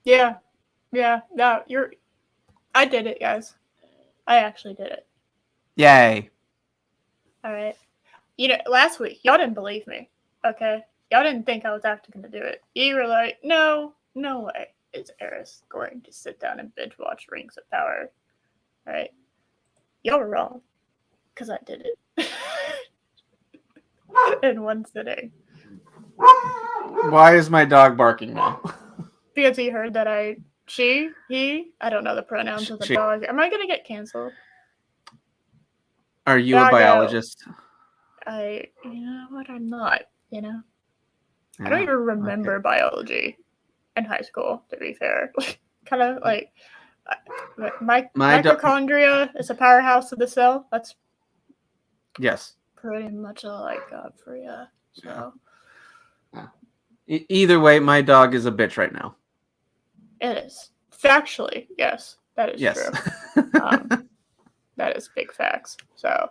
Yeah. No, I did it, guys. I actually did it. Yay. All right. Last week, y'all didn't believe me. Okay? Y'all didn't think I was actually going to do it. You were like, no way is Eris going to sit down and binge watch Rings of Power. All right? Y'all were wrong. Because I did it. In one sitting. Why is my dog barking now? Because he heard that he, I don't know the pronouns of the dog. Am I going to get canceled? Are you a biologist? You know what? I'm not, Yeah. I don't even remember biology in high school, to be fair. Kind of like mitochondria is a powerhouse of the cell. That's pretty much all I got for you. So either way, my dog is a bitch right now. It is. Factually, yes, that is true. That is big facts. So,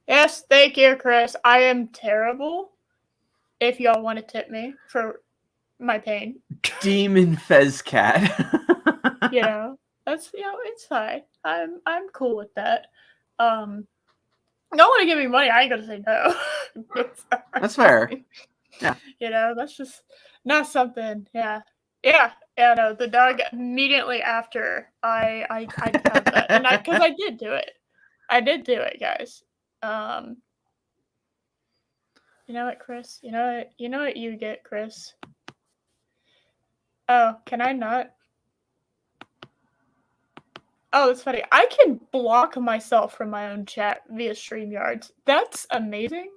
yes, thank you, Chris. I am terrible. If y'all want to tip me for my pain. Demon Fez Cat. That's it's fine. I'm cool with that. Don't want to give me money, I ain't gonna say no. That's fair. Yeah. That's just not something. Yeah. No, the dog immediately after I have that, and because I did do it. I did do it, guys. You know what, Chris? You know what you get, Chris? Oh, can I not? Oh, that's funny. I can block myself from my own chat via StreamYards. That's amazing.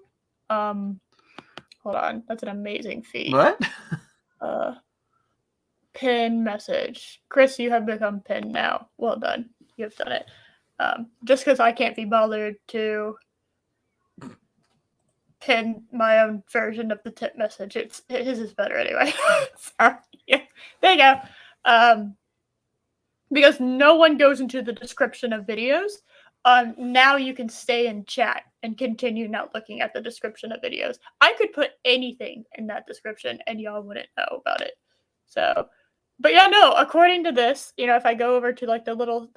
Hold on. That's an amazing feat. What? Pin message. Chris, you have become pinned now. Well done. You have done it. Just because I can't be bothered to pin my own version of the tip message. His is better anyway. Sorry. Yeah. There you go. Because no one goes into the description of videos. Now you can stay in chat and continue not looking at the description of videos. I could put anything in that description and y'all wouldn't know about it. So, but yeah, no, according to this, if I go over to like the little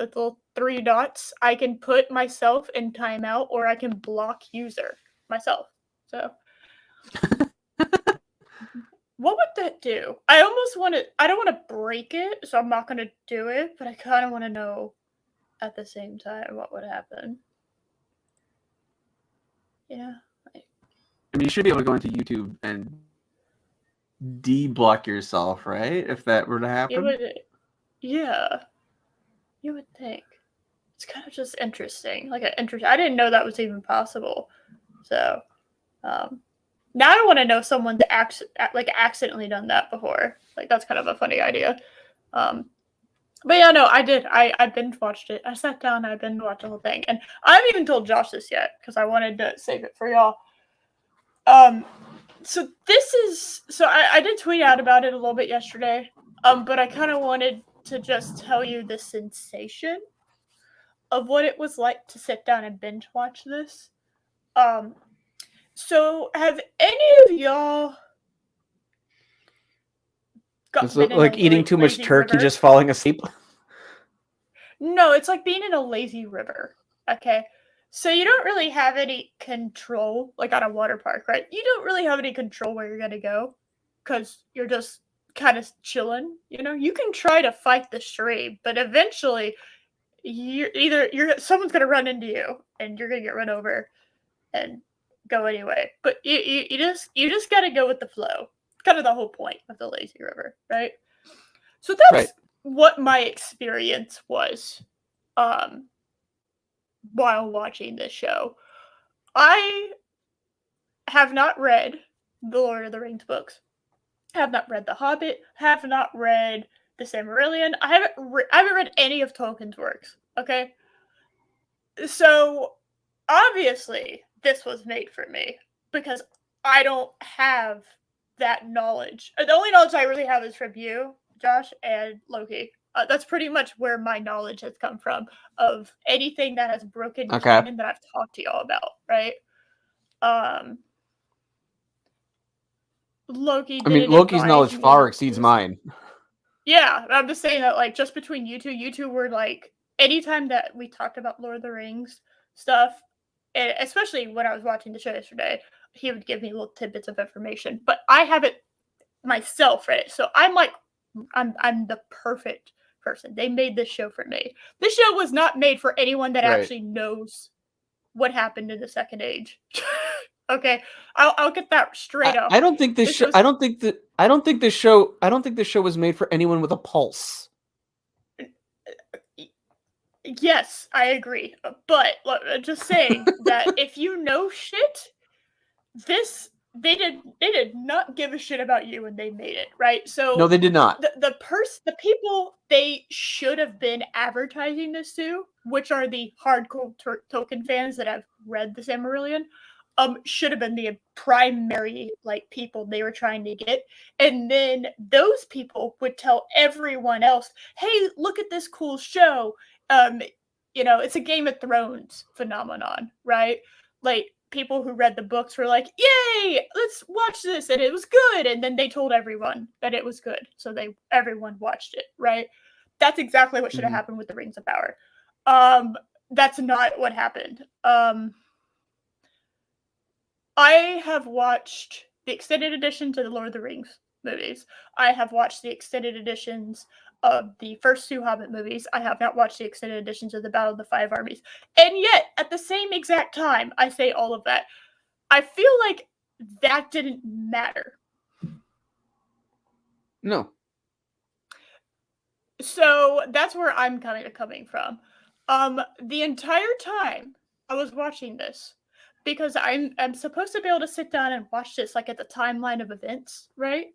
3 dots, I can put myself in timeout or I can block user myself. So what would that do? I don't want to break it, so I'm not going to do it, but I kind of want to know at the same time what would happen. Yeah. I mean, you should be able to go into YouTube and de-block yourself, right? If that were to happen. Yeah. You would think. It's kind of just interesting. I didn't know that was even possible. So, now I want to know someone that accidentally done that before. That's kind of a funny idea. But yeah, no, I did. I binge watched it. I sat down and I binge watched the whole thing. And I haven't even told Josh this yet because I wanted to save it for y'all. So I did tweet out about it a little bit yesterday. But I kind of wanted to just tell you the sensation of what it was like to sit down and binge watch this. So have any of y'all It's like eating too much turkey, just falling asleep? No, it's like being in a lazy river. Okay. So you don't really have any control, like at a water park, right? You don't really have any control where you're going to go because you're just kind of chilling. You can try to fight the stream, but eventually someone's going to run into you and you're going to get run over and go anyway. But you just got to go with the flow. It's kind of the whole point of the lazy river, right? So that's what my experience was while watching this show. I have not read the Lord of the Rings books. Have not read The Hobbit. Have not read The Silmarillion. I haven't read any of Tolkien's works. Okay, so obviously this was made for me because I don't have that knowledge. The only knowledge I really have is from you, Josh, and Loki. That's pretty much where my knowledge has come from of anything that has broken canon that I've talked to y'all about, right? Loki I mean, didn't Loki's advise knowledge me far on exceeds this. mine. Yeah, I'm just saying that, like, just between you two were, like, anytime that we talked about Lord of the Rings stuff, and especially when I was watching the show yesterday, he would give me little tidbits of information. But I haven't myself read it, so I'm like, I'm the perfect person. They made this show for me. This show was not made for anyone that actually knows what happened in the Second Age. Okay, I'll get that straight up. I don't think this show. Was, I don't think this show was made for anyone with a pulse. yes, I agree. But just saying that if you know shit, they did not give a shit about you when they made it, right? So No, they did not. The people they should have been advertising this to, which are the hardcore Tolkien fans that have read the Silmarillion, should have been the primary like people they were trying to get, and then those people would tell everyone else, "Hey, look at this cool show." It's a Game of Thrones phenomenon, right? Like people who read the books were like, "Yay, let's watch this," and it was good, and then they told everyone that it was good, so everyone watched it, right? That's exactly what should have happened with the Rings of Power. That's not what happened. I have watched the extended edition to the Lord of the Rings movies. I have watched the extended editions of the first two Hobbit movies. I have not watched the extended editions of the Battle of the Five Armies. And yet, at the same exact time, I say all of that, I feel like that didn't matter. No. So that's where I'm coming from. The entire time I was watching this, because I'm supposed to be able to sit down and watch this like at the timeline of events, right?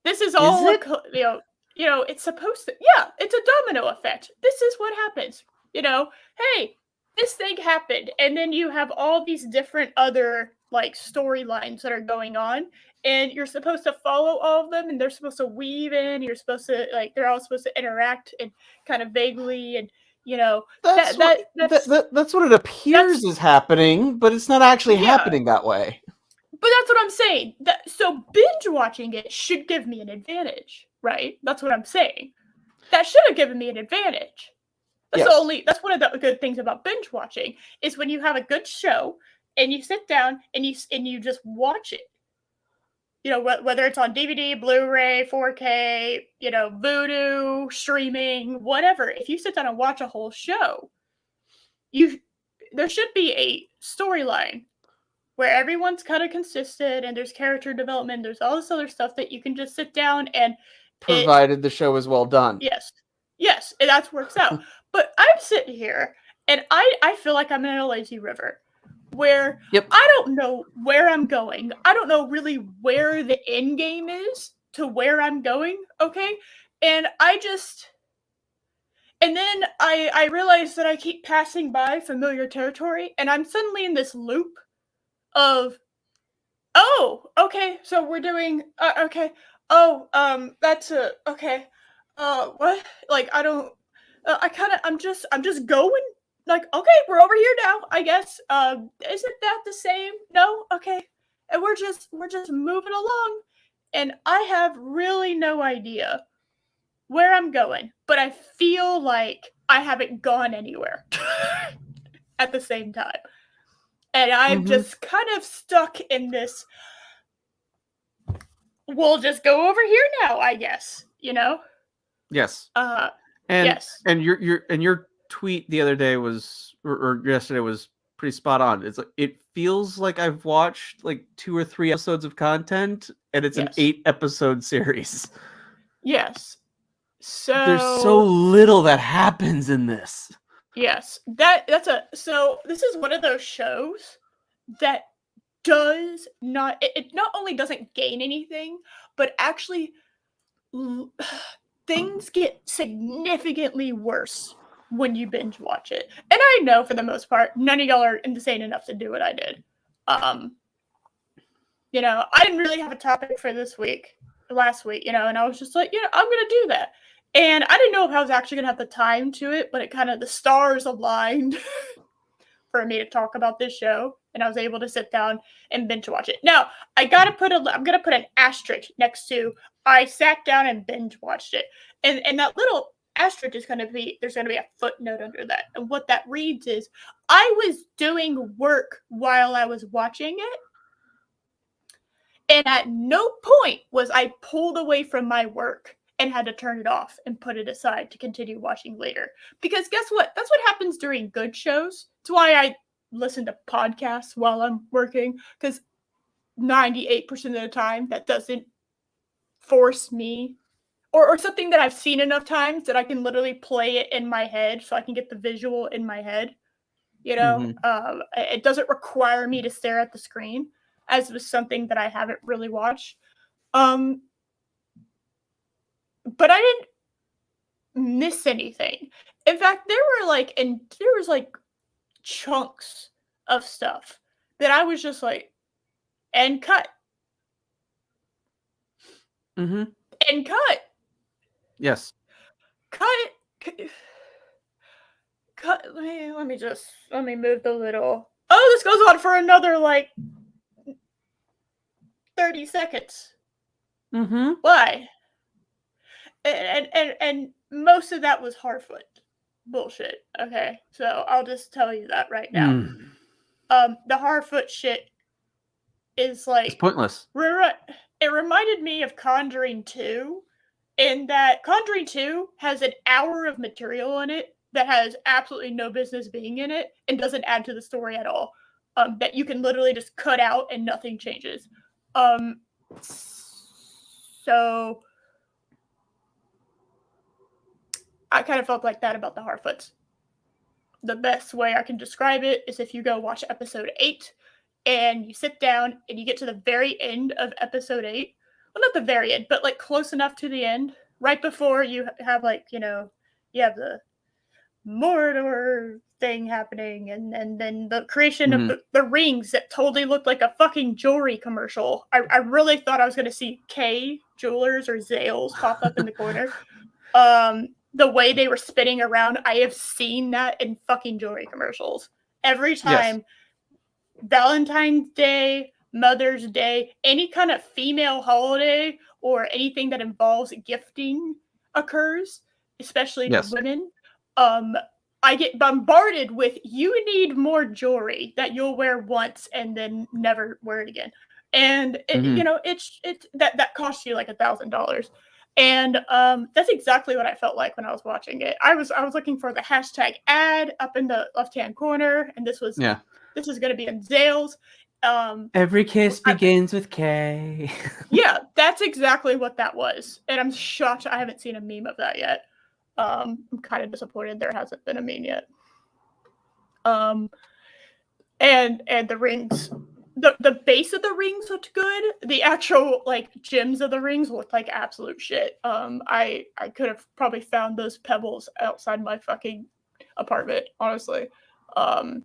This is all it's supposed to, yeah, it's a domino effect. This is what happens. Hey, this thing happened, and then you have all these different other like storylines that are going on, and you're supposed to follow all of them, and they're supposed to weave in. You're supposed to they're all supposed to interact and kind of vaguely, and That's what it appears is happening, but it's not actually happening that way. But that's what I'm saying. So binge watching it should give me an advantage, right? That's what I'm saying. That should have given me an advantage. That's one of the good things about binge watching is when you have a good show and you sit down and you just watch it. Whether it's on DVD, Blu-ray, 4K, Vudu, streaming, whatever. If you sit down and watch a whole show, there should be a storyline where everyone's kind of consistent and there's character development, there's all this other stuff that you can just sit down and provided the show is well done. Yes, and that works out. But I'm sitting here and I feel like I'm in a lazy river where I don't know where I'm going. I don't know really where the end game is to where I'm going, okay? And then I realize that I keep passing by familiar territory and I'm suddenly in this loop of, oh, okay, so we're doing, okay, oh, that's okay, what, like, I don't, I'm just going, like, okay, we're over here now, I guess, isn't that the same? No? Okay, and we're just moving along, and I have really no idea where I'm going, but I feel like I haven't gone anywhere at the same time. And I'm just kind of stuck in this, we'll just go over here now, I guess, Yes. Yes. And your tweet the other day was, or yesterday was pretty spot on. It's like, it feels like I've watched like 2 or 3 episodes of content and it's an 8-episode series. Yes. So there's so little that happens in this. Yes. So this is one of those shows that does not, it not only doesn't gain anything, but actually things get significantly worse when you binge watch it. And I know for the most part, none of y'all are insane enough to do what I did. I didn't really have a topic for last week, and I was just like, I'm going to do that. And I didn't know if I was actually going to have the time to it, but the stars aligned for me to talk about this show. and I was able to sit down and binge watch it. Now, I'm gonna put an asterisk next to I sat down and binge watched it, and that little asterisk is there's gonna be a footnote under that, and what that reads is I was doing work while I was watching it, and at no point was I pulled away from my work and had to turn it off and put it aside to continue watching later. Because guess what? That's what happens during good shows. It's why I listen to podcasts while I'm working, because 98% of the time that doesn't force me, or something that I've seen enough times that I can literally play it in my head so I can get the visual in my head. It doesn't require me to stare at the screen, as was something that I haven't really watched. But I didn't miss anything. In fact, there was chunks of stuff that I was just like, and cut. Mm-hmm. And cut. Yes. Cut. Cut. Let me move the little. Oh, this goes on for another 30 seconds. Mm-hmm. Why? And most of that was Harfoot bullshit. Okay, so I'll just tell you that right now. The Harfoot shit is it's pointless. It reminded me of Conjuring 2, in that Conjuring 2 has an hour of material in it that has absolutely no business being in it and doesn't add to the story at all. That you can literally just cut out and nothing changes. So I kind of felt like that about the Harfoots. The best way I can describe it is if you go watch episode 8 and you sit down and you get to the very end of episode 8. Well, not the very end, but close enough to the end, right before you have you have the Mordor thing happening, and then the creation of the rings that totally looked like a fucking jewelry commercial. I really thought I was going to see K Jewelers or Zales pop up in the corner. The way they were spinning around, I have seen that in fucking jewelry commercials. Every time. Yes. Valentine's Day, Mother's Day, any kind of female holiday or anything that involves gifting occurs, especially to women, I get bombarded with, you need more jewelry that you'll wear once and then never wear it again. And it's that costs you $1,000. And that's exactly what I felt like when I was watching it. I was looking for the hashtag ad up in the left-hand corner, and this is going to be in Zales. Every kiss begins with K. Yeah, that's exactly what that was. And I'm shocked I haven't seen a meme of that yet. I'm kind of disappointed there hasn't been a meme yet. And the rings, the base of the rings looked good. The actual gems of the rings looked like absolute shit. I could have probably found those pebbles outside my fucking apartment, honestly. I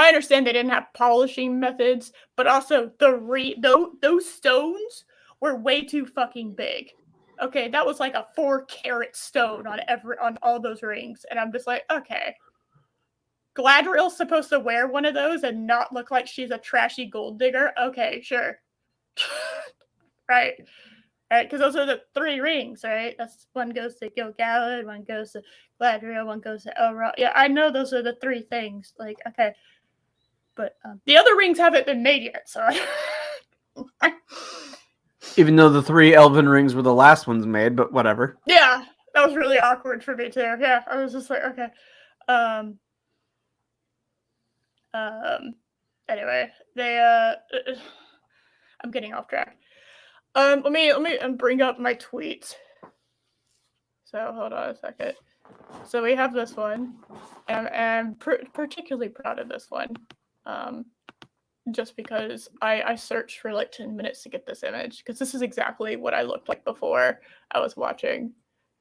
understand they didn't have polishing methods, but also those stones were way too fucking big. Okay, that was like a 4-carat stone on all those rings, and I'm just like, okay. Gladriel's supposed to wear one of those and not look like she's a trashy gold digger. Okay, sure. Right, because those are the 3 rings, right? That's one goes to Gil-galad, one goes to Gladriel, one goes to Elrond. Yeah, I know those are the 3 things. Okay, but the other rings haven't been made yet, so. Even though the 3 elven rings were the last ones made, but whatever. Yeah, that was really awkward for me too. Yeah, I was just like, okay. Anyway, I'm getting off track. Let me bring up my tweets. So hold on a second. So we have this one, and I'm particularly proud of this one, just because I searched for 10 minutes to get this image, because this is exactly what I looked like before I was watching.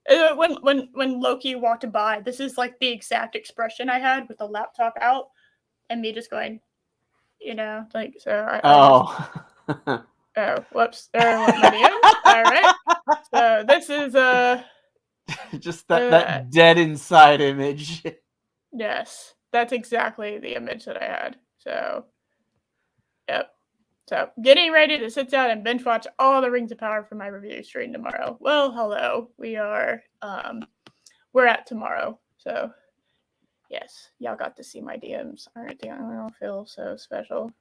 When Loki walked by, this is the exact expression I had with the laptop out, and me just going, so. Oh, whoops! There went my name. All right. So this is just that dead inside image. Yes. That's exactly the image that I had. So, yep. So, getting ready to sit down and binge watch all the Rings of Power for my review stream tomorrow. Well, hello. We're at tomorrow. So, yes, y'all got to see my DMs. Aren't they? I don't feel so special.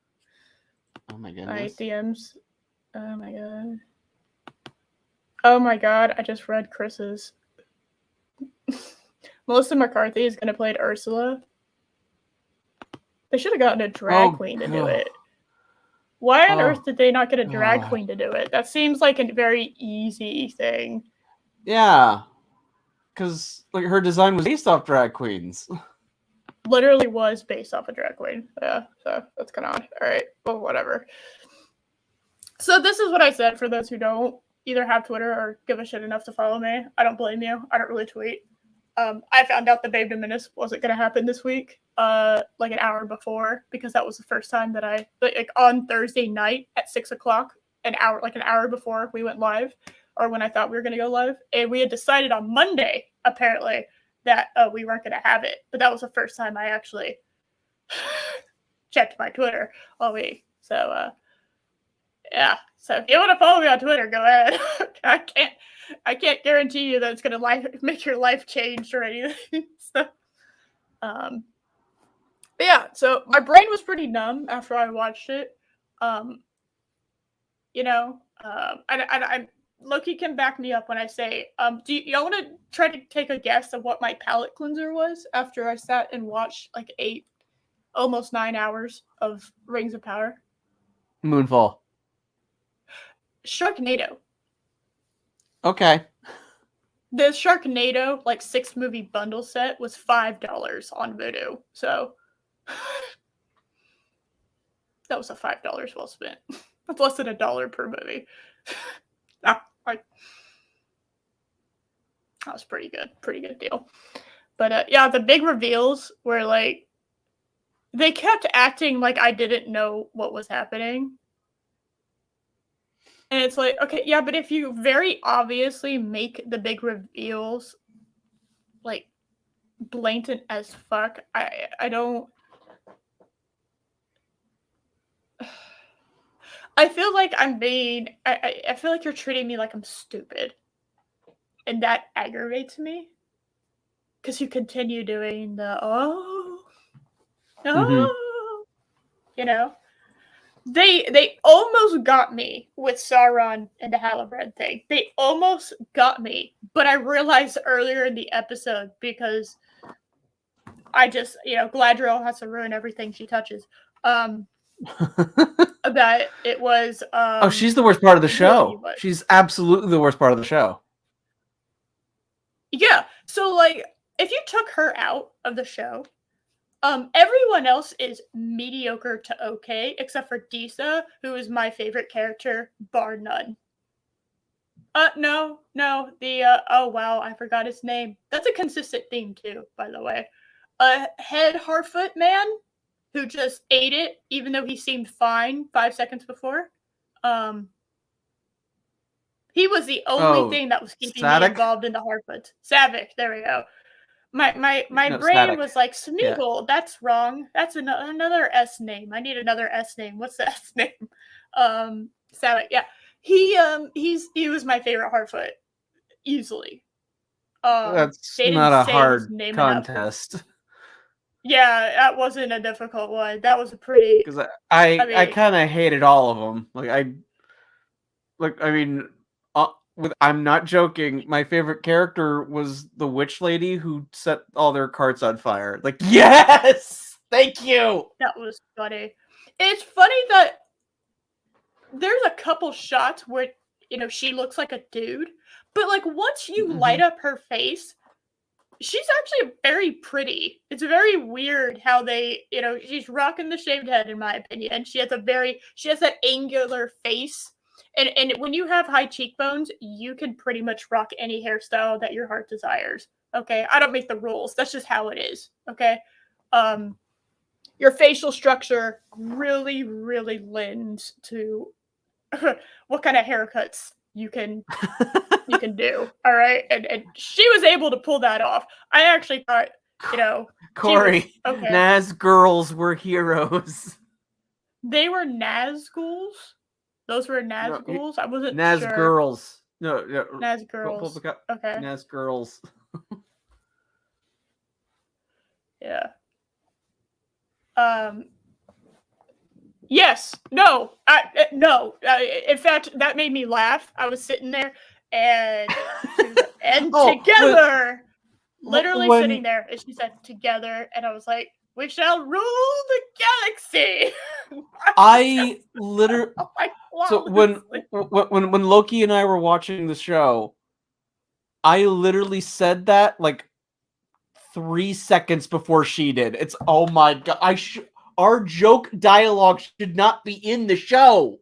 Oh my goodness. My DMs. Oh my god. Oh my god, I just read Chris's. Melissa McCarthy is going to play Ursula. They should have gotten a drag queen to do it. Why on earth did they not get a drag queen to do it? That seems like a very easy thing. Yeah. Because like her design was based off drag queens. Literally was based off a drag queen. Yeah, so that's kind of odd. All right, well, whatever. So this is what I said for those who don't either have Twitter or give a shit enough to follow me. I don't blame you. I don't really tweet. I found out the Babe Dominus wasn't going to happen this week, like an hour before, because that was the first time that I, like on Thursday night at 6:00, an hour before we went live, or when I thought we were going to go live. And we had decided on Monday, apparently, that we weren't going to have it. But that was the first time I actually checked my Twitter all week. So, yeah. So if you want to follow me on Twitter, go ahead. I can't guarantee you that it's going to make your life change or anything. So, but yeah. So my brain was pretty numb after I watched it. I Loki can back me up when I say, do y'all want to try to take a guess of what my palate cleanser was after I sat and watched like almost 9 hours of Rings of Power? Moonfall. Sharknado. Okay. The Sharknado, like 6-movie bundle set was $5 on Vudu. So that was a $5 well spent. That's less than $1 per movie. That was pretty good. Pretty good deal. But yeah, the big reveals were like, they kept acting like I didn't know what was happening. And it's like, okay, yeah, but if you very obviously make the big reveals like blatant as fuck, I don't. I feel like I'm being. I feel like you're treating me like I'm stupid, and that aggravates me. Because you continue doing the you know. They almost got me with Sauron and the Halibut thing. They almost got me, but I realized earlier in the episode, because I just, Galadriel has to ruin everything she touches. That it was. She's the worst part of the show. She's absolutely the worst part of the show. Yeah, so like, if you took her out of the show, everyone else is mediocre to okay, except for Disa, who is my favorite character, bar none. No, oh wow, I forgot his name. That's a consistent theme too, by the way. Head Harfoot man, who just ate it, even though he seemed fine 5 seconds before. He was the only thing that was keeping me involved in the Harfoot. Savik, there we go. My brain was like, Smeagol, that's wrong. That's another S name. I need another S name. What's the S name? Savik, yeah. He was my favorite Harfoot, easily. That's not a hard contest. Enough. Yeah, that wasn't a difficult one. That was a pretty. Because I kind of hated all of them. I'm not joking. My favorite character was the witch lady who set all their carts on fire. Like, yes! Thank you! That was funny. It's funny that there's a couple shots where, she looks like a dude. But, like, once you light up her face, she's actually very pretty. It's very weird how they, she's rocking the shaved head, in my opinion. She has that angular face. And when you have high cheekbones, you can pretty much rock any hairstyle that your heart desires. Okay? I don't make the rules. That's just how it is. Okay? Your facial structure really, really lends to what kind of haircuts you can do. All right? And she was able to pull that off. I actually thought you know, Corey, okay. Nazgirls were heroes. They were Nazguls? Those were Nazguls? I wasn't sure. Nazgirls. No. Nazgirls. Okay. Nazgirls. Yeah. Yes. No. No. In fact, that made me laugh. I was sitting there and together, literally sitting there, and she said together, and I was like, "We shall rule the galaxy." I literally. So flawlessly. when Loki and I were watching the show, I literally said that like 3 seconds before she did. It's oh my god! Our joke dialogue should not be in the show.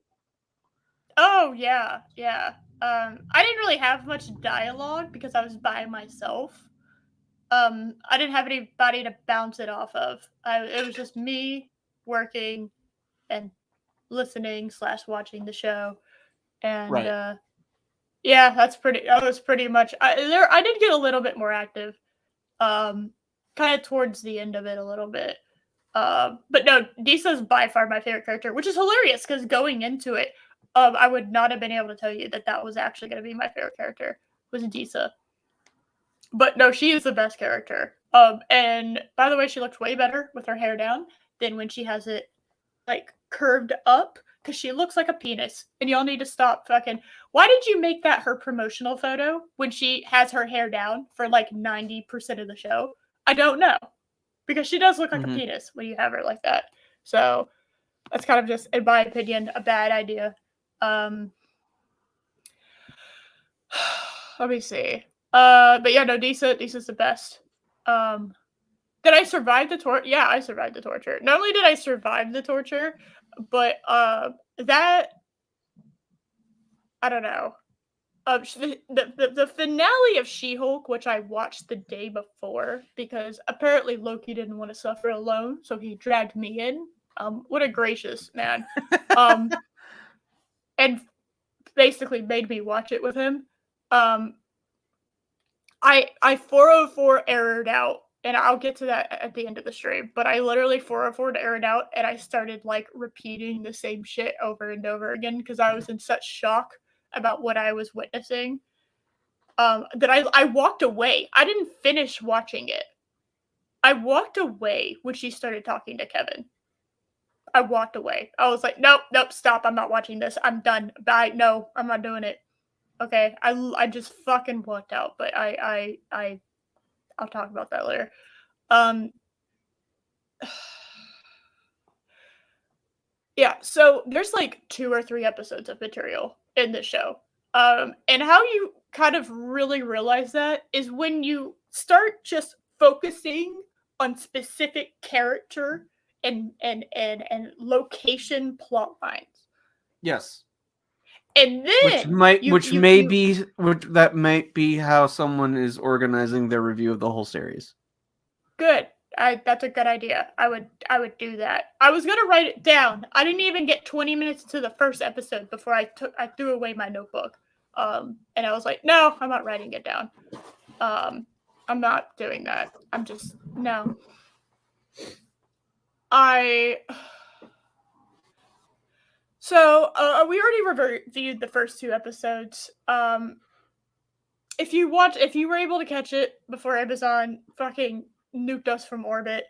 Oh yeah, yeah. I didn't really have much dialogue because I was by myself. I didn't have anybody to bounce it off of. It was just me working and listening / watching the show, and Right. Yeah, that was pretty much. I did get a little bit more active, kind of towards the end of it a little bit. But no, Disa's by far my favorite character, which is hilarious because going into it, I would not have been able to tell you that was actually going to be my favorite character, was Disa. But no, she is the best character. And by the way, she looks way better with her hair down than when she has it like curved up, because she looks like a penis. And y'all need to stop fucking. Why did you make that her promotional photo when she has her hair down for like 90% of the show? I don't know. Because she does look like a penis when you have her like that. So that's kind of just, in my opinion, a bad idea. Let me see. But yeah, no, Disa's the best. Did I survive the torture? Yeah, I survived the torture. Not only did I survive the torture, but that, I don't know. The finale of She-Hulk, which I watched the day before, because apparently Loki didn't want to suffer alone, so he dragged me in. What a gracious man. And basically made me watch it with him. I 404 errored out, and I'll get to that at the end of the stream, but I literally 404 errored out, and I started like repeating the same shit over and over again because I was in such shock about what I was witnessing. That I walked away. I didn't finish watching it. I walked away when she started talking to Kevin. I walked away. I was like, nope, stop. I'm not watching this. I'm done. Bye. No, I'm not doing it. Okay. I just fucking walked out, but I'll talk about that later. Yeah, so there's like 2 or 3 episodes of material in this show. And how you kind of really realize that is when you start just focusing on specific character and location plot lines. Yes. And then that might be how someone is organizing their review of the whole series. Good. That's a good idea. I would do that. I was gonna write it down. I didn't even get 20 minutes into the first episode before I threw away my notebook. And I was like, no, I'm not writing it down. I'm not doing that. I'm just no. So we already reviewed the first 2 episodes. If you were able to catch it before Amazon fucking nuked us from orbit,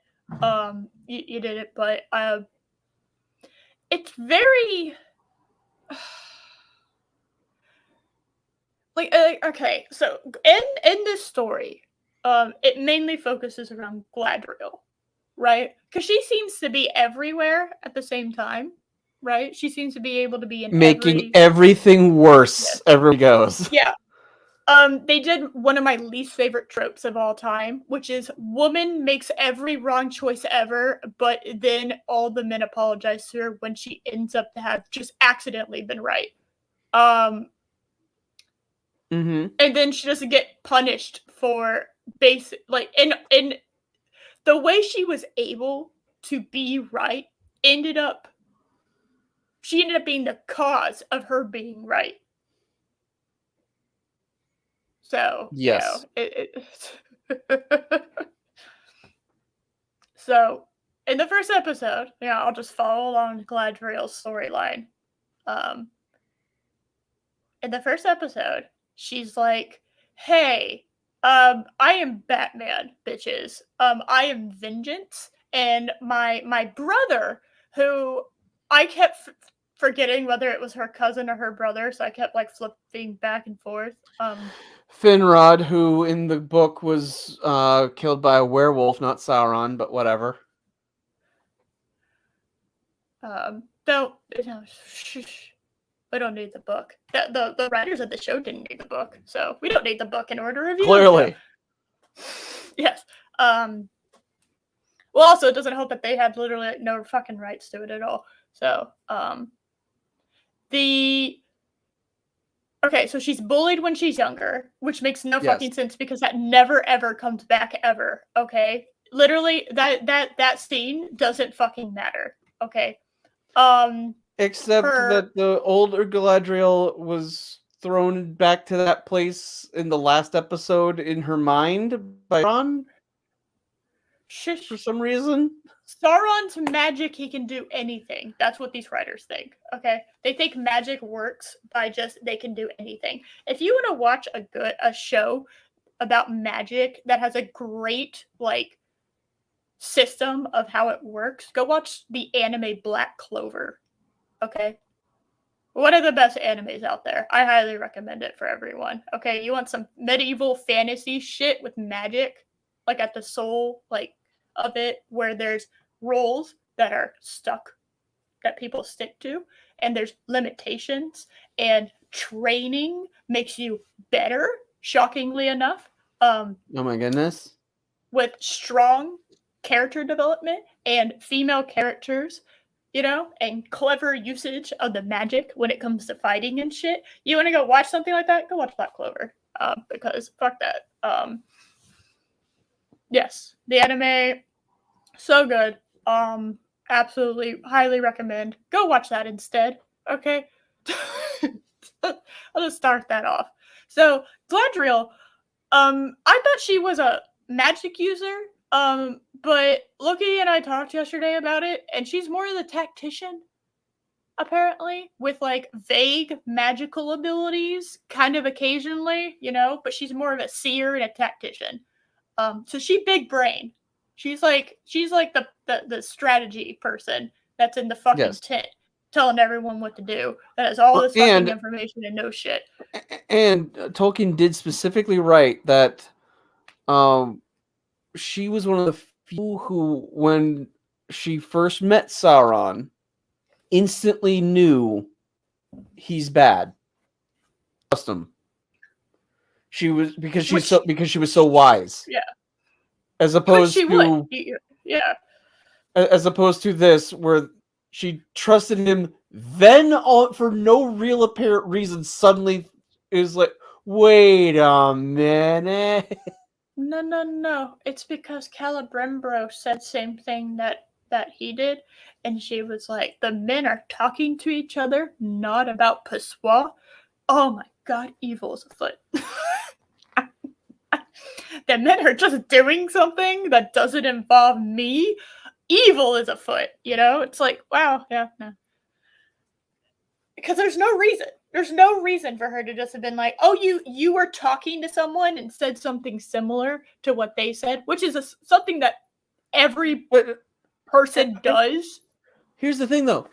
you did it. But it's very like okay. So in this story, it mainly focuses around Gladriel, right? Because she seems to be everywhere at the same time, right? She seems to be able to be in making everything worse. Everywhere goes. Yeah. They did one of my least favorite tropes of all time, which is woman makes every wrong choice ever, but then all the men apologize to her when she ends up to have just accidentally been right. And then she doesn't get punished for basic, like, in the way she was able to be right she ended up being the cause of her being right. So, yes. you know, So, in the first episode, I'll just follow along Galadriel's storyline. In the first episode, she's like, "Hey, I am Batman, bitches. I am vengeance, and my brother, who I kept forgetting whether it was her cousin or her brother, so I kept like flipping back and forth. Finrod, who in the book was killed by a werewolf, not Sauron, but whatever. Don't we don't need the book. The writers of the show didn't need the book, so we don't need the book in order to review Clearly. the show. Yes. Well, also, it doesn't help that they had literally no fucking rights to it at all. So, okay, so she's bullied when she's younger, which makes no fucking sense because that never ever comes back ever. Okay, literally that scene doesn't fucking matter. Okay, except that the older Galadriel was thrown back to that place in the last episode in her mind by Sauron for some reason. Sauron's magic, he can do anything. That's what these writers think, okay? They think magic works by just, they can do anything. If you want to watch a show about magic that has a great, like, system of how it works, go watch the anime Black Clover, okay? One of the best animes out there. I highly recommend it for everyone, okay? You want some medieval fantasy shit with magic, like at the soul, like, of it, where there's roles that are stuck that people stick to, and there's limitations, and training makes you better, shockingly enough. Oh my goodness. With strong character development and female characters, and clever usage of the magic when it comes to fighting and shit. You want to go watch something like that? Go watch Black Clover. Because fuck that. Yes, the anime, so good. Absolutely, highly recommend. Go watch that instead. Okay. I'll just start that off. So Galadriel, I thought she was a magic user. But Loki and I talked yesterday about it, and she's more of the tactician, apparently, with like vague magical abilities, kind of occasionally, but she's more of a seer and a tactician. So she big brain. She's like the strategy person that's in the fucking tent telling everyone what to do. That has all this fucking information and no shit. And Tolkien did specifically write that she was one of the few who, when she first met Sauron, instantly knew he's bad. Trust him. She was because she was so wise. Yeah. As opposed to yeah. As opposed to this, where she trusted him, then for no real apparent reason, suddenly is like, wait a minute. No. It's because Celebrimbor said same thing that he did, and she was like, the men are talking to each other, not about Passois. Oh my god, evil is afoot. The men are just doing something that doesn't involve me. Evil is afoot, It's like, wow, yeah, no. Because there's no reason. There's no reason for her to just have been like, oh, you were talking to someone and said something similar to what they said, which is something that every person does. Here's the thing, though.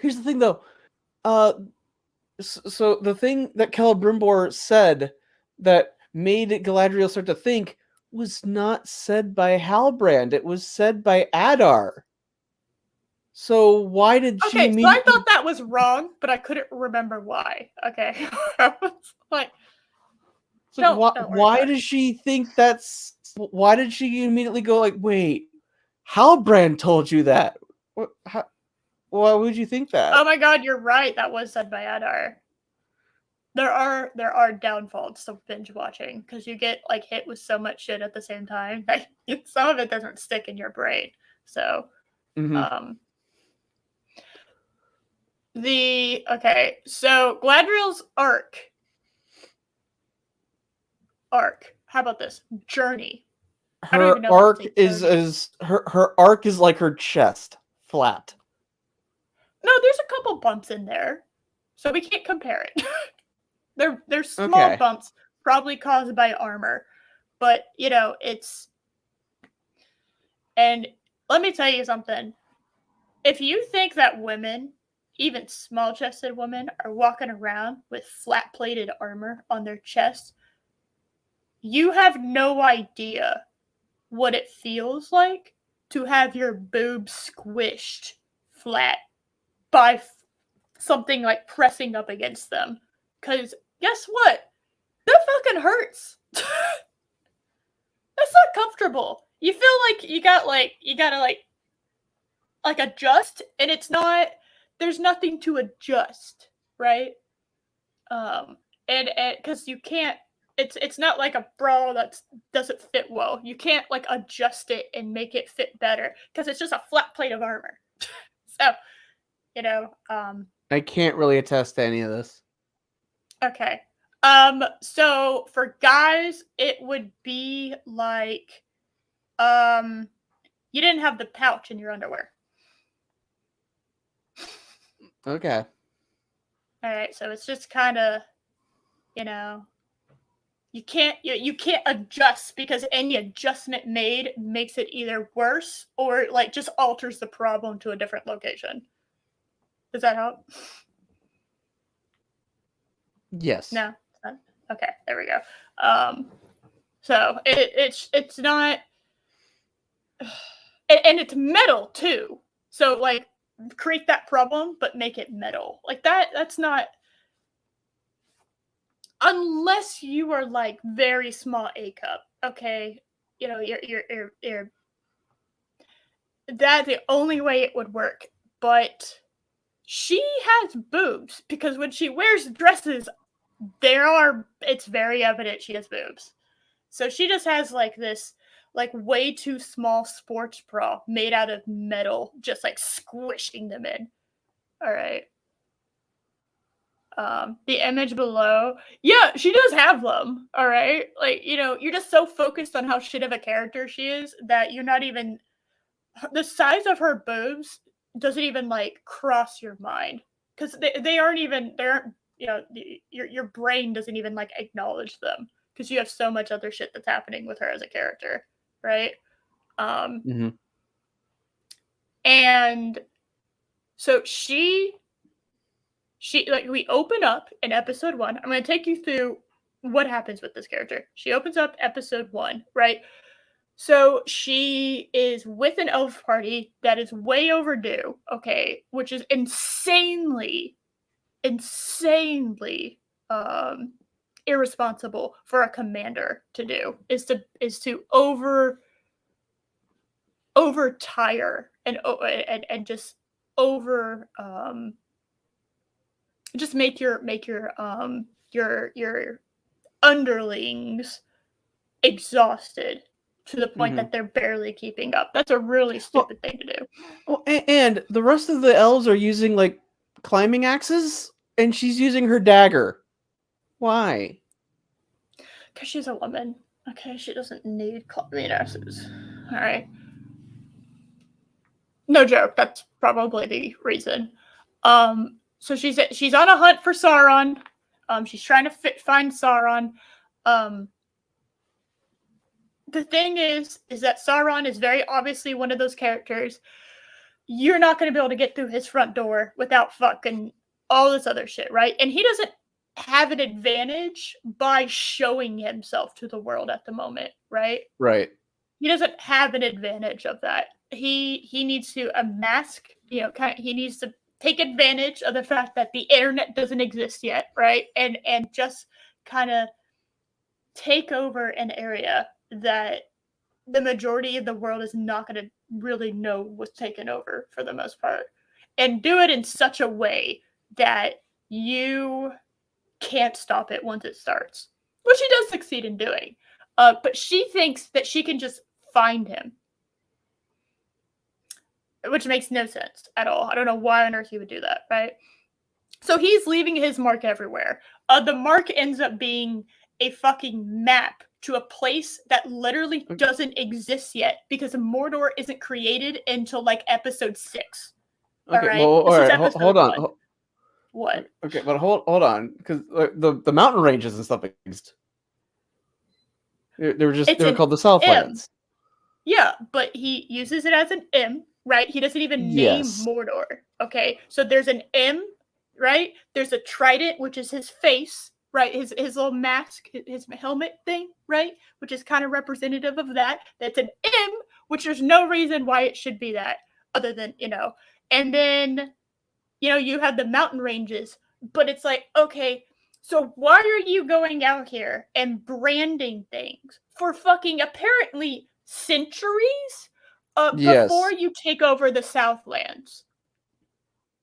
So the thing that Celebrimbor said that made Galadriel start to think was not said by Halbrand. It was said by Adar. So why did she? Okay, so I thought that was wrong, but I couldn't remember why. Okay, I was like, why does she think that's? Why did she immediately go like, wait, Halbrand told you that? Why would you think that? Oh my god, you're right. That was said by Adar. There are downfalls to binge watching because you get like hit with so much shit at the same time that some of it doesn't stick in your brain. So, so Galadriel's arc. How about this? Journey. I don't Her even know arc if is her arc is like her chest, flat. No, there's a couple bumps in there, so we can't compare it. they're small Okay. bumps, probably caused by armor, but it's. And let me tell you something. If you think that women, even small-chested women, are walking around with flat-plated armor on their chests, you have no idea what it feels like to have your boobs squished flat by something like pressing up against them. Because guess what? That fucking hurts. That's not comfortable. You feel like you gotta adjust, and it's not. There's nothing to adjust, right? And because you can't. It's not like a bra that doesn't fit well. You can't like adjust it and make it fit better because it's just a flat plate of armor. So, I can't really attest to any of this. Okay. So for guys, it would be like, you didn't have the pouch in your underwear. Okay. All right. So it's just kind of, you can't adjust because any adjustment made makes it either worse or like just alters the problem to a different location. Does that help? Yes. No. Okay. There we go. So it's not. And it's metal too. So like create that problem but make it metal. Like that's not, unless you are like very small A cup. Okay. You're that's the only way it would work. But she has boobs because when she wears dresses, it's very evident she has boobs. So she just has like this like way too small sports bra made out of metal, just like squishing them in. All right. The image below, yeah, she does have them. All right, like you're just so focused on how shit of a character she is that you're not even the size of her boobs doesn't even like cross your mind because they aren't even they aren't your brain doesn't even like acknowledge them because you have so much other shit that's happening with her as a character, right? Mm-hmm. And so she like we open up in episode 1. I'm going to take you through what happens with this character. She opens up episode 1, right? So she is with an elf party that is way overdue, okay, which is insanely irresponsible for a commander to do, is to over tire and just over just make your underlings exhausted to the point that they're barely keeping up. That's a really stupid thing to do. Well, and the rest of the elves are using like climbing axes, and she's using her dagger. Why? Because she's a woman. Okay, she doesn't need climbing axes. All right. No joke. That's probably the reason. So she's on a hunt for Sauron. She's trying to find Sauron. The thing is that Sauron is very obviously one of those characters. You're not going to be able to get through his front door without fucking all this other shit, right? And he doesn't have an advantage by showing himself to the world at the moment, right? Right. He doesn't have an advantage of that. He needs to unmask, he needs to take advantage of the fact that the internet doesn't exist yet, right? And just kind of take over an area that the majority of the world is not going to really know was taken over for the most part, and do it in such a way that you can't stop it once it starts, which she does succeed in doing. But she thinks that she can just find him, which makes no sense at all. I don't know why on earth he would do that, right? So he's leaving his mark everywhere. The mark ends up being a fucking map to a place that literally doesn't exist yet because Mordor isn't created until like episode 6. Okay, all right? well, all This is right, episode hold on. 1. What? Okay, but hold on, because the mountain ranges and stuff exist. They were called the Southlands. Yeah, but he uses it as an M, right? He doesn't even name Mordor. Okay, so there's an M, right? There's a trident, which is his face, right? His little mask, his helmet thing, right? Which is kind of representative of that. That's an M, which there's no reason why it should be that, other than, and then, you have the mountain ranges, but it's like, okay, so why are you going out here and branding things for fucking apparently centuries before you take over the Southlands?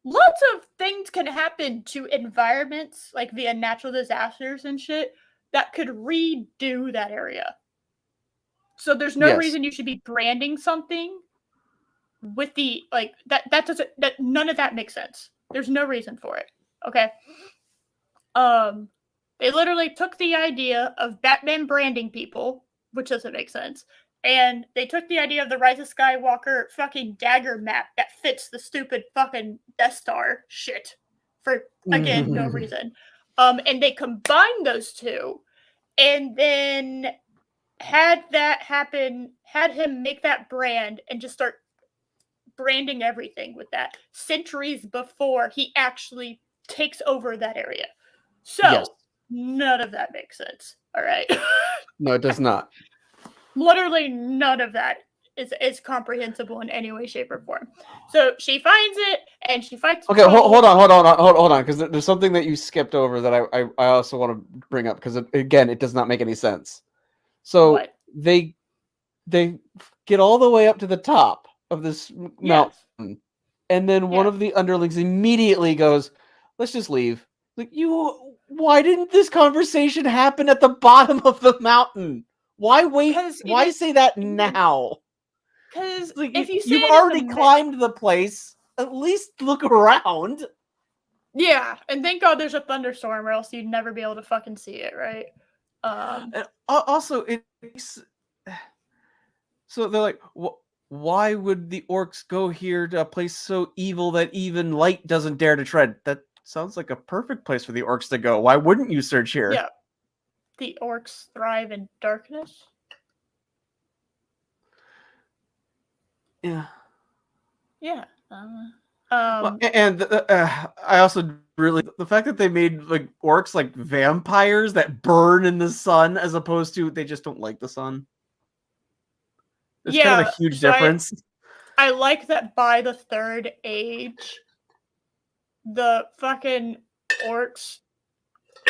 Lots of things can happen to environments, like via natural disasters and shit, that could redo that area. So there's no reason you should be branding something with the, like, that none of that makes sense. There's no reason for it. Okay. They literally took the idea of Batman branding people, which doesn't make sense, and they took the idea of the Rise of Skywalker fucking dagger map that fits the stupid fucking Death Star shit for, again, no reason. And they combined those two, and then had that happen, had him make that brand and just start branding everything with that centuries before he actually takes over that area. So none of that makes sense. All right. No, it does not. Literally none of that is comprehensible in any way, shape, or form. So she finds it and she fights. Okay, hold on, because there's something that you skipped over that I also want to bring up, because again, it does not make any sense. So what? they get all the way up to the top of this mountain, and then one of the underlings immediately goes, "Let's just leave." Like, why didn't this conversation happen at the bottom of the mountain? Why wait? Why say that now? Because like, if you've already climbed the place, at least look around. Yeah, and thank God there's a thunderstorm, or else you'd never be able to fucking see it, right? And also, so they're like, why would the orcs go here to a place so evil that even light doesn't dare to tread? That sounds like a perfect place for the orcs to go. Why wouldn't you search here? Yeah. The orcs thrive in darkness. Yeah. Yeah. And I also really, the fact that they made like orcs like vampires that burn in the sun, as opposed to they just don't like the sun. There's kind of a huge difference. I like that by the third age, the fucking orcs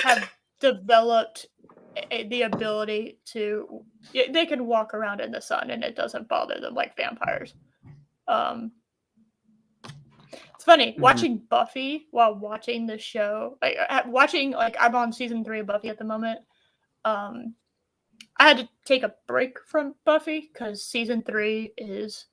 have developed the ability to, they can walk around in the sun and it doesn't bother them like vampires. It's funny watching Buffy while watching the show, like I'm on season 3 of Buffy at the moment. I had to take a break from Buffy because season 3 is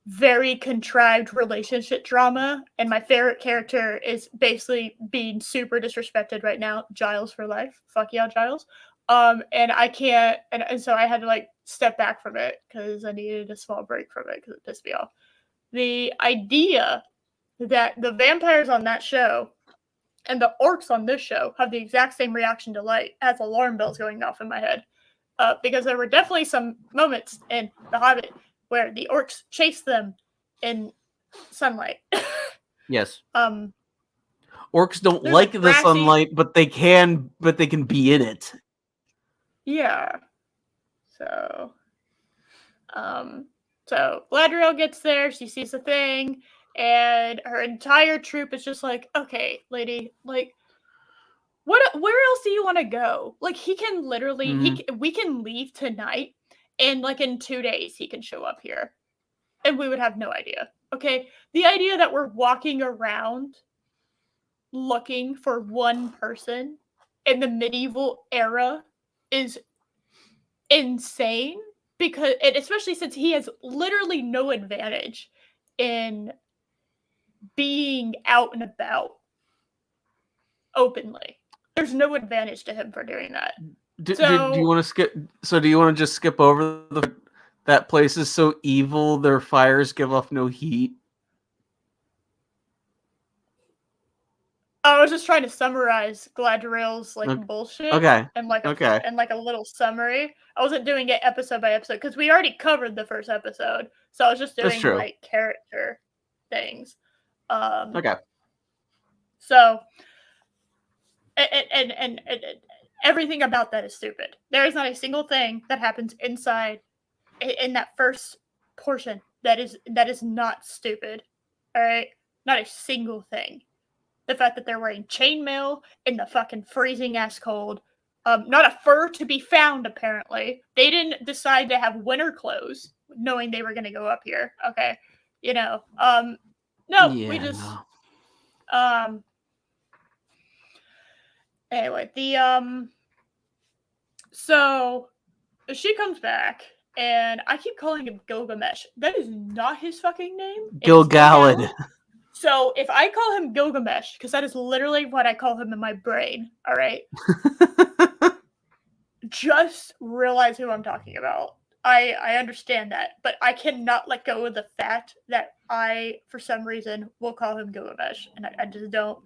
very contrived relationship drama, and my favorite character is basically being super disrespected right now. Giles for life. Fuck yeah, Giles. And I can't, and so I had to like step back from it because I needed a small break from it because it pissed me off. The idea that the vampires on that show and the orcs on this show have the exact same reaction to light as alarm bells going off in my head. Because there were definitely some moments in The Hobbit where the orcs chase them in sunlight. Yes. Orcs don't like the sunlight, but they can be in it. Yeah. So Galadriel gets there, she sees the thing, and her entire troop is just like, okay, lady, like, where else do you want to go? Like, he can literally, we can leave tonight, and like in 2 days he can show up here, and we would have no idea. Okay, the idea that we're walking around looking for one person in the medieval era is insane, because, and especially since he has literally no advantage in being out and about openly. There's no advantage to him for doing that. Do you want to skip? So do you want to just skip over that place is so evil their fires give off no heat? I was just trying to summarize Galadriel's bullshit Okay. and a little summary. I wasn't doing it episode by episode because we already covered the first episode, so I was just doing character things. Okay. So, and everything about that is stupid. There is not a single thing that happens inside in that first portion that is not stupid. All right, not a single thing. The fact that they're wearing chainmail in the fucking freezing ass cold, not a fur to be found. Apparently, they didn't decide to have winter clothes, knowing they were going to go up here. Okay, no, we just anyway, so she comes back, and I keep calling him Gilgamesh. That is not his fucking name. Gilgalad. So if I call him Gilgamesh, because that is literally what I call him in my brain, all right? Just realize who I'm talking about. I understand that, but I cannot let go of the fact that I, for some reason, will call him Gilgamesh, and I just don't.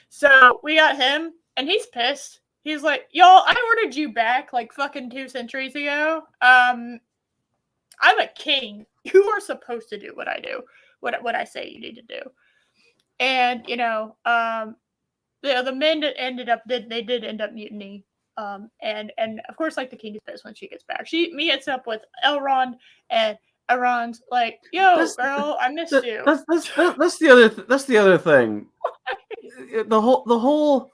So we got him, and he's pissed. He's like, y'all, I ordered you back like fucking 2 centuries ago. I'm a king. You are supposed to do what I do, what I say you need to do. And the men did end up mutiny. And of course, like, the king is pissed when she gets back. She meets up with Elrond, and Elrond's like, "Yo, girl, I missed you." That's the other thing. The whole.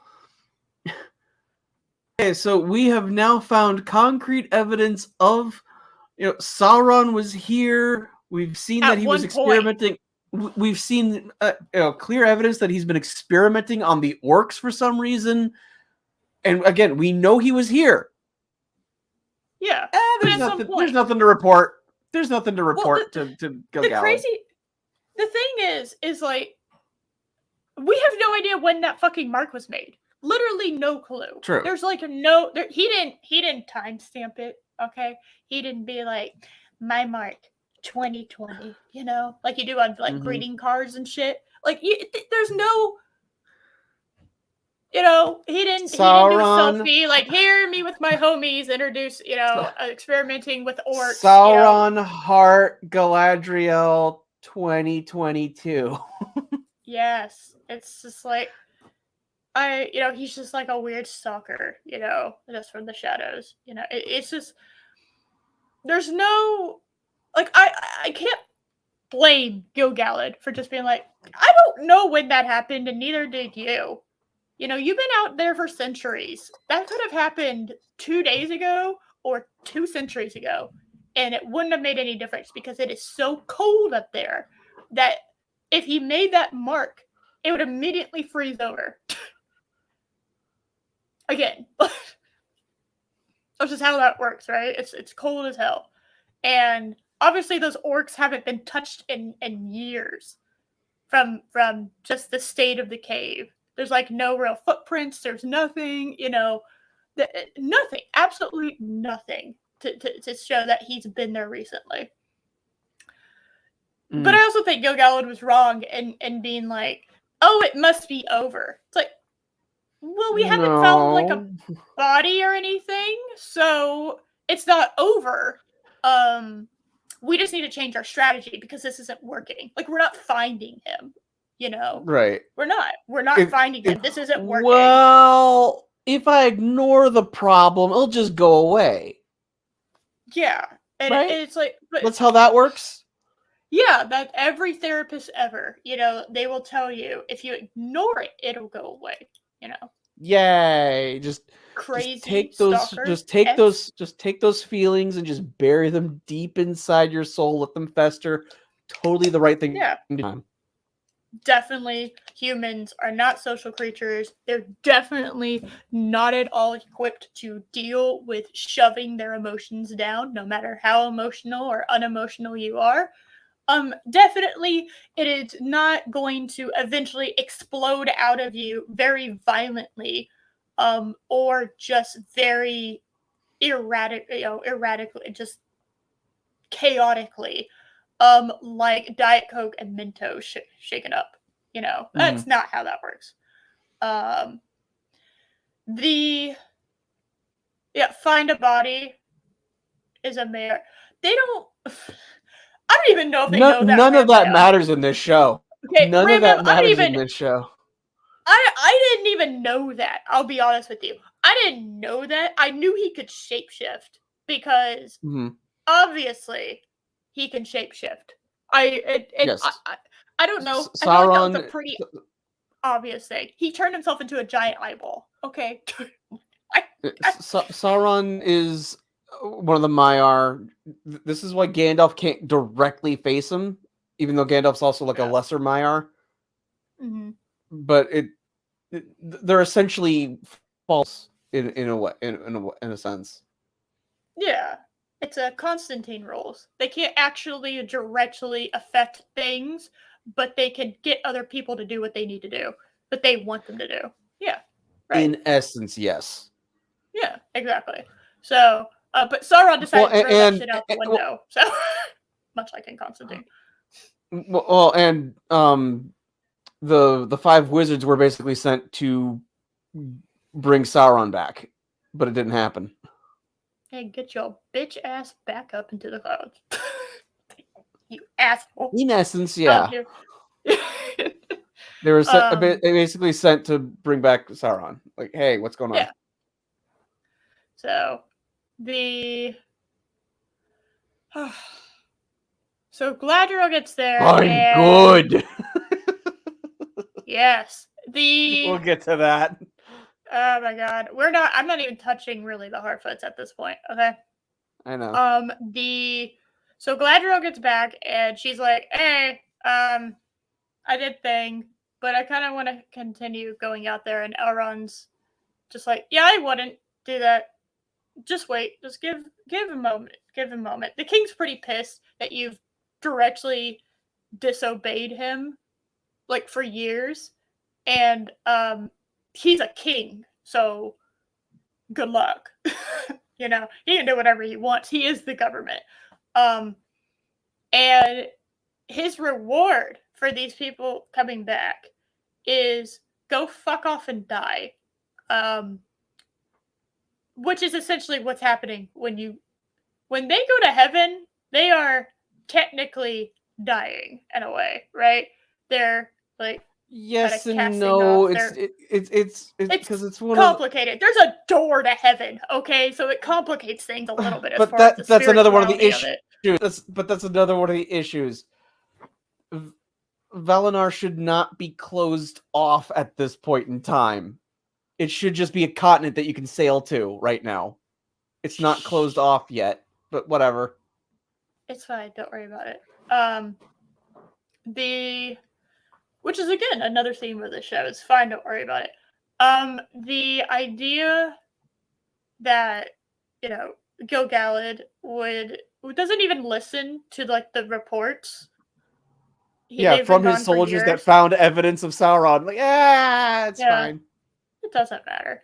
Okay, so we have now found concrete evidence of, Sauron was here. We've seen that he was experimenting. We've seen clear evidence that he's been experimenting on the orcs for some reason. And again, we know he was here. Yeah. There's nothing to report. There's nothing to report to Gilgalad. The thing is like, we have no idea when that fucking mark was made. Literally no clue. True. There's like he didn't timestamp it, okay? He didn't be like, my mark 2020, like you do on greeting cards and shit. Like, there's no, he didn't do a selfie like, here, me with my homies, introduce, experimenting with orcs. Sauron Heart Galadriel 2022. Yes, it's just like, he's just like a weird stalker, just from the shadows. It's just, there's no, like, I can't blame Gilgalad for just being like, I don't know when that happened, and neither did you. You've been out there for centuries. That could have happened 2 days ago or 2 centuries ago, and it wouldn't have made any difference because it is so cold up there that if he made that mark, it would immediately freeze over. Again, that's just how that works, right? It's cold as hell. And obviously those orcs haven't been touched in years from just the state of the cave. There's like no real footprints. There's nothing, nothing, absolutely nothing to show that he's been there recently. But I also think Gilgalad was wrong in being like, oh, it must be over. It's like, well, we haven't found like a body or anything, so it's not over. We just need to change our strategy because this isn't working. Like, we're not finding him, Right. We're not finding him. This isn't working. Well, if I ignore the problem, it'll just go away. Yeah. And right? It's like, but that's how that works? Yeah, that every therapist ever, they will tell you if you ignore it, it'll go away, Yay. Just take those feelings and just bury them deep inside your soul, let them fester. Totally the right thing to do. Definitely, humans are not social creatures. They're definitely not at all equipped to deal with shoving their emotions down, no matter how emotional or unemotional you are. Definitely, it is not going to eventually explode out of you very violently, or just very erratically, just chaotically, like Diet Coke and Mentos shaken up. That's not how that works. Find a body is a mayor. They don't. I don't even know if they know that. None of that matters in this show. Okay, none of that matters in this show. I didn't even know that. I'll be honest with you. I didn't know that. I knew he could shapeshift because obviously he can shapeshift. Yes. I don't know. Sauron, I feel like that was a pretty obvious thing. He turned himself into a giant eyeball. Okay. Sauron is one of the Maiar. This is why Gandalf can't directly face him, even though Gandalf's also like a lesser Maiar. But they're essentially false in a sense. Yeah, it's a Constantine rules. They can't actually directly affect things, but they can get other people to do what they need to do, but they want them to do. Yeah, right. In essence, yes. Yeah, exactly. So, but Sauron decided to throw that shit out the window. So, much like in Constantine. Well, and the 5 wizards were basically sent to bring Sauron back, but it didn't happen. Hey, get your bitch ass back up into the clouds. You asshole. In essence, yeah. They were basically sent to bring back Sauron. Like, hey, what's going on? Yeah. So Galadriel gets there. I'm good. Yes. We'll get to that. Oh my god. I'm not even touching really the Harfoots at this point, okay? I know. So Galadriel gets back and she's like, hey, I did thing, but I kind of want to continue going out there, and Elrond's just like, yeah, I wouldn't do that. Just wait. Just give a moment. Give him a moment. The king's pretty pissed that you've directly disobeyed him, like, for years. And he's a king, so good luck. He can do whatever he wants. He is the government. And his reward for these people coming back is go fuck off and die. Which is essentially what's happening when they go to heaven. They are technically dying in a way, right? They're like, yes and no. It's because it's one complicated. There's a door to heaven, okay? So it complicates things a little bit. But that's another one of the issues. That's another one of the issues. Valinor should not be closed off at this point in time. It should just be a continent that you can sail to right now. It's not closed off yet, but whatever. It's fine. Don't worry about it. Which is, again, another theme of the show. It's fine. Don't worry about it. The idea that, Gil-galad doesn't even listen to, like, the reports. From his soldiers that found evidence of Sauron. Like, it's fine. It doesn't matter.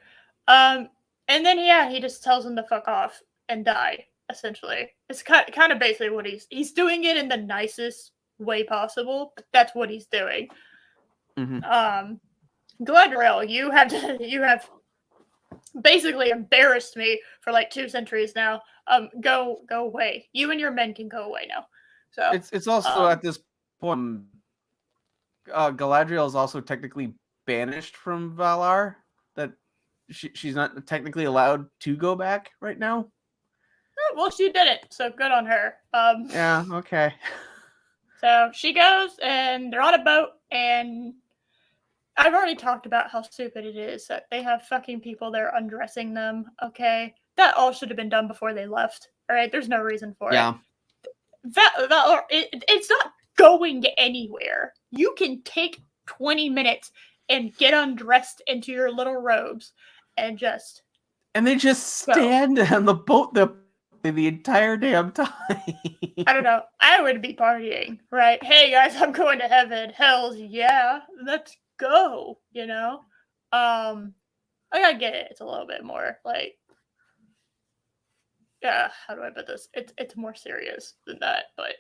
And then, he just tells him to fuck off and die, essentially. It's kind of basically what he's doing it in the nicest way possible, but that's what he's doing. Galadriel, you have basically embarrassed me for like 2 centuries now. Go away. You and your men can go away now. So it's also at this point, Galadriel is also technically banished from Valar. That she's not technically allowed to go back right now. Well, she did it, so good on her. Yeah, okay. So she goes, and they're on a boat, and I've already talked about how stupid it is that they have fucking people there undressing them, okay? That all should have been done before they left, all right? There's no reason for it. It's not going anywhere. You can take 20 minutes and get undressed into your little robes and just... And they just stand on the boat the entire damn time. I don't know. I would be partying, right? Hey, guys, I'm going to heaven. Hells yeah. Let's go, I gotta get it. It's a little bit more, like... how do I put this? It's more serious than that, but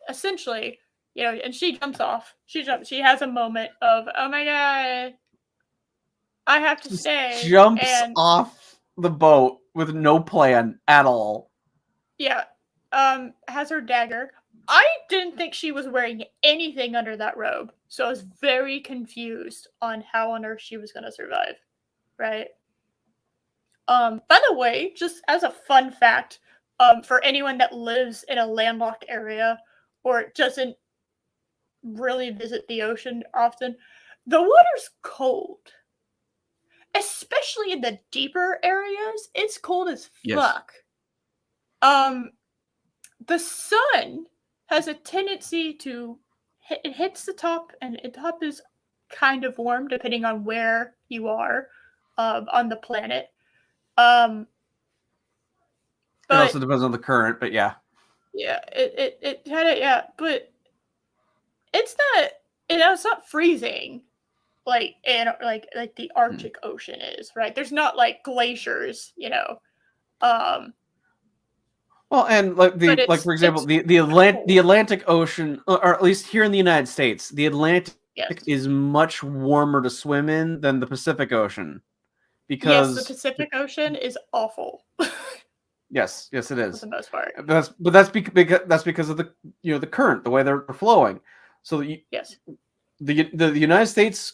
essentially, and she jumps off. She has a moment of, oh my god, I have to Just stay, jumps and off the boat with no plan at all. yeah, has her dagger. I didn't think she was wearing anything under that robe, so I was very confused on how on earth she was going to survive, right? By the way, just as a fun fact, for anyone that lives in a landlocked area or doesn't really visit the ocean often, the water's cold. Especially in the deeper areas, it's cold as Yes. fuck. The sun has a tendency to it hits the top, and the top is kind of warm depending on where you are on the planet. It But also depends on the current, but yeah. yeah, it kind of, yeah, but it's not, it's not freezing like like the Arctic Ocean is, right? There's not like glaciers, um Well, and but for example, it's the cold. Atlantic Ocean, or at least here in the United States, the Atlantic Yes. is much warmer to swim in than the Pacific Ocean Yes, the because Pacific Ocean is awful. yes, it For is. the most part. That's because of the the current, the way they're flowing. So Yes. the United States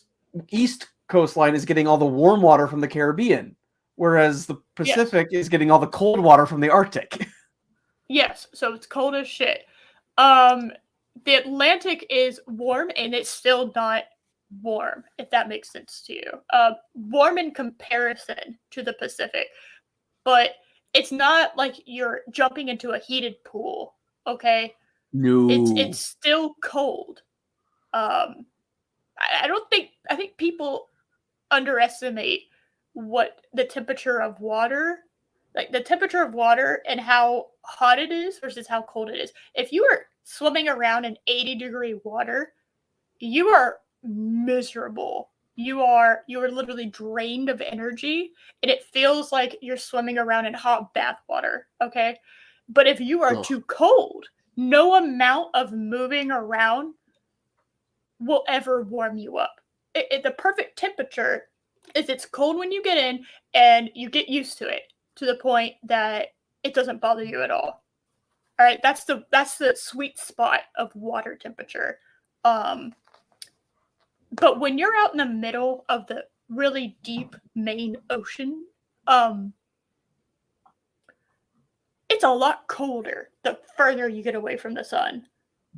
east coastline is getting all the warm water from the Caribbean, whereas the Yes. Pacific is getting all the cold water from the Arctic. Yes. So it's cold as shit. The Atlantic is warm, and it's still not warm, if that makes sense to you. Warm in comparison to the Pacific, but it's not like you're jumping into a heated pool. Okay, it's No. still cold. I don't think I think people underestimate what the temperature of water, like the temperature of water and how hot it is versus how cold it is. If you are swimming around in 80-degree water, you are miserable. You are literally drained of energy, and it feels like you're swimming around in hot bath water, okay? But if you are Ugh. too cold, no amount of moving around will ever warm you up. The perfect temperature is it's cold when you get in, and you get used to it to the point that it doesn't bother you at all. All right, that's the sweet spot of water temperature. But when you're out in the middle of the really deep main ocean, um, it's a lot colder the further you get away from the sun.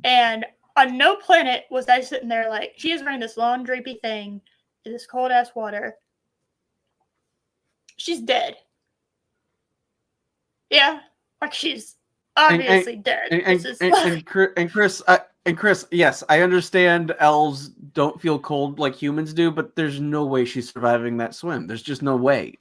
And on no planet was I sitting there like, she is wearing this long drapey thing in this cold ass water. She's dead. Yeah, like she's obviously dead. This is like, Chris, yes, I understand elves don't feel cold like humans do, but there's no way she's surviving that swim. There's just no way.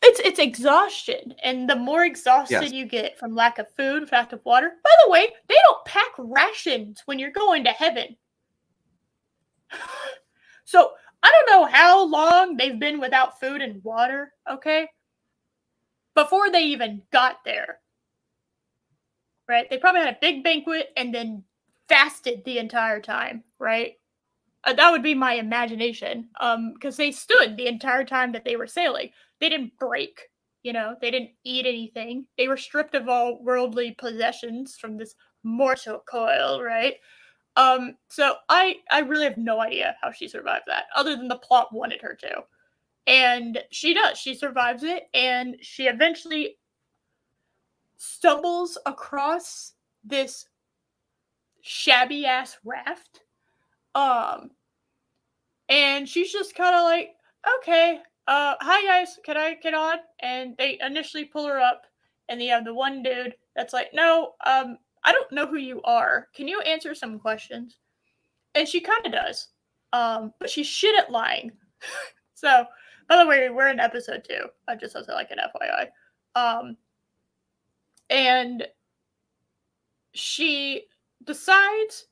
it's exhaustion, and the more exhausted Yes. you get from lack of food, lack of water. By the way, they don't pack rations when you're going to heaven. So I don't know how long they've been without food and water, okay? Before they even got there. Right? They probably had a big banquet and then fasted the entire time, right? That would be my imagination. Because they stood the entire time that they were sailing. They didn't break, they didn't eat anything. They were stripped of all worldly possessions from this mortal coil, right? So I really have no idea how she survived that, other than the plot wanted her to. And she does. She survives it, and she eventually stumbles across this shabby ass raft. Um, and she's just kind of like, okay, hi guys, can I get on? And they initially pull her up, and you have the one dude that's like, no, I don't know who you are. Can you answer some questions? And she kind of does, but she's shit at lying. So, by the way, we're in episode 2. I just as like an FYI. And she decides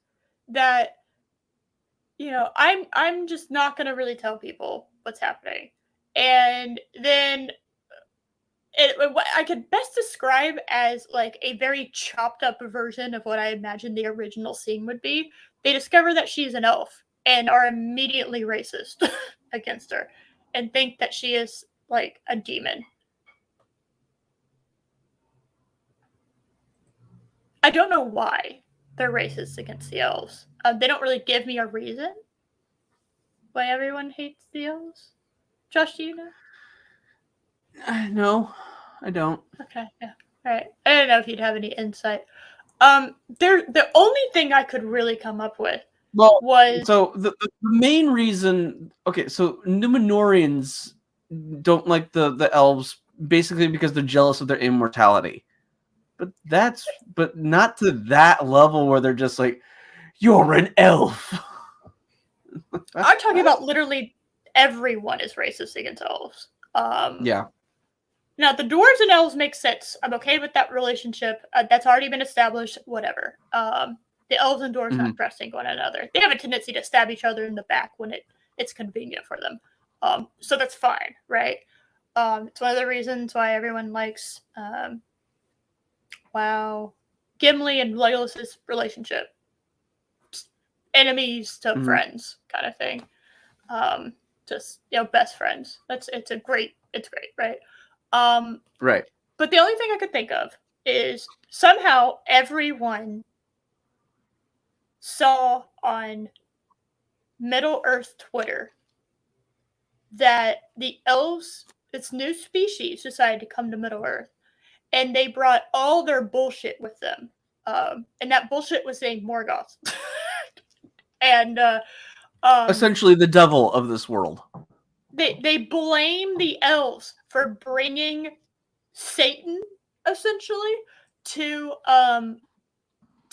that I'm just not gonna really tell people what's happening. And then what I could best describe as like a very chopped up version of what I imagined the original scene would be. They discover that she's an elf and are immediately racist against her and think that she is like a demon. I don't know why they're racist against the elves. They don't really give me a reason why everyone hates the elves. Josh, do you know? No, I don't. Okay, yeah. All right. I don't know if you'd have any insight. The only thing I could really come up with was so the main reason. Okay, so Numenorians don't like the elves basically because they're jealous of their immortality. But not to that level where they're just like, you're an elf. I'm talking about literally everyone is racist against elves. Yeah. Now the dwarves and elves make sense. I'm okay with that relationship. That's already been established. Whatever. The elves and dwarves not trusting one another. They have a tendency to stab each other in the back when it's convenient for them. So that's fine, right? It's one of the reasons why everyone likes Gimli and Legolas's relationship. Enemies to friends kind of thing. Just best friends. It's great, right? Right. But the only thing I could think of is somehow everyone saw on Middle Earth Twitter that the elves, this new species, decided to come to Middle Earth, and they brought all their bullshit with them. And that bullshit was named Morgoth. And essentially the devil of this world. They blame the elves for bringing Satan essentially to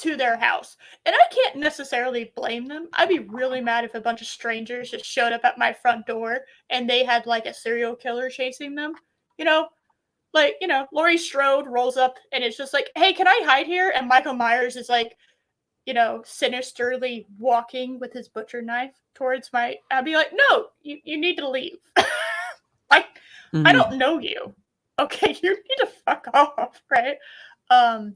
their house. And I can't necessarily blame them. I'd be really mad if a bunch of strangers just showed up at my front door and they had like a serial killer chasing them. Laurie Strode rolls up and it's just like, hey, can I hide here? And Michael Myers is like, sinisterly walking with his butcher knife towards I'd be like, no, you need to leave. I don't know you. Okay, you need to fuck off, right? And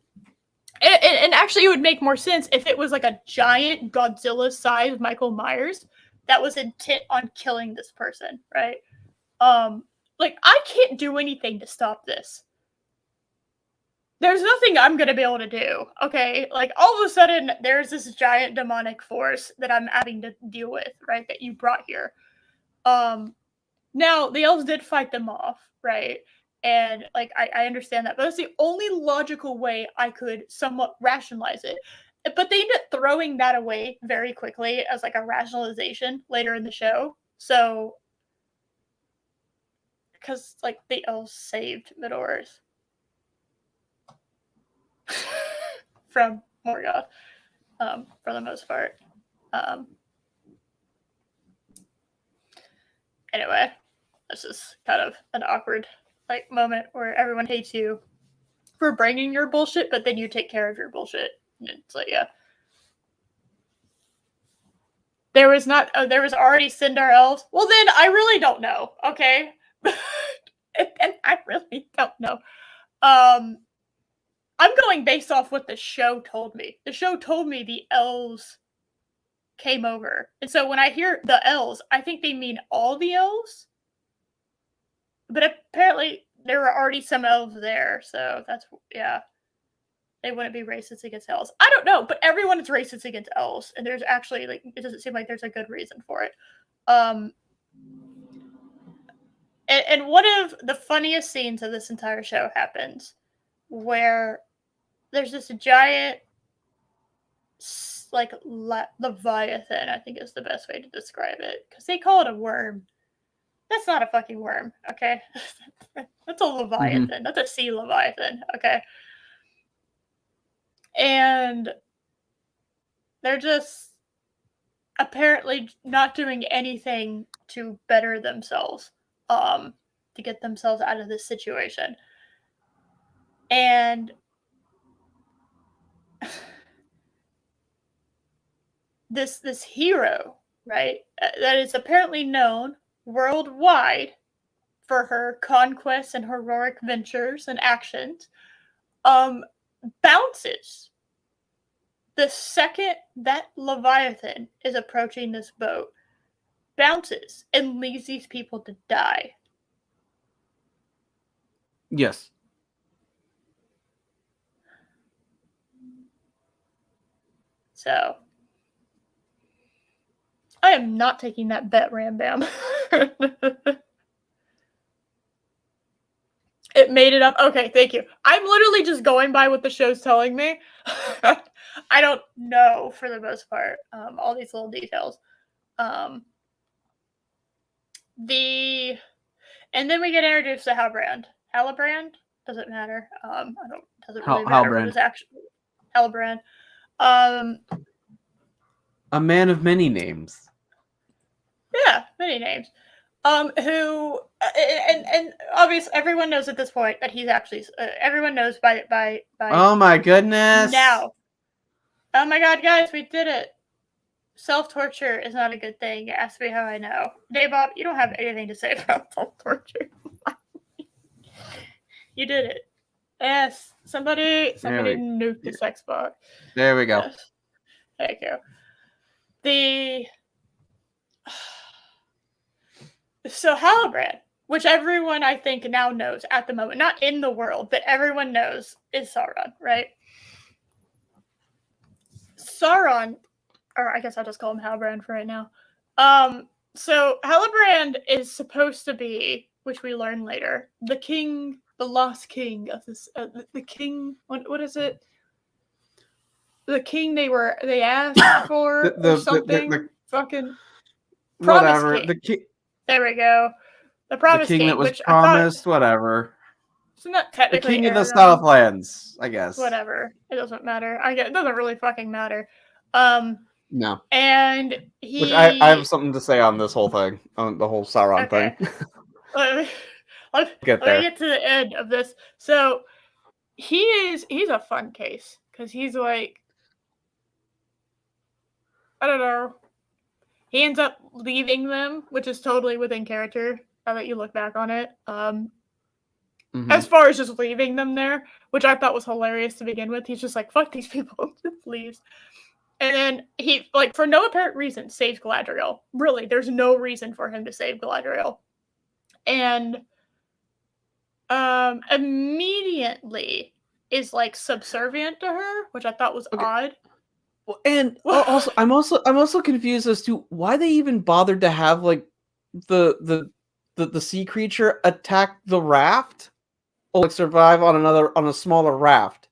actually, it would make more sense if it was like a giant Godzilla-sized Michael Myers that was intent on killing this person, right? I can't do anything to stop this. There's nothing I'm gonna be able to do, okay? Like, all of a sudden, there's this giant demonic force that I'm having to deal with, right? That you brought here. Now, the elves did fight them off, right? And, I understand that. But that's the only logical way I could somewhat rationalize it. But they ended up throwing that away very quickly as, a rationalization later in the show. So, because, the elves saved Middle-earth from Morgoth, for the most part. Anyway, this is kind of an awkward moment where everyone hates you for bringing your bullshit, but then you take care of your bullshit. And it's like, yeah. There was already Sindar elves. Well, then I really don't know. Okay, and I really don't know. I'm going based off what the show told me. The show told me the elves came over, and so when I hear the elves, I think they mean all the elves. But apparently, there were already some elves there, so that's they wouldn't be racist against elves. I don't know, but everyone is racist against elves, and there's actually it doesn't seem like there's a good reason for it. And one of the funniest scenes of this entire show happens, where there's this giant Leviathan, I think is the best way to describe it, because they call it a worm. That's not a fucking worm, okay? That's a Leviathan. Mm-hmm. That's a sea Leviathan, okay? And they're just apparently not doing anything to better themselves, to get themselves out of this situation. And this hero, right, that is apparently known worldwide for her conquests and heroic ventures and actions, bounces the second that Leviathan is approaching this boat, bounces and leaves these people to die. Yes. So, I am not taking that bet, Ram Bam. It made it up. Okay, thank you. I'm literally just going by what the show's telling me. I don't know for the most part all these little details. And then we get introduced to Halbrand. Halbrand doesn't matter. Doesn't really matter what his actual Halbrand. A man of many names. Yeah, many names. Who and obviously everyone knows at this point that he's actually everyone knows by Oh my goodness. Now. Oh my god, guys, we did it. Self-torture is not a good thing. Ask me how I know. Bob, you don't have anything to say about self-torture. You did it. Yes. Somebody nuked the sex bot. There we go. Yes. Thank you. So Halbrand, which everyone I think now knows at the moment, not in the world, but everyone knows is Sauron, right? Sauron, or I guess I'll just call him Halbrand for right now. So Halbrand is supposed to be, which we learn later, the king, the lost king of this, the king. What is it? The king they asked for or something. The fucking promise king. There we go. The promise king that was promised. Whatever. So not technically the king of the Southlands, I guess. Whatever. It doesn't matter. It doesn't really fucking matter. No. And Which I have something to say on this whole thing, on the whole Sauron thing. Let me get to the end of this. So he's a fun case because he's like, I don't know. He ends up leaving them, which is totally within character. Now that you look back on it, as far as just leaving them there, which I thought was hilarious to begin with. He's just like, fuck these people, just leaves. And then he, like, for no apparent reason, saves Galadriel. Really, there's no reason for him to save Galadriel. And immediately is, like, subservient to her, which I thought was odd. Well, and also, I'm also confused as to why they even bothered to have, like, the sea creature attack the raft, or like survive on a smaller raft.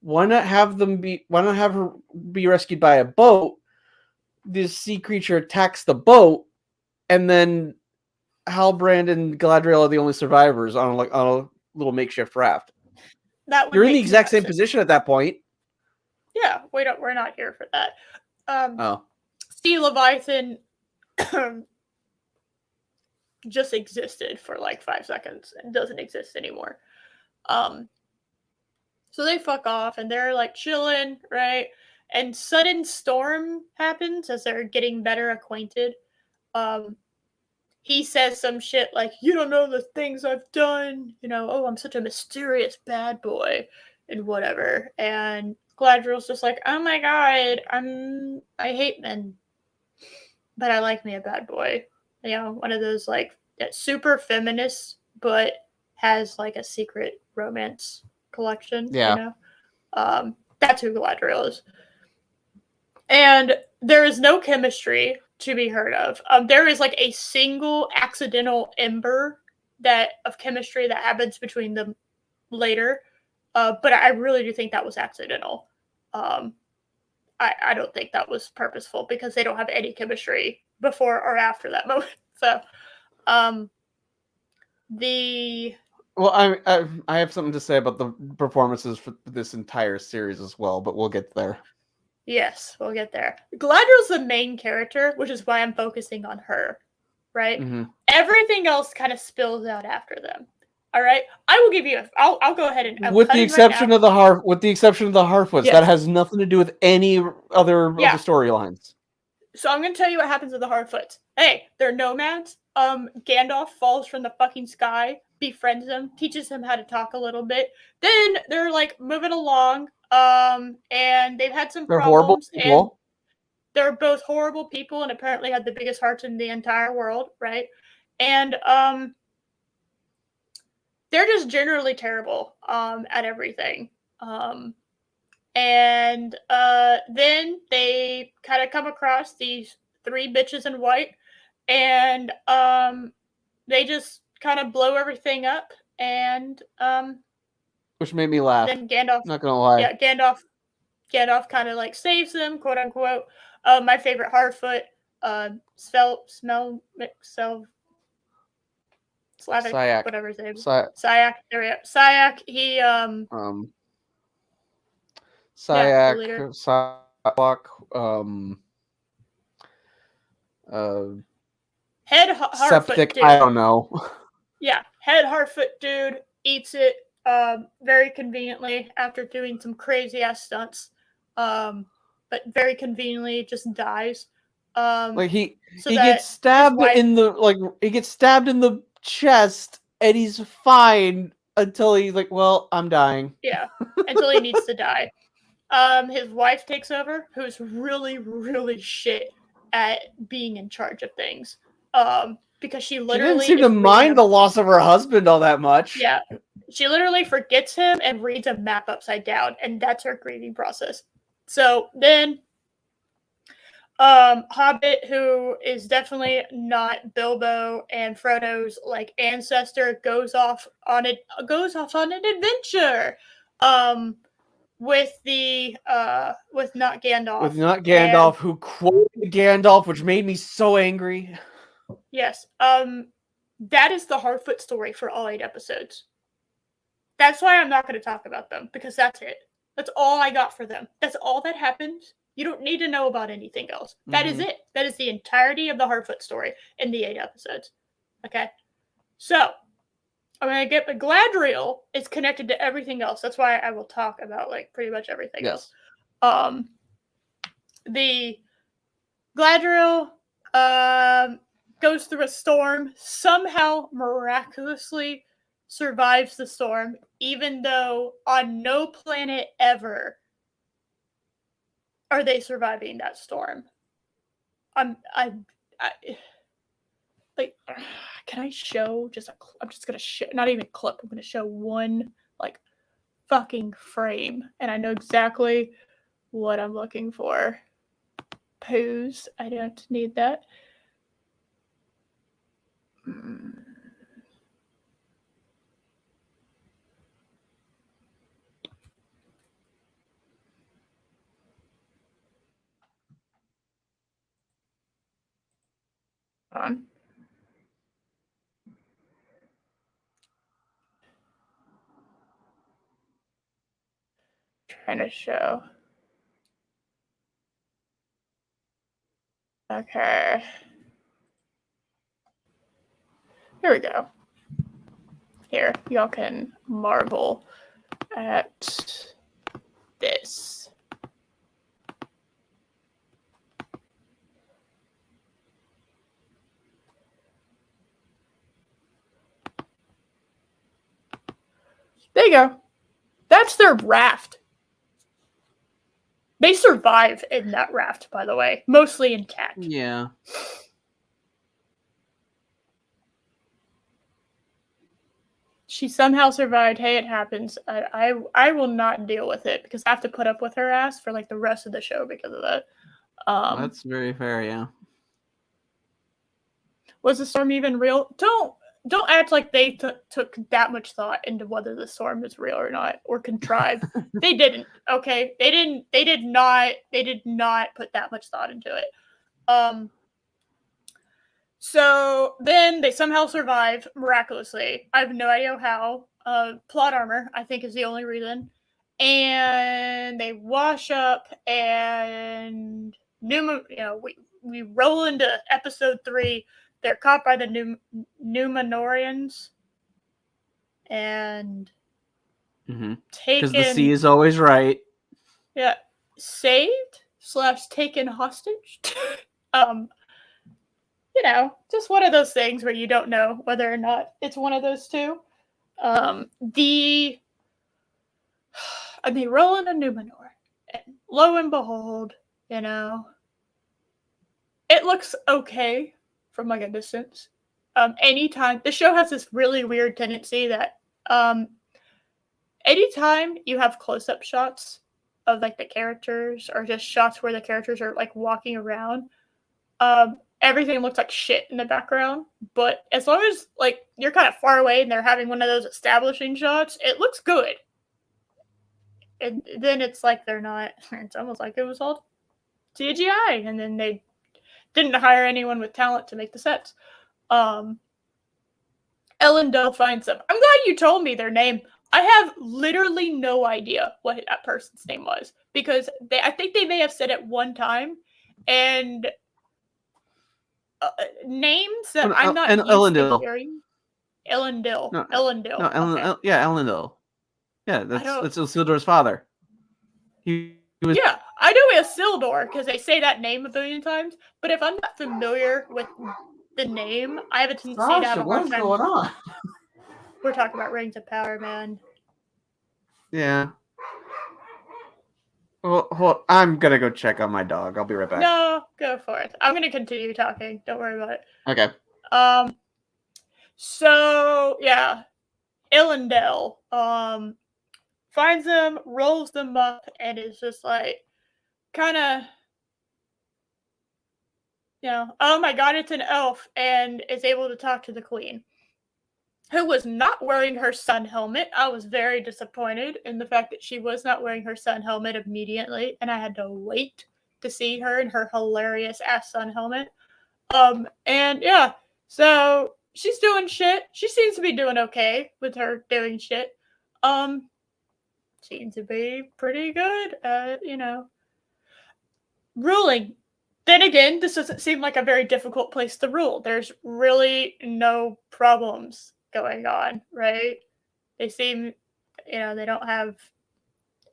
Why not have her be rescued by a boat? This sea creature attacks the boat, and then Halbrand and Galadriel are the only survivors on a little makeshift raft. You're in the exact same position at that point. Yeah, we're not here for that. Sea Leviathan just existed for like 5 seconds and doesn't exist anymore. So they fuck off and they're like chilling, right? And sudden storm happens as they're getting better acquainted. He says some shit like, you don't know the things I've done, oh, I'm such a mysterious bad boy and whatever. And Galadriel's just like, oh my god, I hate men, but I like me a bad boy. One of those like super feminist, but has like a secret romance collection. Yeah. That's who Galadriel is. And there is no chemistry to be heard of. There is like a single accidental ember of chemistry that happens between them later. But I really do think that was accidental. I don't think that was purposeful because they don't have any chemistry before or after that moment. So, Well, I have something to say about the performances for this entire series as well, but we'll get there. Yes, we'll get there. Galadriel's the main character, which is why I'm focusing on her, right? Mm-hmm. Everything else kind of spills out after them. All right, I will give you. I'll go ahead and with the exception of the Harfoots, yes. That has nothing to do with any other of the storylines. So I'm going to tell you what happens with the Harfoots. Hey, they're nomads. Gandalf falls from the fucking sky, befriends him, teaches him how to talk a little bit. Then they're like moving along, and they've had some They're horrible problems, and people. they're both horrible people, and apparently have the biggest hearts in the entire world, right? And they're just generally terrible at everything. And then they kind of come across these three bitches in white, and they just kind of blow everything up, and which made me laugh. then Gandalf, Not gonna lie. yeah, Gandalf kind of like saves them, quote unquote. My favorite Harfoot, Slavic, Syak. whatever his name is. Syak. There we go. Syak, he Syak, Syak, head Harfoot septic, dude. I don't know. Yeah, head Harfoot dude eats it very conveniently after doing some crazy ass stunts. But very conveniently just dies. Like he so gets stabbed in the chest and he's fine until he's like, well, I'm dying. Yeah, until he needs to die. His wife takes over, who's really, really shit at being in charge of things. Because she literally didn't seem to mind the loss of her husband all that much. Yeah, she literally forgets him and reads a map upside down, and that's her grieving process. So then, Hobbit, who is definitely not Bilbo and Frodo's like ancestor, goes off on an adventure. With not Gandalf. With not Gandalf, who quoted Gandalf, which made me so angry. Yes. That is the Harfoot story for all 8 episodes. That's why I'm not going to talk about them, because that's it. That's all I got for them. That's all that happens. You don't need to know about anything else. That is it. That is the entirety of the Harfoot story in the 8 episodes. Okay? So, I'm going to get the Gladriel is connected to everything else. That's why I will talk about like pretty much everything else. The Gladriel goes through a storm, somehow miraculously survives the storm, even though on no planet ever are they surviving that storm. Like, can I show I'm just gonna show, not even a clip, I'm gonna show one like fucking frame, and I know exactly what I'm looking for. Pose, I don't need that. On. Trying to show. Okay. Here we go. Here, y'all can marvel at this. There you go. That's their raft. They survive in that raft, by the way. Mostly intact. Yeah. She somehow survived. Hey, it happens. I will not deal with it because I have to put up with her ass for like the rest of the show because of that. That's very fair, yeah. Was the storm even real? Don't act like they took that much thought into whether the storm is real or not, or contrived. They didn't. Okay, they did not put that much thought into it. So then they somehow survive miraculously. I have no idea how. Plot armor, I think, is the only reason. And they wash up, and we roll into episode 3. They're caught by the Numenorians and taken. Because the sea is always right. Yeah, saved / taken hostage. just one of those things where you don't know whether or not it's one of those two. The and they roll into Numenor, and lo and behold, it looks okay from like a distance. Anytime the show has this really weird tendency that anytime you have close-up shots of like the characters or just shots where the characters are like walking around, everything looks like shit in the background. But as long as like you're kind of far away and they're having one of those establishing shots, it looks good. And then it's like they're not. It's almost like it was all CGI, and then they didn't hire anyone with talent to make the sets. Ellendale finds them. I'm glad you told me their name. I have literally no idea what that person's name was because I think they may have said it one time, and names that I'm not used to hearing. Ellendale. No, Ellendale. No, okay. Yeah, Ellendale. Yeah, that's Isildur's father. He was. Yeah, I know Isildur because they say that name a billion times. But if I'm not familiar with the name, I have a tendency to have a hard time. What's going on? We're talking about Rings of Power, man. Yeah. Well, I'm gonna go check on my dog. I'll be right back. No, go for it. I'm gonna continue talking. Don't worry about it. Okay. So yeah, Ellendale finds them, rolls them up, and is just like kind of oh my god, it's an elf, and is able to talk to the queen, who was not wearing her sun helmet. I was very disappointed in the fact that she was not wearing her sun helmet immediately, and I had to wait to see her in her hilarious ass sun helmet. And yeah, so she's doing shit. She seems to be doing okay with her doing shit. Seems to be pretty good at, ruling. Then again, this doesn't seem like a very difficult place to rule. There's really no problems going on, right? They seem, they don't have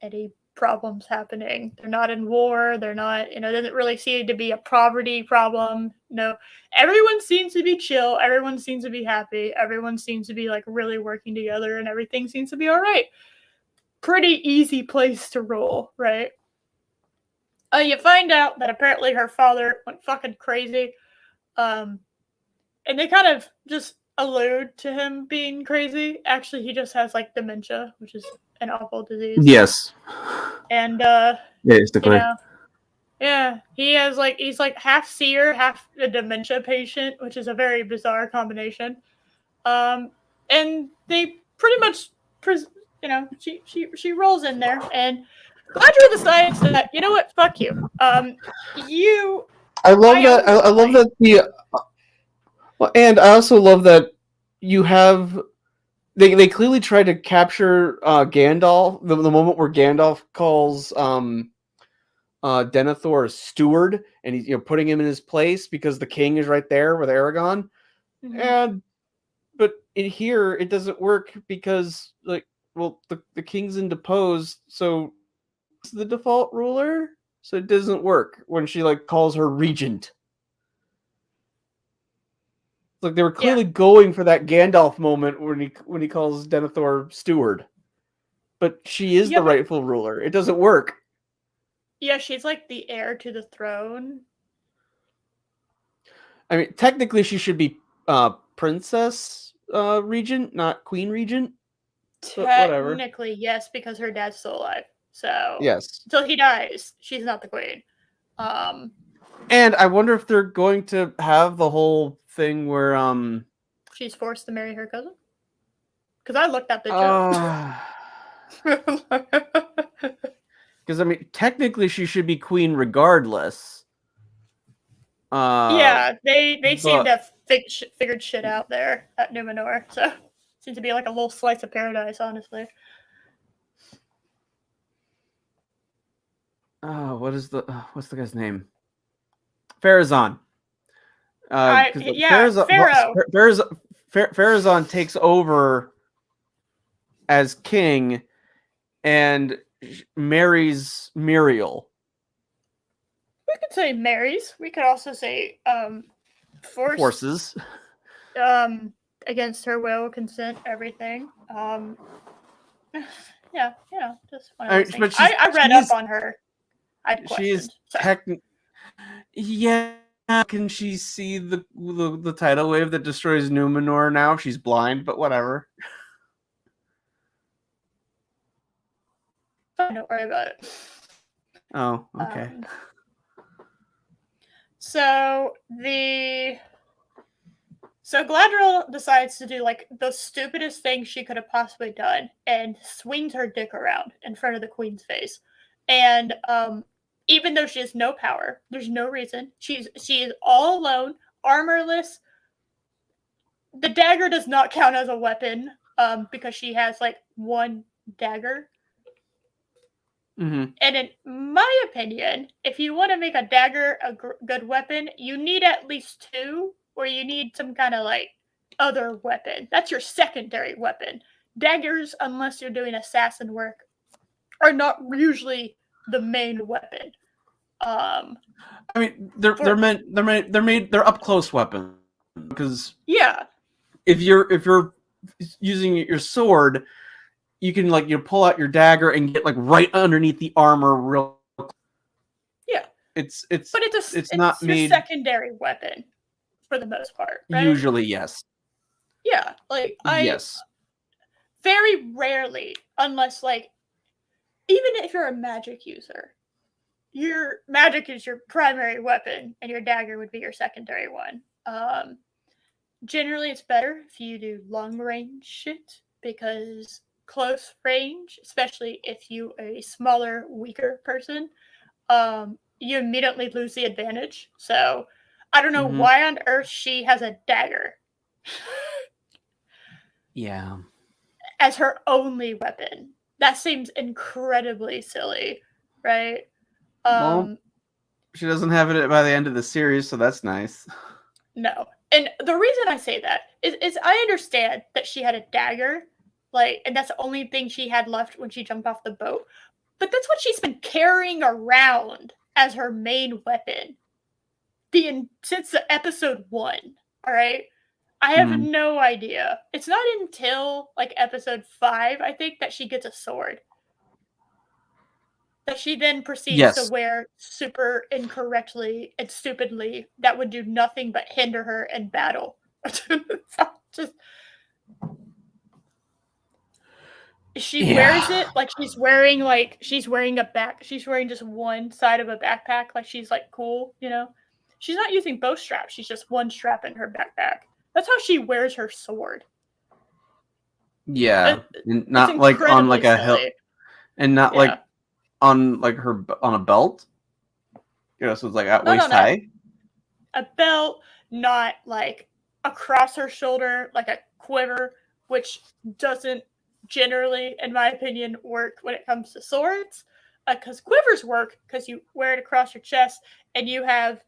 any problems happening. They're not in war. They're not, it doesn't really seem to be a poverty problem. No, everyone seems to be chill. Everyone seems to be happy. Everyone seems to be like really working together, and everything seems to be all right. Pretty easy place to rule, right? You find out that apparently her father went fucking crazy. And they kind of just allude to him being crazy. Actually, he just has like dementia, which is an awful disease. Yes. And basically. Yeah, he's like half seer, half a dementia patient, which is a very bizarre combination. And they pretty much she rolls in there, and Gladra decides that, you know what, fuck you. I love that. I love that and I also love that you have. They clearly tried to capture Gandalf. The moment where Gandalf calls Denethor a steward, and he's putting him in his place because the king is right there with Aragorn. Mm-hmm. But in here it doesn't work because the king's indeposed, so it's the default ruler. So it doesn't work when she calls her regent. Like they were clearly going for that Gandalf moment when he calls Denethor steward, but she is the rightful ruler. It doesn't work. Yeah, she's like the heir to the throne. I mean, technically, she should be princess regent, not queen regent. Technically, yes, because her dad's still alive. So yes, until he dies, she's not the queen. And I wonder if they're going to have the whole thing where she's forced to marry her cousin. Because I looked that bitch up. Because I mean, technically, she should be queen regardless. Yeah, they seem to have figured shit out there at Numenor. So it seems to be like a little slice of paradise, honestly. Oh, what's the guy's name? Pharazôn. Pharazôn takes over as king and marries Muriel. We could say marries. We could also say forces. Against her will, consent, everything. Yeah, just one of those things. But I read up on her. I had questions. Yeah, can she see the tidal wave that destroys Numenor now? She's blind, but whatever. Don't worry about it. Oh, okay. So Gladriel decides to do like the stupidest thing she could have possibly done and swings her dick around in front of the queen's face. And even though she has no power, there's no reason. She is all alone, armorless. The dagger does not count as a weapon because she has like one dagger. Mm-hmm. And in my opinion, if you want to make a dagger a good weapon, you need at least two, or you need some kind of like other weapon. That's your secondary weapon. Daggers, unless you're doing assassin work, are not usually the main weapon. I mean, they're up close weapons because if you're using your sword, you can like pull out your dagger and get like right underneath the armor real. Yeah, it's not your made secondary weapon for the most part. Right? Usually, yes. Yeah, like yes. Very rarely, unless like even if you're a magic user, your magic is your primary weapon, and your dagger would be your secondary one. Generally, it's better if you do long range shit because close range, especially if you are a smaller, weaker person, you immediately lose the advantage. So I don't know why on earth she has a dagger. Yeah. As her only weapon. That seems incredibly silly, right? Well, she doesn't have it by the end of the series, so that's nice. No. And the reason I say that is I understand that she had a dagger, like, and that's the only thing she had left when she jumped off the boat. But that's what she's been carrying around as her main weapon since episode 1. All right. I have no idea. It's not until like episode 5, I think, that she gets a sword. That she then proceeds to wear super incorrectly and stupidly that would do nothing but hinder her in battle. Just she wears it like she's wearing she's wearing just one side of a backpack, like she's like cool, you know. She's not using both straps, she's just one strap in her backpack. That's how she wears her sword. Yeah, not like on like a hill, and not like on like her on a belt. You know, so it's like at waist high. A belt, not like across her shoulder, like a quiver, which doesn't generally, in my opinion, work when it comes to swords. Because quivers work because you wear it across your chest and you have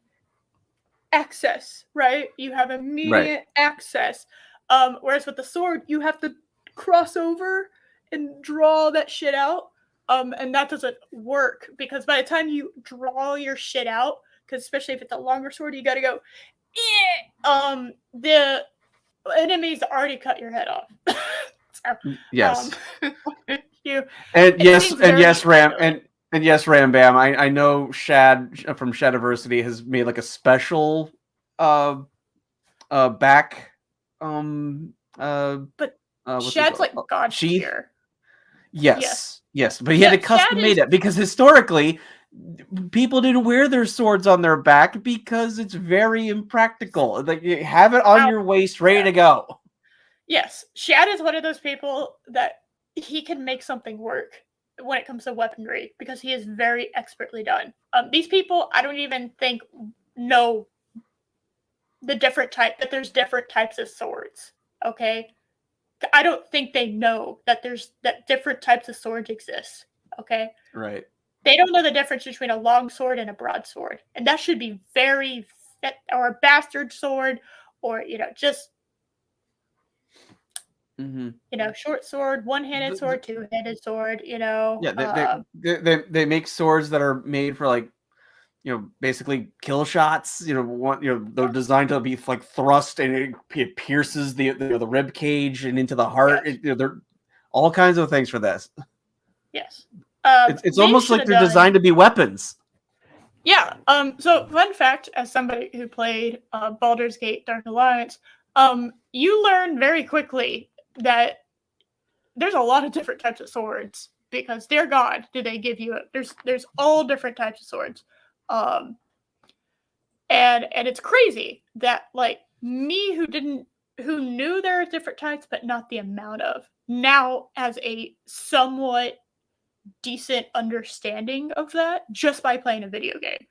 access, right? You have immediate access. Whereas with the sword, you have to cross over and draw that shit out. And that doesn't work because by the time you draw your shit out, because especially if it's a longer sword, you gotta go, the enemy's already cut your head off. So, yes. Yes, Ram Bam. I know Shad from Shadiversity has made like a special back but Shad's like god tier. Yes, but he had to custom made it because historically people didn't wear their swords on their back because it's very impractical. Like you have it on your waist, ready to go. Yes, Shad is one of those people that he can make something work when it comes to weaponry because he is very expertly done. These people, I don't even think know the different type that there's different types of swords. Okay, I don't think they know that that different types of swords exist. Okay, right. They don't know the difference between a long sword and a broadsword, and that should be or a bastard sword, or just. Short sword, one-handed sword, two-handed sword. Yeah, they make swords that are made for like basically kill shots. They're designed to be like thrust, and it pierces the rib cage and into the heart. Yes. They're all kinds of things for this. Yes. It's almost like they're designed to be weapons. Yeah. So fun fact, as somebody who played Baldur's Gate Dark Alliance, you learn very quickly that there's a lot of different types of swords because, dear God, do they give you there's all different types of swords, and it's crazy that like me who knew there are different types but not the amount of, now has a somewhat decent understanding of that just by playing a video game.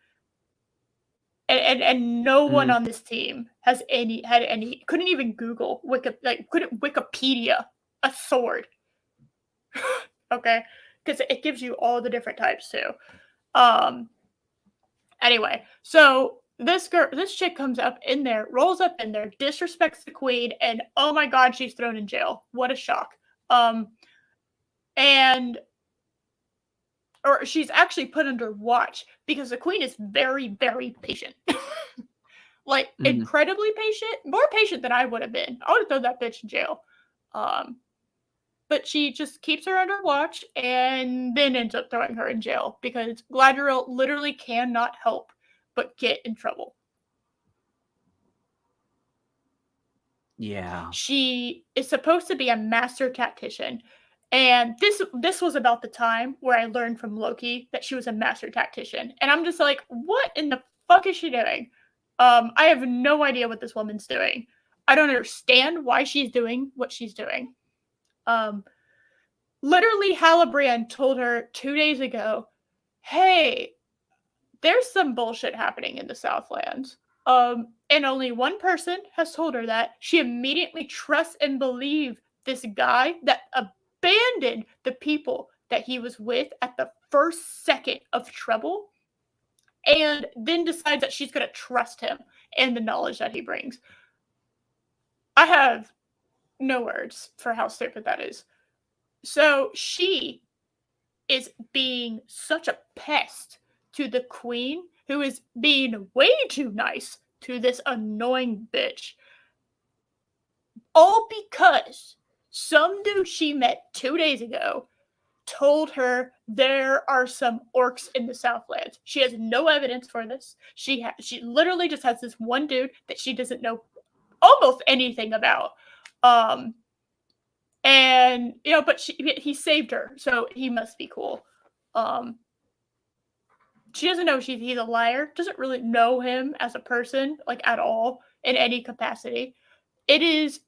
And no one on this team had any couldn't even Google couldn't Wikipedia a sword. Okay, because it gives you all the different types too. Anyway, so this chick comes up in there, rolls up in there, disrespects the queen, and oh my God, she's thrown in jail. What a shock. Or she's actually put under watch because the queen is very, very patient. Like, incredibly patient, more patient than I would have been. I would have thrown that bitch in jail. But she just keeps her under watch and then ends up throwing her in jail because Galadriel literally cannot help but get in trouble. Yeah. She is supposed to be a master tactician. And this was about the time where I learned from Loki that she was a master tactician. And I'm just like, what in the fuck is she doing? I have no idea what this woman's doing. I don't understand why she's doing what she's doing. Literally, Halibran told her 2 days ago, hey, there's some bullshit happening in the Southlands. And only one person has told her that. She immediately trusts and believes this guy that abandoned the people that he was with at the first second of trouble, and then decides that she's going to trust him and the knowledge that he brings. I have no words for how stupid that is. So she is being such a pest to the queen, who is being way too nice to this annoying bitch. All because some dude she met 2 days ago told her there are some orcs in the Southlands. She has no evidence for this. She literally just has this one dude that she doesn't know almost anything about. And but he saved her, so he must be cool. She doesn't know he's a liar. Doesn't really know him as a person, like, at all in any capacity. It is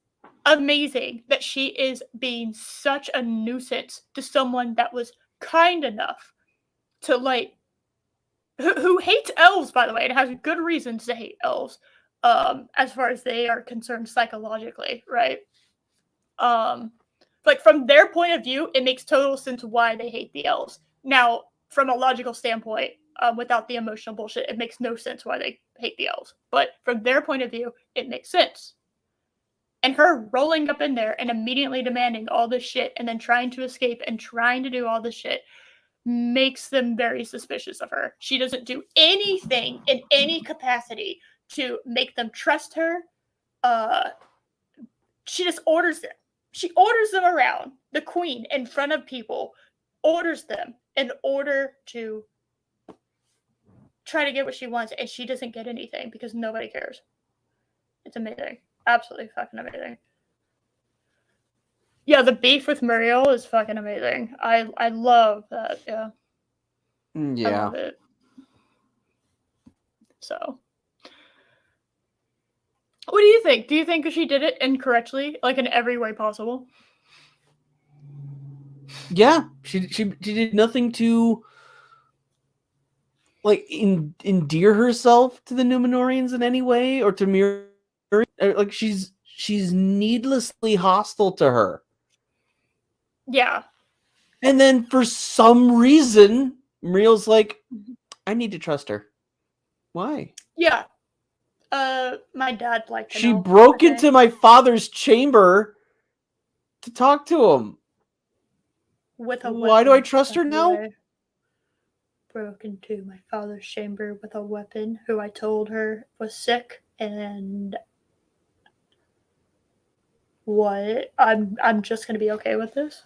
amazing that she is being such a nuisance to someone that was kind enough to, like, who hates elves, by the way, and has good reasons to hate elves, as far as they are concerned psychologically, right? Like, from their point of view, it makes total sense why they hate the elves. Now, from a logical standpoint, without the emotional bullshit, it makes no sense why they hate the elves. But from their point of view, it makes sense. And her rolling up in there and immediately demanding all this shit and then trying to escape and trying to do all this shit makes them very suspicious of her. She doesn't do anything in any capacity to make them trust her. She just orders them. She orders them around. The queen, in front of people, orders them in order to try to get what she wants, and she doesn't get anything because nobody cares. It's amazing. Absolutely fucking amazing. Yeah, the beef with Muriel is fucking amazing. I love that. Yeah. Yeah. I love it. So, what do you think? Do you think she did it incorrectly, like in every way possible? Yeah, she did nothing to, like, endear herself to the Numenorians in any way, or to Miriel. Like, she's needlessly hostile to her. Yeah. And then for some reason, Muriel's like, I need to trust her. Why? Yeah. My dad liked to She know, broke into my father's chamber to talk to him. With a Why do I trust her now? broke into my father's chamber with a weapon, who I told her was sick, and what? I'm just gonna be okay with this?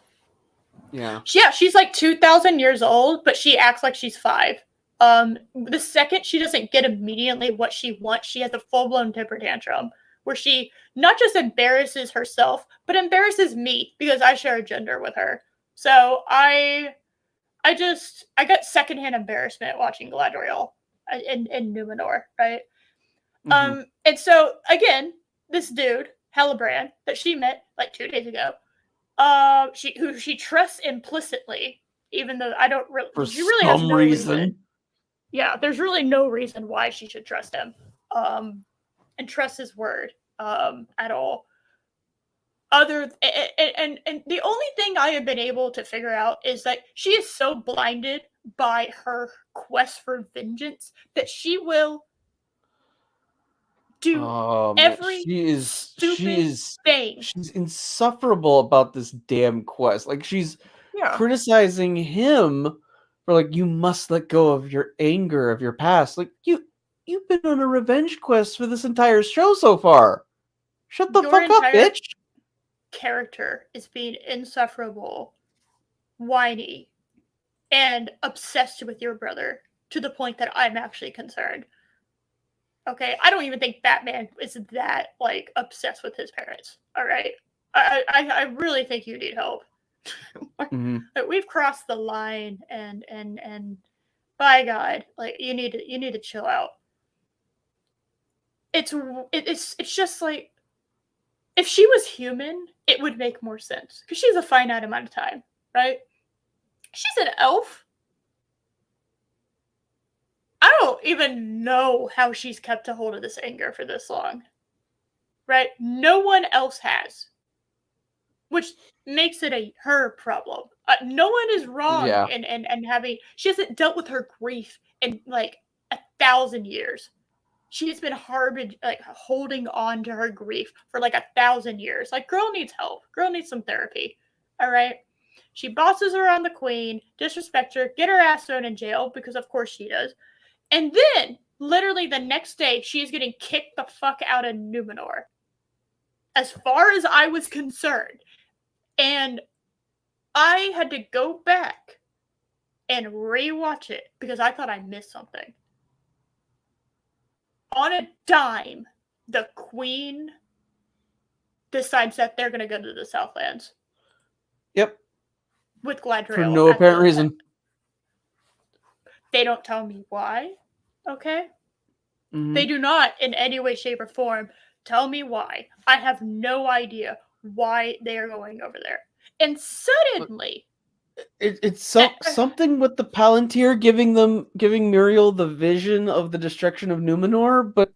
Yeah. Yeah, she's like 2,000 years old, but she acts like she's 5. The second she doesn't get immediately what she wants, she has a full-blown temper tantrum where she not just embarrasses herself, but embarrasses me because I share a gender with her. So I got secondhand embarrassment watching Galadriel in Numenor, right? Mm-hmm. And so again, this dude, Hellbrand, that she met like 2 days ago, who she trusts implicitly, even though I don't really, For she really has some no reason. reason. Yeah, there's really no reason why she should trust him, and trust his word, at all. And the only thing I have been able to figure out is that she is so blinded by her quest for vengeance that she will do Oh man, every she's stupid thing. insufferable about this damn quest. Like she's Yeah, criticizing him for like you must let go of your anger of your past. Like you've been on a revenge quest for this entire show so far. Shut the your fuck up, entire bitch. character is being insufferable, whiny, and obsessed with your brother to the point that I'm actually concerned. Okay, I don't even think Batman is that like obsessed with his parents. All right, I really think you need help. Mm-hmm. We've crossed the line, and by God, like you need to chill out. It's just like if she was human, it would make more sense because she's a finite amount of time, right? She's an elf. I don't even know how she's kept a hold of this anger for this long. Right? No one else has. Which makes it her problem. No one is wrong Yeah. in having, she hasn't dealt with her grief in like 1,000 years. She's been like holding on to her grief for like 1,000 years. Like, girl needs help. Girl needs some therapy. All right? She bosses around the queen, disrespects her, get her ass thrown in jail because of course she does. And then, literally the next day, she is getting kicked the fuck out of Numenor. As far as I was concerned. And I had to go back and rewatch it because I thought I missed something. On a dime, the queen decides that they're going to go to the Southlands. Yep. With Galadriel. For no apparent reason. They don't tell me why. Okay? Mm-hmm. They do not, in any way, shape, or form, tell me why. I have no idea why they are going over there. And suddenly, it's something with the Palantir giving Muriel the vision of the destruction of Numenor, but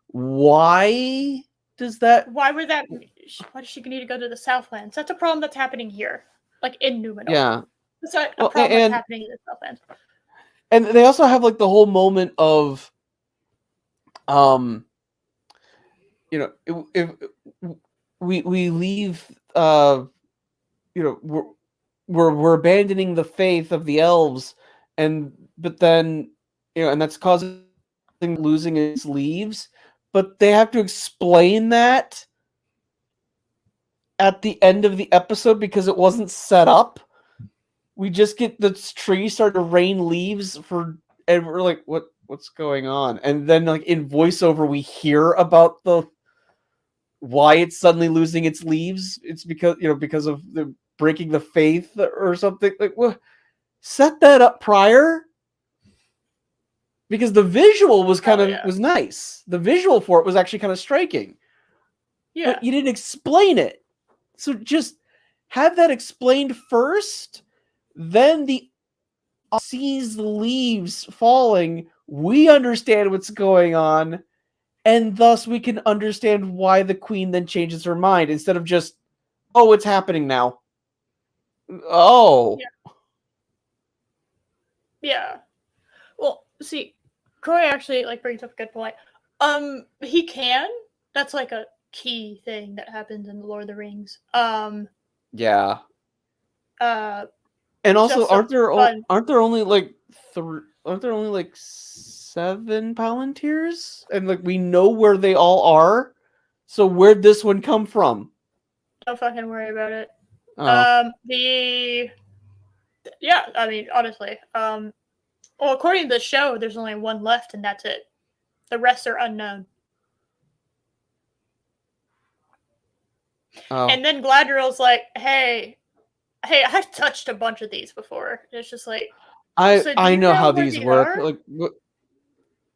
why does that? Why does she need to go to the Southlands? That's a problem that's happening here, like in Numenor. Yeah, it's a problem that's happening in the Southlands. And they also have like the whole moment of, if we leave, we're abandoning the faith of the elves, but then and that's causing losing its leaves, but they have to explain that at the end of the episode because it wasn't set up. We just get the tree start to rain leaves and we're like, what's going on? And then like in voiceover we hear about why it's suddenly losing its leaves. It's because of the breaking the faith or something. Like, what? Set that up prior, because the visual was was nice. The visual for it was actually kind of striking. Yeah. But you didn't explain it. So just have that explained first, then the sees the leaves falling, we understand what's going on, and thus we can understand why the queen then changes her mind instead of just, oh, it's happening now. Oh. Yeah. Well, see, Croy actually brings up a good point. He can. That's like a key thing that happens in the Lord of the Rings. Yeah. And also, aren't there only aren't there only like 7 Palantirs? And like we know where they all are. So where'd this one come from? Don't fucking worry about it. Oh. Yeah, I mean, honestly, well, according to the show, there's only one left, and that's it. The rest are unknown. Oh. And then Gladriel's like, hey, I've touched a bunch of these before. And it's just like, so do I you know how where these work. are? Like,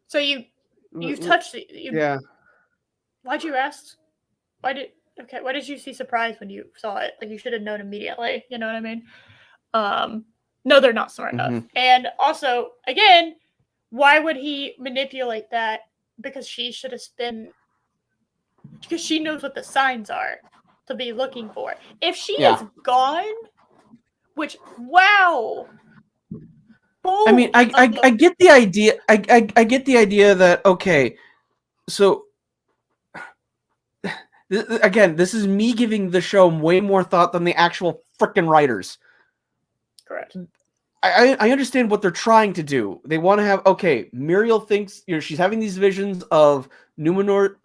so you've touched it. Yeah. Why'd you ask? Why did you see surprise when you saw it? Like, you should have known immediately. You know what I mean? No, they're not smart enough. And also, again, why would he manipulate that? Because she should have been. Because she knows what the signs are to be looking for. If she is gone, which, wow. I mean, I get the idea. I get the idea that, okay, so again, this is me giving the show way more thought than the actual frickin' writers. Correct. I understand what they're trying to do. They want to have, okay, Muriel thinks, she's having these visions of Numenor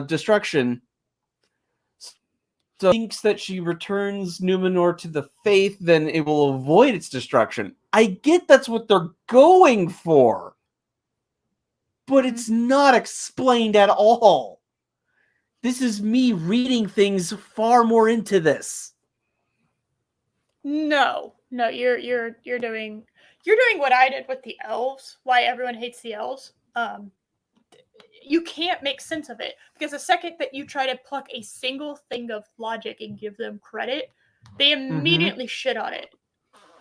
destruction. So thinks that she returns Numenor to the faith, then it will avoid its destruction. I get that's what they're going for. But it's not explained at all. This is me reading things far more into this. No, you're doing what I did with the elves. Why everyone hates the elves. You can't make sense of it because the second that you try to pluck a single thing of logic and give them credit, they immediately shit on it.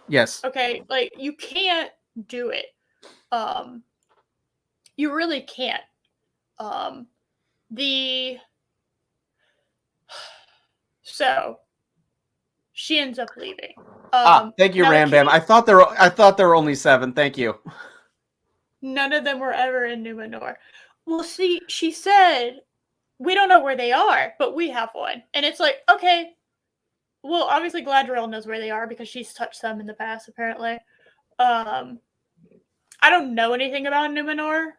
Yes. Okay, like you can't do it. You really can't. So she ends up leaving. Thank you, Ram Bam. I thought there were only 7. Thank you. None of them were ever in Numenor. Well, see, she said, we don't know where they are, but we have one. And it's like, okay, well, obviously Gladriel knows where they are because she's touched them in the past, apparently. I don't know anything about Numenor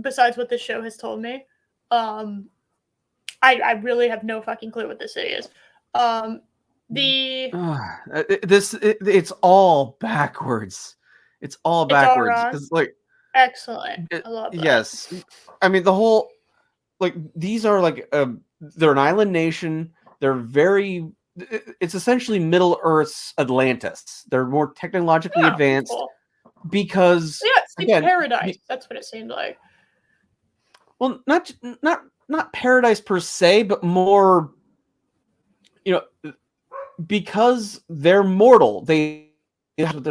besides what the show has told me. I really have no fucking clue what the city is. It's all backwards. It's all backwards. It's like excellent. I love that. Yes, I mean the whole these are they're an island nation. They're very. It's essentially Middle Earth's Atlantis. They're more technologically advanced because it's again, paradise. That's what it seemed like. Well, not paradise per se, but more. Because they're mortal. They're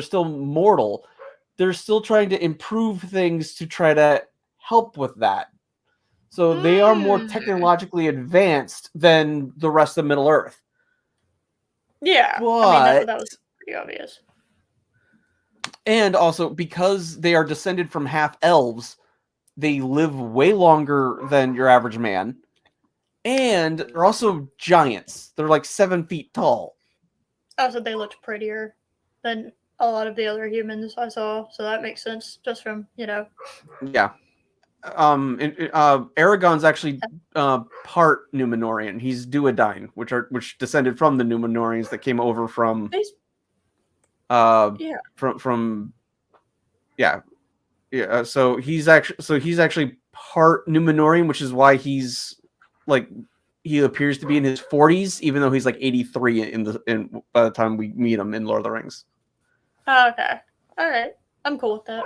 still mortal. They're still trying to improve things to try to help with that. So they are more technologically advanced than the rest of Middle Earth. Yeah, I mean that was pretty obvious. And also because they are descended from half elves, they live way longer than your average man. And they're also giants. They're like 7 feet tall. Also, they looked prettier than a lot of the other humans I saw, so that makes sense just from, Yeah. Aragon's actually part Numenorian. He's Duodyne, which descended from the Numenorians that came over from so he's actually part Numenorian, which is why he's he appears to be in his 40s, even though he's like 83 by the time we meet him in Lord of the Rings. Oh, okay. All right. I'm cool with that.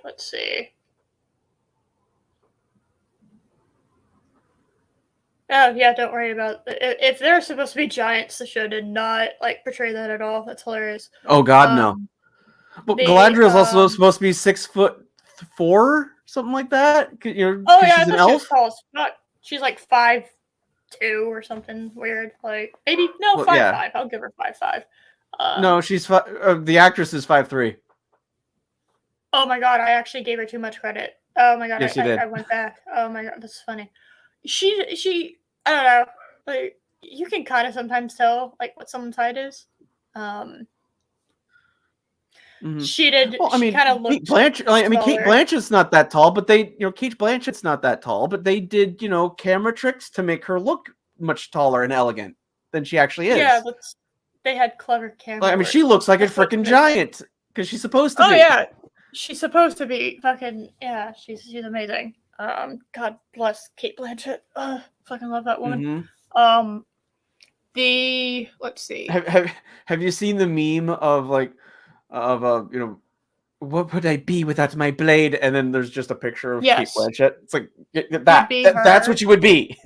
Let's see. Oh yeah, don't worry about it. If they're supposed to be giants, the show did not portray that at all. That's hilarious. Oh God, no. But Galadriel's also supposed to be 6'4", something like that. Oh yeah, she's an elf. She was tall as fuck. She's like 5'2" or something weird. Maybe 5'5". I'll give her 5'5". No, she's the actress is 5'3". Oh my God, I actually gave her too much credit. Oh my God, I went back. Oh my God, that's funny. She I don't know. you can kind of sometimes tell like what someone's height is. She did. Well, I she mean, kind of Kate looked Blanchett. I mean, Kate smaller. Blanchett's not that tall, but they, Kate Blanchett's not that tall, but they did, camera tricks to make her look much taller and elegant than she actually Yeah, is. they had clever camera I mean, work. she looks like a That's what's freaking missing. giant because she's supposed to Oh be. yeah, she's supposed to be fucking. Yeah, she's amazing. God bless Kate Blanchett. Fucking love that woman. Mm-hmm. Let's see. Have you seen the meme of like what would I be without my blade? And then there's just a picture of Kate Yes, Blanchett. It's like you'd be that's her. what you would be.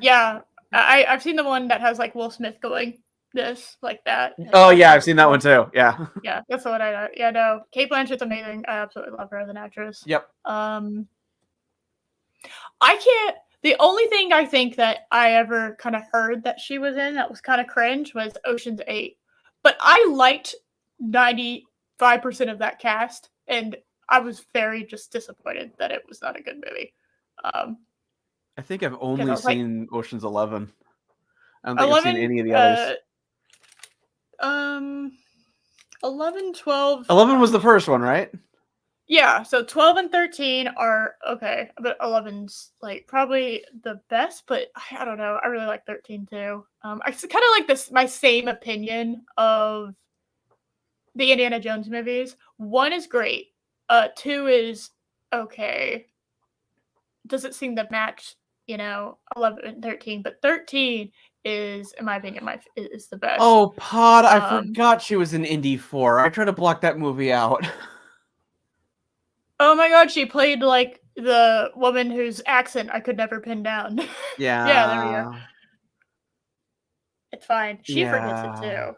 Yeah, I've seen the one that has like Will Smith going this like that. Oh That's yeah, I've the seen that one too. Yeah. Yeah, that's the one I know. Yeah, no, Kate Blanchett's amazing. I absolutely love her as an actress. Yep. I can't. The only thing I think that I ever kind of heard that she was in that was kind of cringe was Ocean's 8. But I liked 95% of that cast, and I was very just disappointed that it was not a good movie. I think I've only seen Ocean's 11. I don't think 11, I've seen any of the others. 11, 12. 11 was the first one, right? Yeah, so 12 and 13 are okay, but 11's like probably the best, but I don't know. I really like 13 too. I kind of like this my same opinion of the Indiana Jones movies. 1 is great. 2 is okay. Doesn't seem to match, 11 and 13, but 13 is, in my opinion, is the best. Oh, Pod, I forgot she was in Indy 4. I tried to block that movie out. Oh my god, she played like the woman whose accent I could never pin down. Yeah. Yeah, there we go. It's fine. She forgets it too.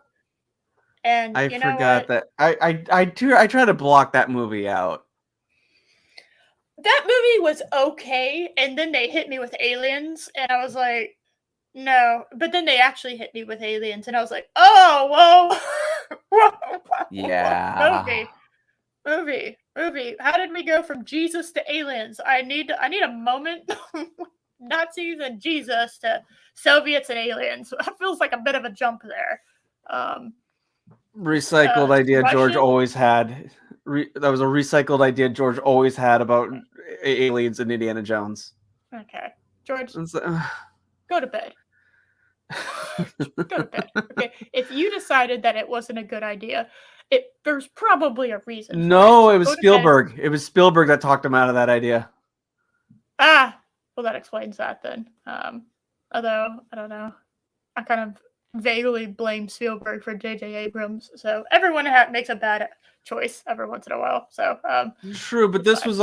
And I you know forgot what? that. I tried to block that movie out. That movie was okay, and then they hit me with aliens, and I was like, no. But then they actually hit me with aliens, and I was like, oh, whoa. Yeah. Movie. How did we go from Jesus to aliens? I need a moment. Nazis and Jesus to Soviets and aliens. That feels like a bit of a jump there. Recycled idea Russian? George always had. That was a recycled idea George always had about aliens and Indiana Jones. Okay, George, go to bed. Go to bed. Okay, if you decided that it wasn't a good idea, there's probably a reason. No, it was Spielberg. It was Spielberg that talked him out of that idea. Well, that explains that then. Although I don't know, I kind of vaguely blame Spielberg for J.J. Abrams. So everyone makes a bad choice every once in a while. So true, but this was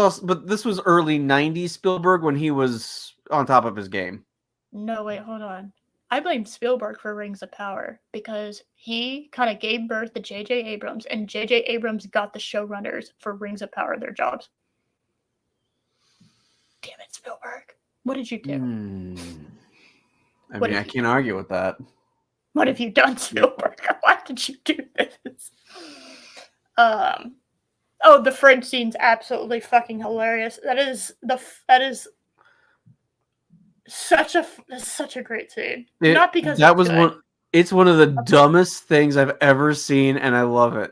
early '90s Spielberg when he was on top of his game. No, wait, hold on. I blame Spielberg for Rings of Power because he kind of gave birth to J.J. Abrams, and J.J. Abrams got the showrunners for Rings of Power their jobs. Damn it, Spielberg. What did you do? I mean, I can't argue with that. What have you done, Spielberg? Why did you do this? Oh, the fridge scene's absolutely fucking hilarious. That is such a great scene. Not because that was good. It's one of the dumbest things I've ever seen, and I love it.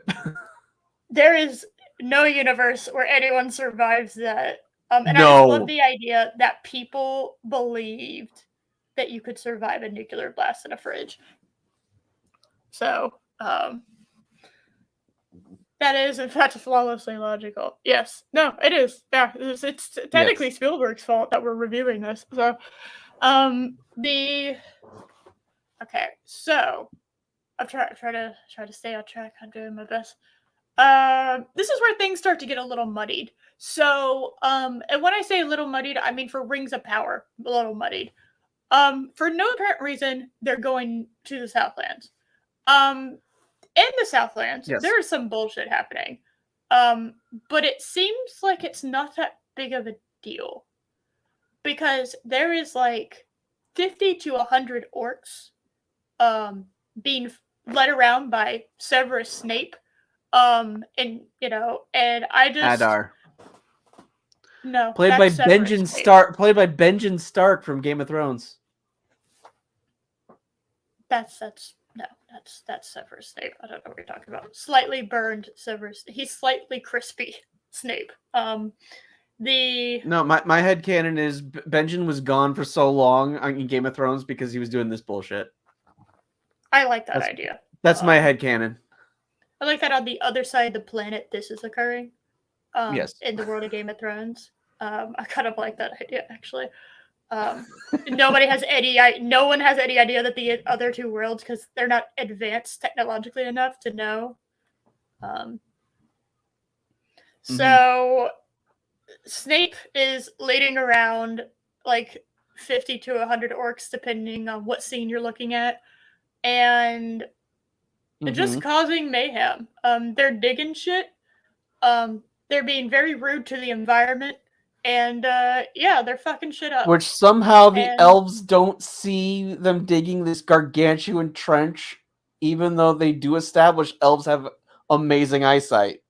There is no universe where anyone survives that. And no. I just love the idea that people believed that you could survive a nuclear blast in a fridge. So, that is, in fact, flawlessly logical. Yes. No, it is. Yeah, it's technically Spielberg's fault that we're reviewing this. So, okay, so I've tried to stay on track. I'm doing my best. This is where things start to get a little muddied. So, and when I say a little muddied, I mean for Rings of Power, a little muddied. For no apparent reason, they're going to the Southlands. In the Southlands, there is some bullshit happening. But it seems like it's not that big of a deal. Because there is like 50 to 100 orcs being led around by Severus Snape. And I just Adar. No. Played by Benjen Stark from Game of Thrones. That's Severus Snape. I don't know what you're talking about. Slightly burned Severus. He's slightly crispy Snape. No, my headcanon is Benjen was gone for so long in Game of Thrones because he was doing this bullshit. I like that idea. That's my headcanon. I like that on the other side of the planet this is occurring. Yes. In the world of Game of Thrones. I kind of like that idea, actually. No one has any idea that the other two worlds, because they're not advanced technologically enough to know. So Snape is leading around like 50 to 100 orcs, depending on what scene you're looking at, and just causing mayhem. They're digging shit. They're being very rude to the environment. And they're fucking shit up. Which somehow the elves don't see them digging this gargantuan trench, even though they do establish elves have amazing eyesight.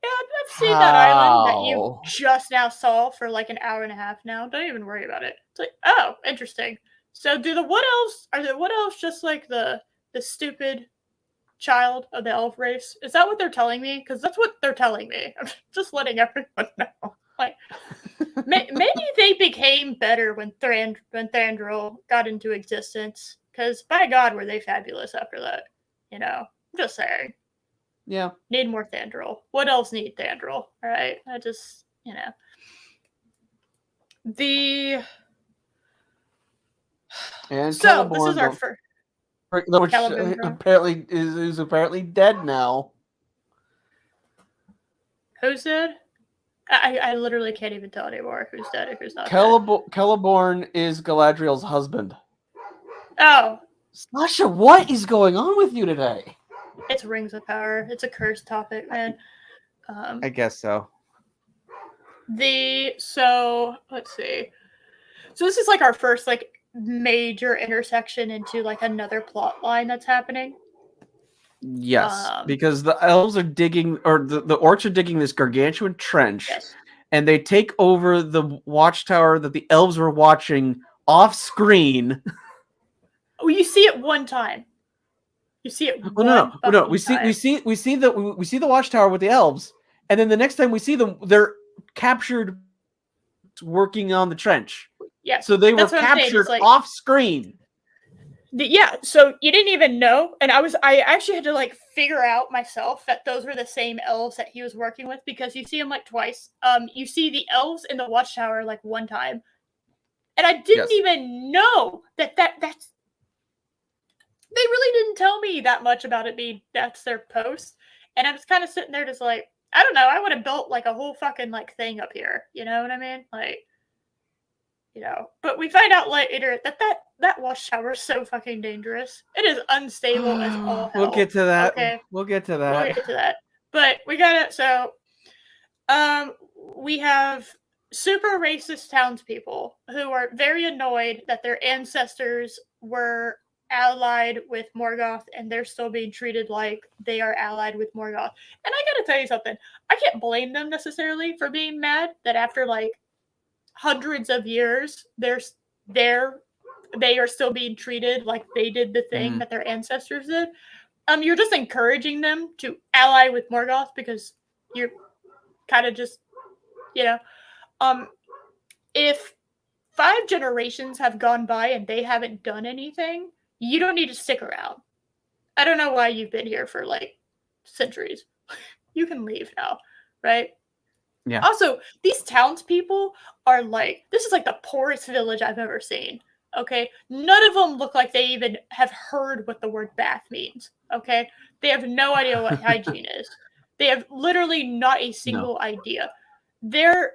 Yeah, I've seen that island that you just now saw for like an hour and a half now. Don't even worry about it. It's like, oh, interesting. So are the wood elves just like the stupid child of the elf race? Is that what they're telling me? Because that's what they're telling me. I'm just letting everyone know. Like, maybe they became better when Thranduil got into existence. Because by God, were they fabulous after that? I'm just saying. Yeah. Need more Thranduil. What else need Thranduil? All right, I just And so Celeborn, this is our first. Which apparently is apparently dead now. Who's dead? I literally can't even tell anymore who's dead and who's not dead. Celeborn is Galadriel's husband. Oh. Sasha, what is going on with you today? It's Rings of Power. It's a cursed topic, man. I guess so. So let's see. So this is like our first like major intersection into like another plot line that's happening. Yes, because the elves are digging, or the orcs are digging this gargantuan trench, and they take over the watchtower that the elves were watching off screen. Oh, you see it one time. You see it. No. We see the watchtower with the elves, and then the next time we see them, they're captured working on the trench. Yeah. So they were captured off screen. Yeah, so you didn't even know, and I actually had to like figure out myself that those were the same elves that he was working with, because you see them like twice. You see the elves in the watchtower like one time, and I didn't even know that's. They really didn't tell me that much about it being that's their post, and I was kind of sitting there just like, I don't know, I would have built like a whole fucking like thing up here, you know what I mean? Like, but we find out later that watchtower is so fucking dangerous. It is unstable as all hell. We'll get to that. Okay? We'll get to that. But we got it. So, we have super racist townspeople who are very annoyed that their ancestors were allied with Morgoth, and they're still being treated like they are allied with Morgoth. And I gotta tell you something. I can't blame them necessarily for being mad that after like hundreds of years, they are still being treated like they did the thing that their ancestors did. You're just encouraging them to ally with Morgoth because you're kind of just, if 5 generations have gone by and they haven't done anything, you don't need to stick around. I don't know why you've been here for like centuries. You can leave now, right? Yeah. Also, these townspeople are like, this is like the poorest village I've ever seen. Okay? None of them look like they even have heard what the word bath means. Okay? They have no idea what hygiene is. They have literally not a single idea. They are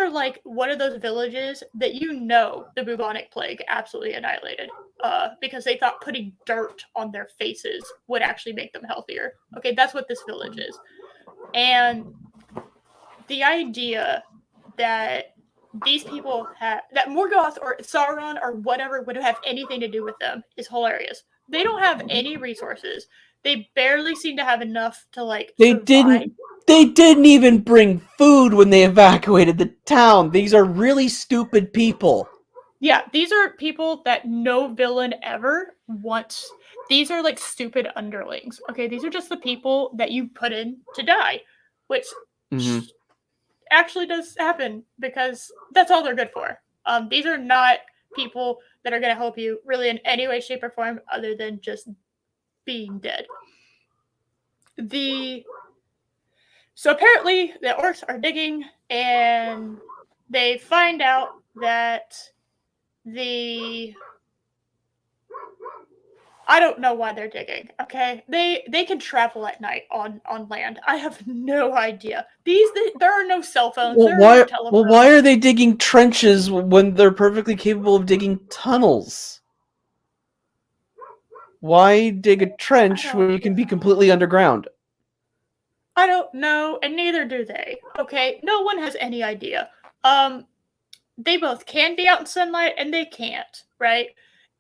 like one of those villages that the bubonic plague absolutely annihilated. Because they thought putting dirt on their faces would actually make them healthier. Okay, that's what this village is. And the idea that these people that Morgoth or Sauron or whatever would have anything to do with them is hilarious. They don't have any resources. They barely seem to have enough to like survive. They didn't even bring food when they evacuated the town. These are really stupid people. Yeah, these are people that no villain ever wants. These are like stupid underlings. Okay, these are just the people that you put in to die, which actually does happen because that's all they're good for. These are not people that are going to help you really in any way, shape, or form other than just being dead. So apparently the orcs are digging and they find out that I don't know why they're digging. Okay, they can travel at night on land. I have no idea. There are no cell phones. Well, there are no telephones. Well, why are they digging trenches when they're perfectly capable of digging tunnels? Why dig a trench when you can be completely underground? I don't know, and neither do they. Okay, no one has any idea. They both can be out in sunlight and they can't. Right?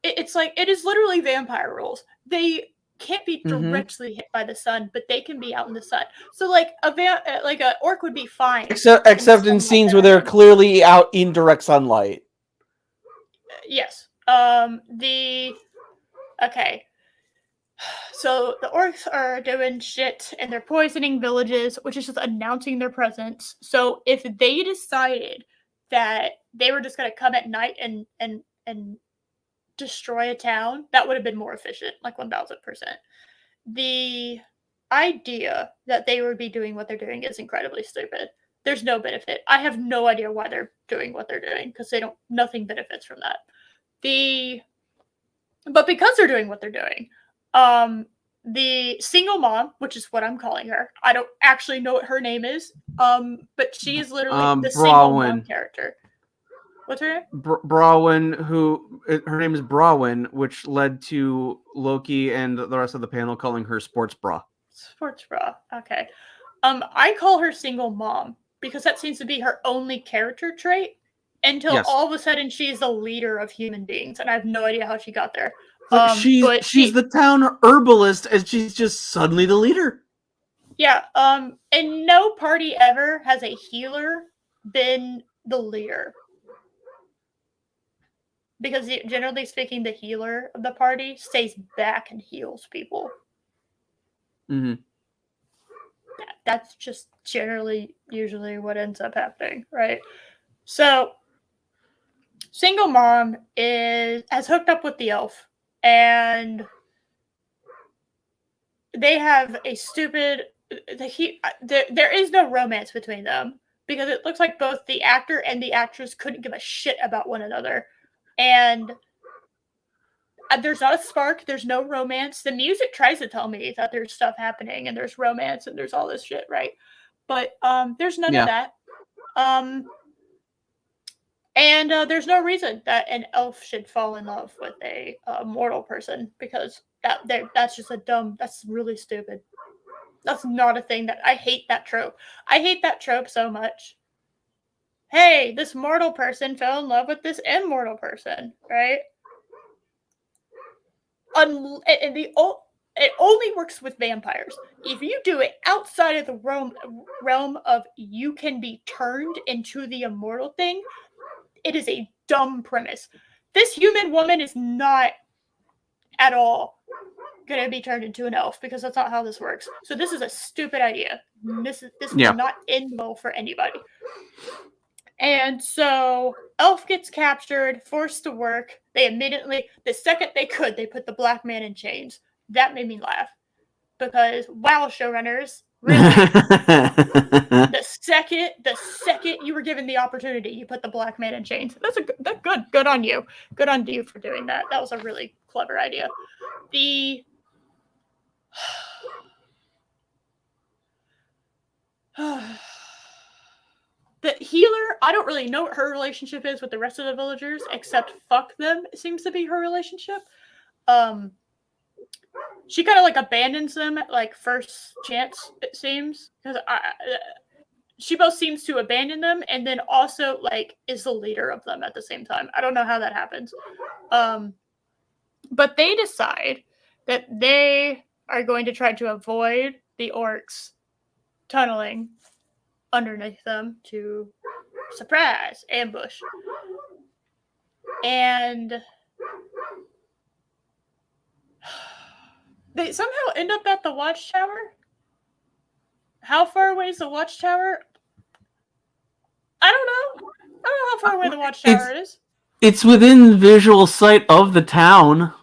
It's like it is literally vampire rules. They can't be directly hit by the sun, but they can be out in the sun. So like a orc would be fine. Except in scenes where they're clearly out in direct sunlight. Yes. Okay. So the orcs are doing shit and they're poisoning villages, which is just announcing their presence. So if they decided that they were just gonna come at night and destroy a town, that would have been more efficient, like 1000%. The idea that they would be doing what they're doing is incredibly stupid. There's no benefit. I have no idea why they're doing what they're doing because nothing benefits from that. But because they're doing what they're doing, the single mom, which is what I'm calling her, I don't actually know what her name is, but she is literally the single mom character. What's her name? Brawin, her name is Brawin, which led to Loki and the rest of the panel calling her Sports Bra. Sports Bra, okay. I call her single mom because that seems to be her only character trait until all of a sudden she's the leader of human beings, and I have no idea how she got there. She's the town herbalist, and she's just suddenly the leader. Yeah, and no party ever has a healer been the leader. Because generally speaking, the healer of the party stays back and heals people. That's just usually what ends up happening, right? So, single mom has hooked up with the elf, and they have a stupid. There is no romance between them because it looks like both the actor and the actress couldn't give a shit about one another, and there's not a spark. There's no romance. The music tries to tell me that there's stuff happening and there's romance and there's all this shit, right? But there's none of that. And there's no reason that an elf should fall in love with a mortal person because that's just that's really stupid. That's not a thing I hate that trope. I hate that trope so much. Hey, this mortal person fell in love with this immortal person, right? It only works with vampires. If you do it outside of the realm of you can be turned into the immortal thing, it is a dumb premise. This human woman is not at all going to be turned into an elf because that's not how this works. So this is a stupid idea. This will not end well for anybody. And so Elf gets captured, forced to work. They immediately, the second they could, they put the black man in chains. That made me laugh. Because, wow, showrunners, really? the second you were given the opportunity, you put the black man in chains. That's good on you. Good on you for doing that. That was a really clever idea. The healer, I don't really know what her relationship is with the rest of the villagers, except fuck them, it seems to be her relationship. She kind of like abandons them at like first chance, it seems. Because she both seems to abandon them and then also like is the leader of them at the same time. I don't know how that happens. But they decide that they are going to try to avoid the orcs tunneling underneath them to surprise, ambush. and they somehow end up at the watchtower. How far away is the watchtower? I don't know. I don't know how far away the watchtower is. It's within visual sight of the town.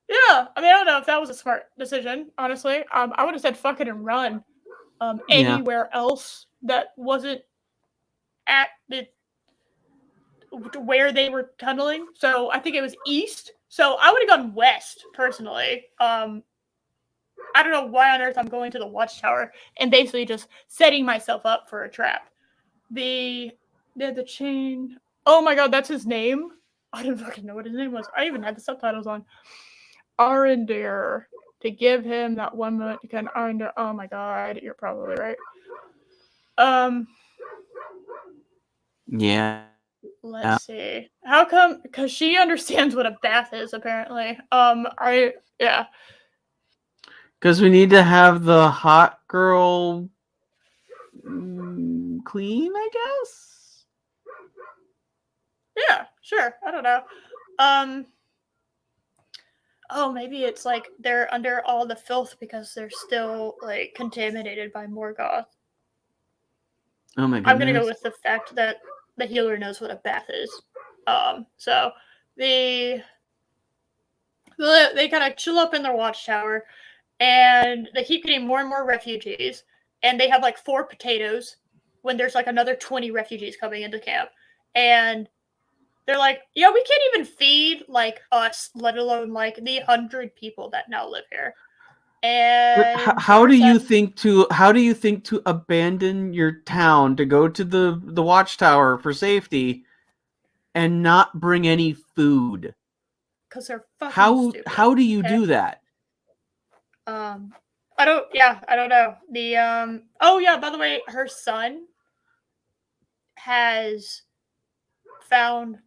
Yeah, I mean, I don't know if that was a smart decision, honestly. I would have said fuck it and run. Anywhere else that wasn't at the where they were tunneling. So I think it was east. So I would have gone west personally. I don't know why on earth I'm going to the watchtower and basically just setting myself up for a trap. The chain. Oh my god, that's his name. I didn't fucking know what his name was. I even had the subtitles on. Arendere. To give him that 1 moment, you can Arendere. Oh my god, you're probably right. Yeah. Let's see. How come? Because she understands what a bath is, apparently. Yeah. Because we need to have the hot girl clean, I guess? Yeah, sure. I don't know. Oh, maybe it's like they're under all the filth because they're still like contaminated by Mah Gah. Oh my goodness. I'm gonna go with the fact that the healer knows what a bath is. So they kind of chill up in their watchtower, and they keep getting more and more refugees, and they have like 4 potatoes when there's like another 20 refugees coming into camp, and they're like, yeah, we can't even feed like us, let alone like the 100 people that now live here. And how do you think to abandon your town to go to the watchtower for safety and not bring any food? Because they're fucking stupid. How do you do that? I don't know. The oh yeah, by the way, her son has found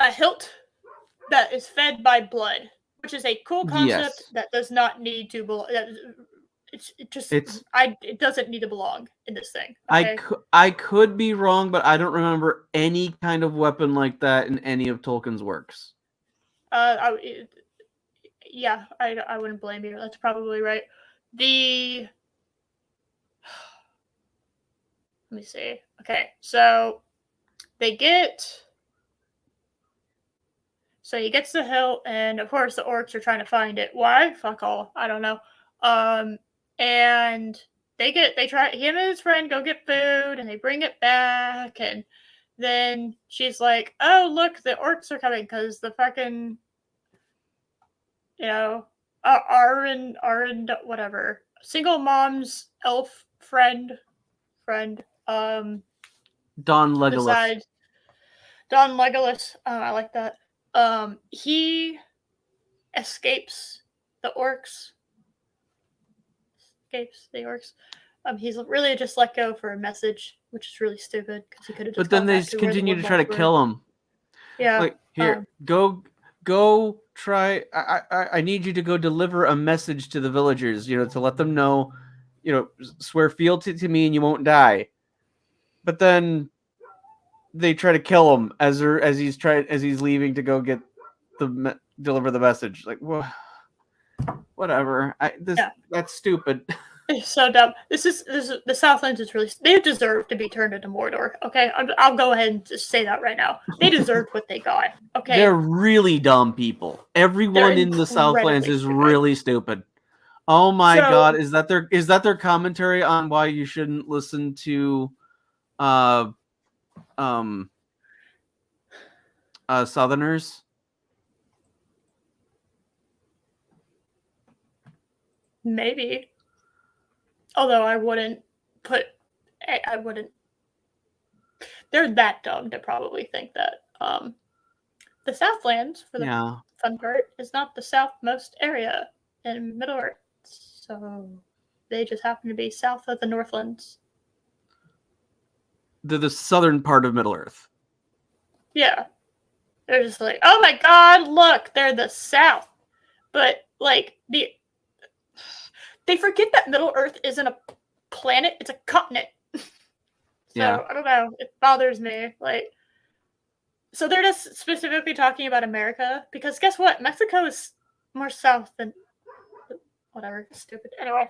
a hilt that is fed by blood, which is a cool concept that does not need to belong. It doesn't need to belong in this thing. Okay? I could be wrong, but I don't remember any kind of weapon like that in any of Tolkien's works. I wouldn't blame you. That's probably right. Let me see. Okay, so he gets the hilt, and of course the orcs are trying to find it. Why? Fuck all. I don't know. And him and his friend go get food, and they bring it back, and then she's like, "Oh, look, the orcs are coming because the fucking, Arryn, whatever, single mom's elf friend, Don Legolas. Besides Don Legolas, I like that. He escapes the orcs. He's really just let go for a message, which is really stupid because he could have just. But then they continue to try to kill him. Yeah. Like, here, go try. I need you to go deliver a message to the villagers. To let them know. Swear fealty to me and you won't die. But then they try to kill him as he's leaving to go get deliver the message. Like, whatever. That's stupid. It's so dumb. This is the Southlands is really. They deserve to be turned into Mordor. Okay, I'll go ahead and just say that right now. They deserved what they got. Okay, they're really dumb people. Everyone in the Southlands is really stupid. Oh my god, is that their commentary on why you shouldn't listen to Southerners? Maybe. Although I wouldn't. They're that dumb to probably think that. The Southlands, for the fun part, is not the southmost area in Middle-earth. So they just happen to be south of the Northlands. They're the southern part of Middle-earth. Yeah. They're just like, oh my god, look, they're the south. But, like, they forget that Middle-earth isn't a planet, it's a continent. So I don't know. It bothers me. Like, so they're just specifically talking about America because guess what? Mexico is more south than whatever. Stupid. Anyway,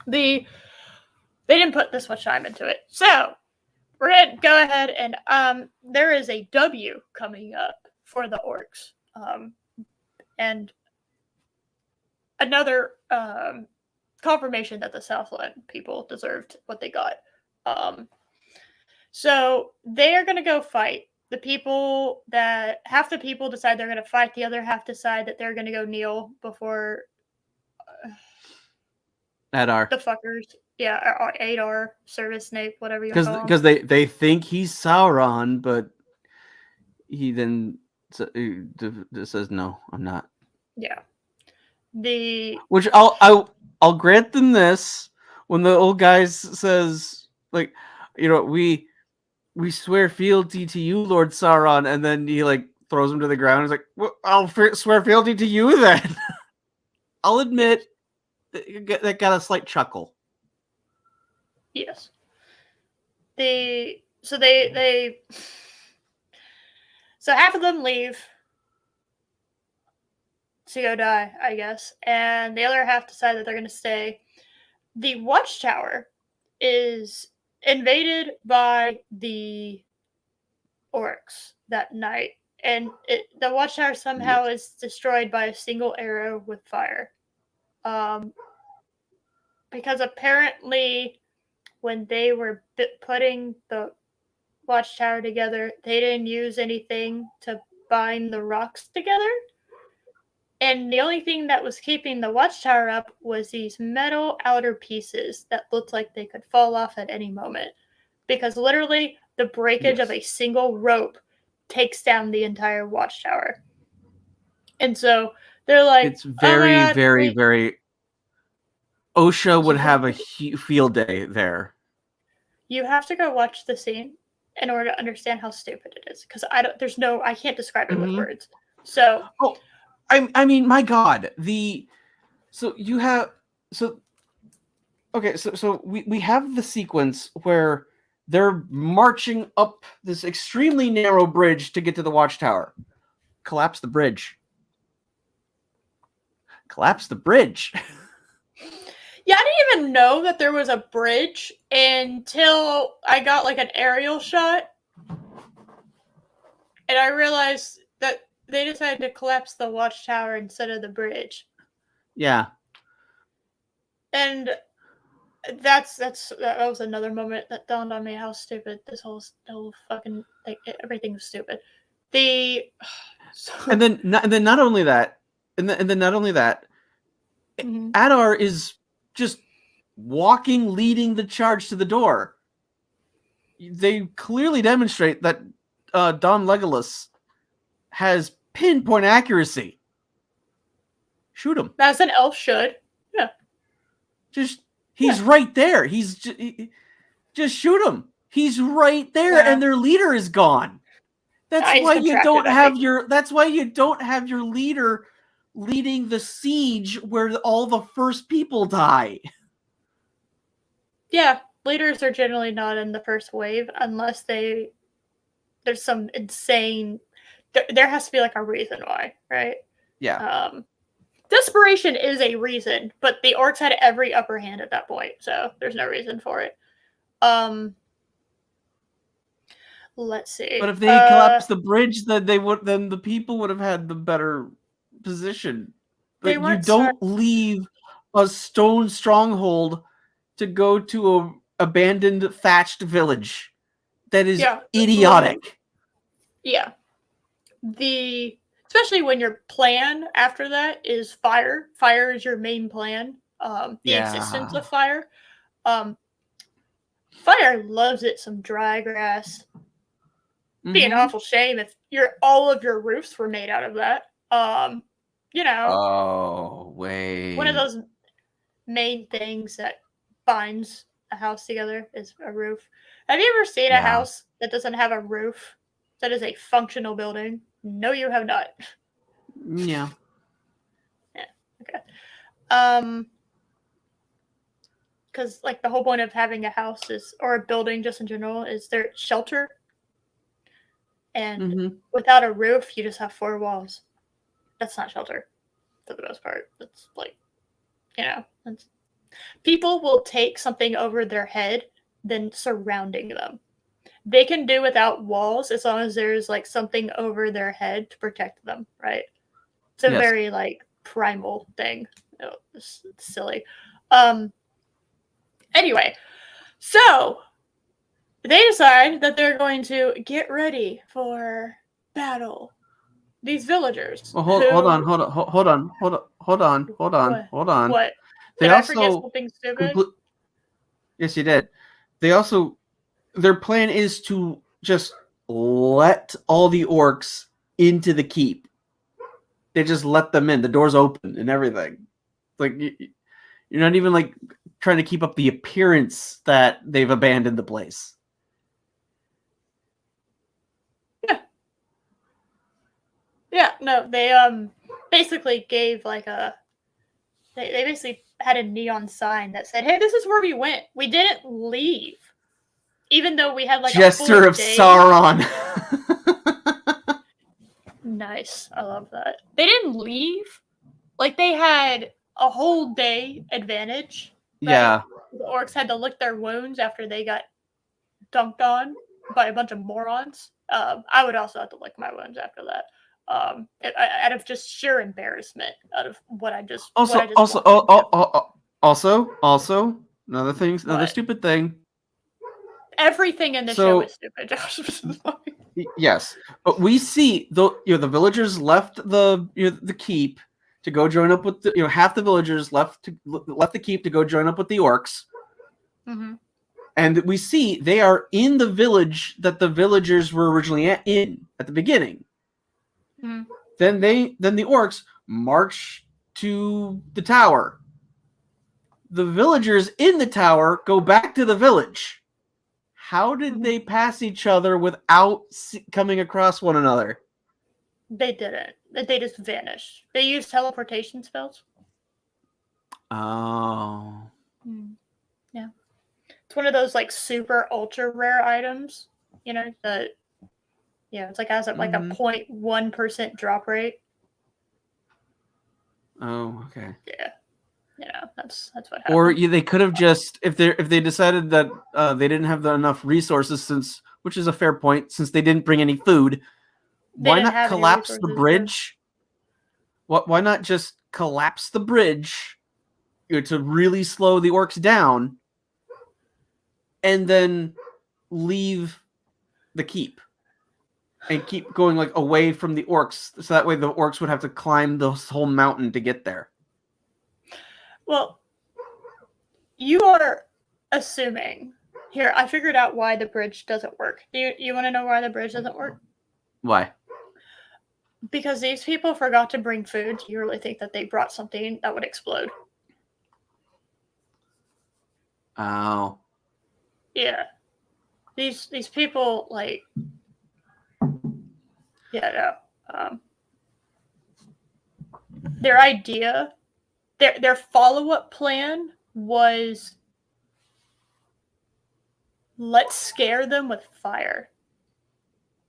they didn't put this much time into it. So we're gonna go ahead and there is a W coming up for the orcs. And another confirmation that the Southland people deserved what they got. So they are going to go fight. The people that half the people decide they're going to fight, the other half decide that they're going to go kneel before Adar. the fuckers. Yeah, or Adar, Service Snape, whatever you call him. Because they think he's Sauron, but he then says, "No, I'm not." Yeah. Which I'll grant them this when the old guy says, like, we swear fealty to you, Lord Sauron, and then he like throws him to the ground. He's like, well, I'll swear fealty to you then. I'll admit that got a slight chuckle. Yes. So they so half of them leave to go die, I guess, and the other half decide that they're going to stay. The Watchtower is invaded by the orcs that night, and the Watchtower somehow is destroyed by a single arrow with fire. Because apparently when they were putting the Watchtower together, they didn't use anything to bind the rocks together. And the only thing that was keeping the Watchtower up was these metal outer pieces that looked like they could fall off at any moment. Because literally, the breakage of a single rope takes down the entire Watchtower. And so they're like, it's very, very. OSHA would have a field day there. You have to go watch the scene in order to understand how stupid it is. Because I can't describe it with words. So. Oh, I mean, my God, so we have the sequence where they're marching up this extremely narrow bridge to get to the Watchtower. Collapse the bridge. Collapse the bridge. Yeah, I didn't even know that there was a bridge until I got like an aerial shot. And I realized that they decided to collapse the Watchtower instead of the bridge. Yeah. And that was another moment that dawned on me how stupid this whole fucking thing, everything was stupid. And then not only that, Adar is just walking, leading the charge to the door. They clearly demonstrate that Dom Legolas has pinpoint accuracy. Shoot him. As an elf should. Yeah. He's right there. Just shoot him. He's right there, and their leader is gone. That's why you don't have your leader leading the siege where all the first people die. Yeah, leaders are generally not in the first wave unless there's some insane. There has to be like a reason why, right? Yeah. Desperation is a reason, but the orcs had every upper hand at that point, so there's no reason for it. Let's see. But if they collapsed the bridge, then the people would have had the better position. Like, you don't leave a stone stronghold to go to a abandoned thatched village. That is idiotic. Yeah. Especially when your plan after that is fire. Fire is your main plan. Existence of fire. Fire loves it some dry grass. Be an awful shame if all of your roofs were made out of that. Oh, wait. One of those main things that binds a house together is a roof. Have you ever seen a house that doesn't have a roof? That is a functional building. No, you have not. Yeah. Yeah. Okay. because like the whole point of having a house is, or a building just in general, is their shelter. And without a roof, you just have 4 walls. That's not shelter, for the most part. That's like, people will take something over their head than surrounding them. They can do without walls as long as there's like something over their head to protect them, right? It's a very like primal thing. It's silly. Anyway, so they decide that they're going to get ready for battle. These villagers. Well, hold on. What? They Did also I forget something stupid? Yes, you did. They also, their plan is to just let all the orcs into the keep. They just let them in. The door's open and everything. Like, you're not even like trying to keep up the appearance that they've abandoned the place. Yeah, no, they basically gave like they basically had a neon sign that said, "Hey, this is where we went. We didn't leave." Even though we had like Jester a full of day. Sauron. Nice. I love that. They didn't leave. Like they had a whole day advantage. Right? Yeah. The orcs had to lick their wounds after they got dunked on by a bunch of morons. I would also have to lick my wounds after that. Out of just sheer embarrassment, out of what I just also another stupid thing. Everything in the show is stupid, Josh. Yes, but we see the villagers left the keep to go join up with the half the villagers left the keep to go join up with the orcs. Mm-hmm. And we see they are in the village that the villagers were originally at the beginning. Mm-hmm. Then the orcs march to the tower. The villagers in the tower go back to the village. How did they pass each other without coming across one another? They didn't. They just vanished. They used teleportation spells. Oh. Yeah. It's one of those like super ultra rare items, that it's like has like a 0.1% drop rate. Oh, okay. Yeah. That's what happened. Or they could have just if they decided that they didn't have enough resources, which is a fair point, since they didn't bring any food. Why not collapse the bridge? Why not just collapse the bridge to really slow the orcs down, and then leave the keep and keep going like away from the orcs, so that way the orcs would have to climb this whole mountain to get there. Well, you are assuming here. I figured out why the bridge doesn't work. Do you want to know why the bridge doesn't work? Why? Because these people forgot to bring food. Do you really think that they brought something that would explode? Oh. Yeah. These people like. Yeah. No. Their idea, their follow-up plan was, let's scare them with fire.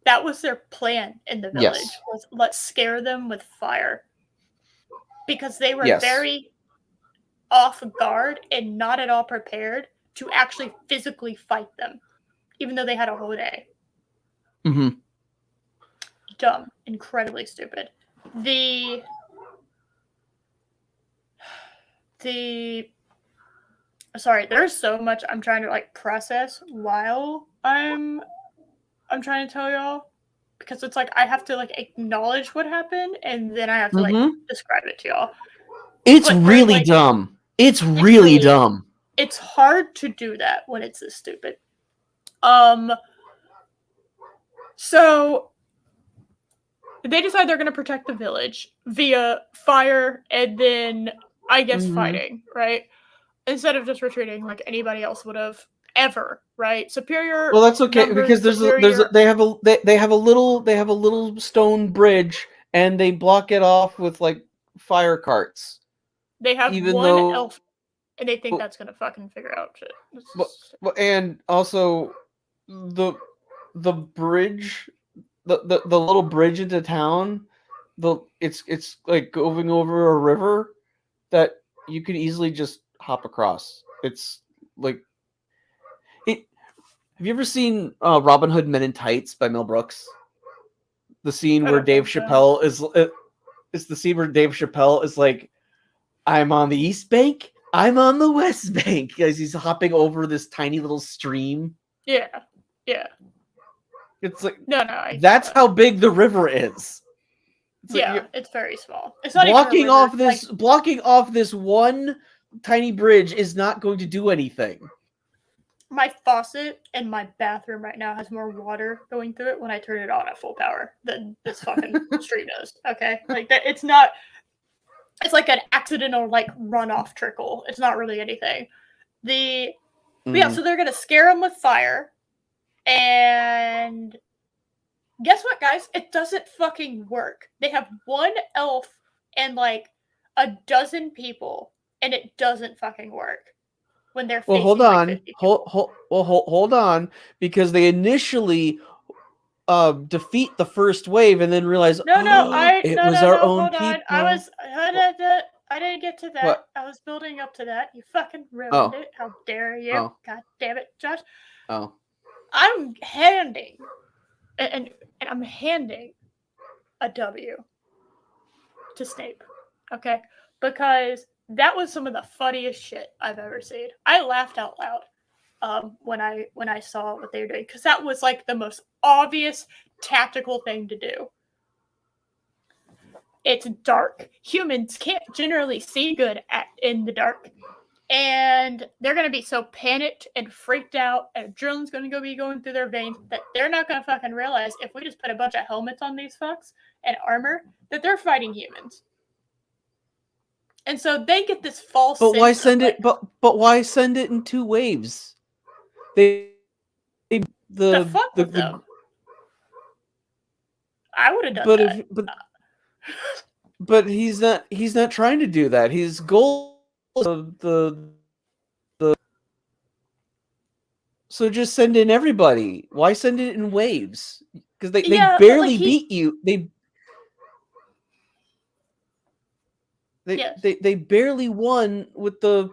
That was their plan in the village. Yes. Was let's scare them with fire. Because they were very off guard and not at all prepared to actually physically fight them, even though they had a whole day. Mm-hmm. Dumb. Incredibly stupid. Sorry, there's so much I'm trying to like process while I'm trying to tell y'all, because it's like I have to like acknowledge what happened and then I have to like describe it to y'all. It's really dumb. It's really dumb. It's hard to do that when it's this stupid. So they decide they're going to protect the village via fire and then, I guess, fighting, right? Instead of just retreating like anybody else would have ever, right? Superior. Well, that's okay numbers, because they have a little stone bridge and they block it off with like fire carts. They have one elf. and they think that's gonna fucking figure out shit. And also the bridge, the little bridge into town, it's like going over a river that you could easily just hop across. It's like it. Have you ever seen Robin Hood Men in Tights by Mel Brooks? The scene where Dave Chappelle is it's the scene where Dave Chappelle is like, I'm on the East Bank, I'm on the West Bank, as he's hopping over this tiny little stream. Yeah. It's like that's how big the river is. It's very small. It's not blocking even a river, blocking off this one tiny bridge is not going to do anything. My faucet in my bathroom right now has more water going through it when I turn it on at full power than this fucking stream does. Okay, like that. It's not. It's like an accidental like runoff trickle. It's not really anything. Yeah, so they're gonna scare them with fire, and guess what, guys? It doesn't fucking work. They have one elf and like a dozen people, and it doesn't fucking work. When they're hold on, hold on, because they initially defeat the first wave and then realize it was our own people. I didn't get to that. What? I was building up to that. You fucking ruined it. How dare you? God damn it, Josh. I'm handing I'm handing a W to Snape. Okay? Because that was some of the funniest shit I've ever seen. I laughed out loud when I saw what they were doing, because that was like the most obvious tactical thing to do. It's dark. Humans can't generally see good in the dark, and they're going to be so panicked and freaked out, and adrenaline's going to be going through their veins, that they're not going to fucking realize if we just put a bunch of helmets on these fucks and armor that they're fighting humans. And so they get this false. But why send it? But why send it in two waves? The fuck with them. I would have done that. But he's not trying to do that. His goal is the. So just send in everybody. Why send it in waves? Because they barely beat you. They barely won with the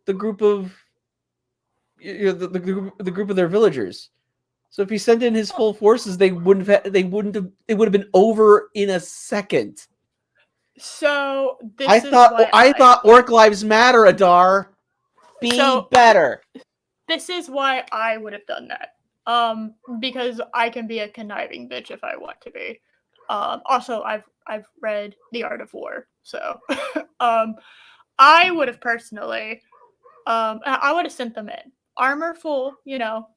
group of the group of their villagers. So if he sent in his full forces, it would have been over in a second. So I thought Orc Lives Matter, Adar. Be better. This is why I would have done that. Because I can be a conniving bitch if I want to be. Also, I've read The Art of War, so I would have personally, I would have sent them in armor full,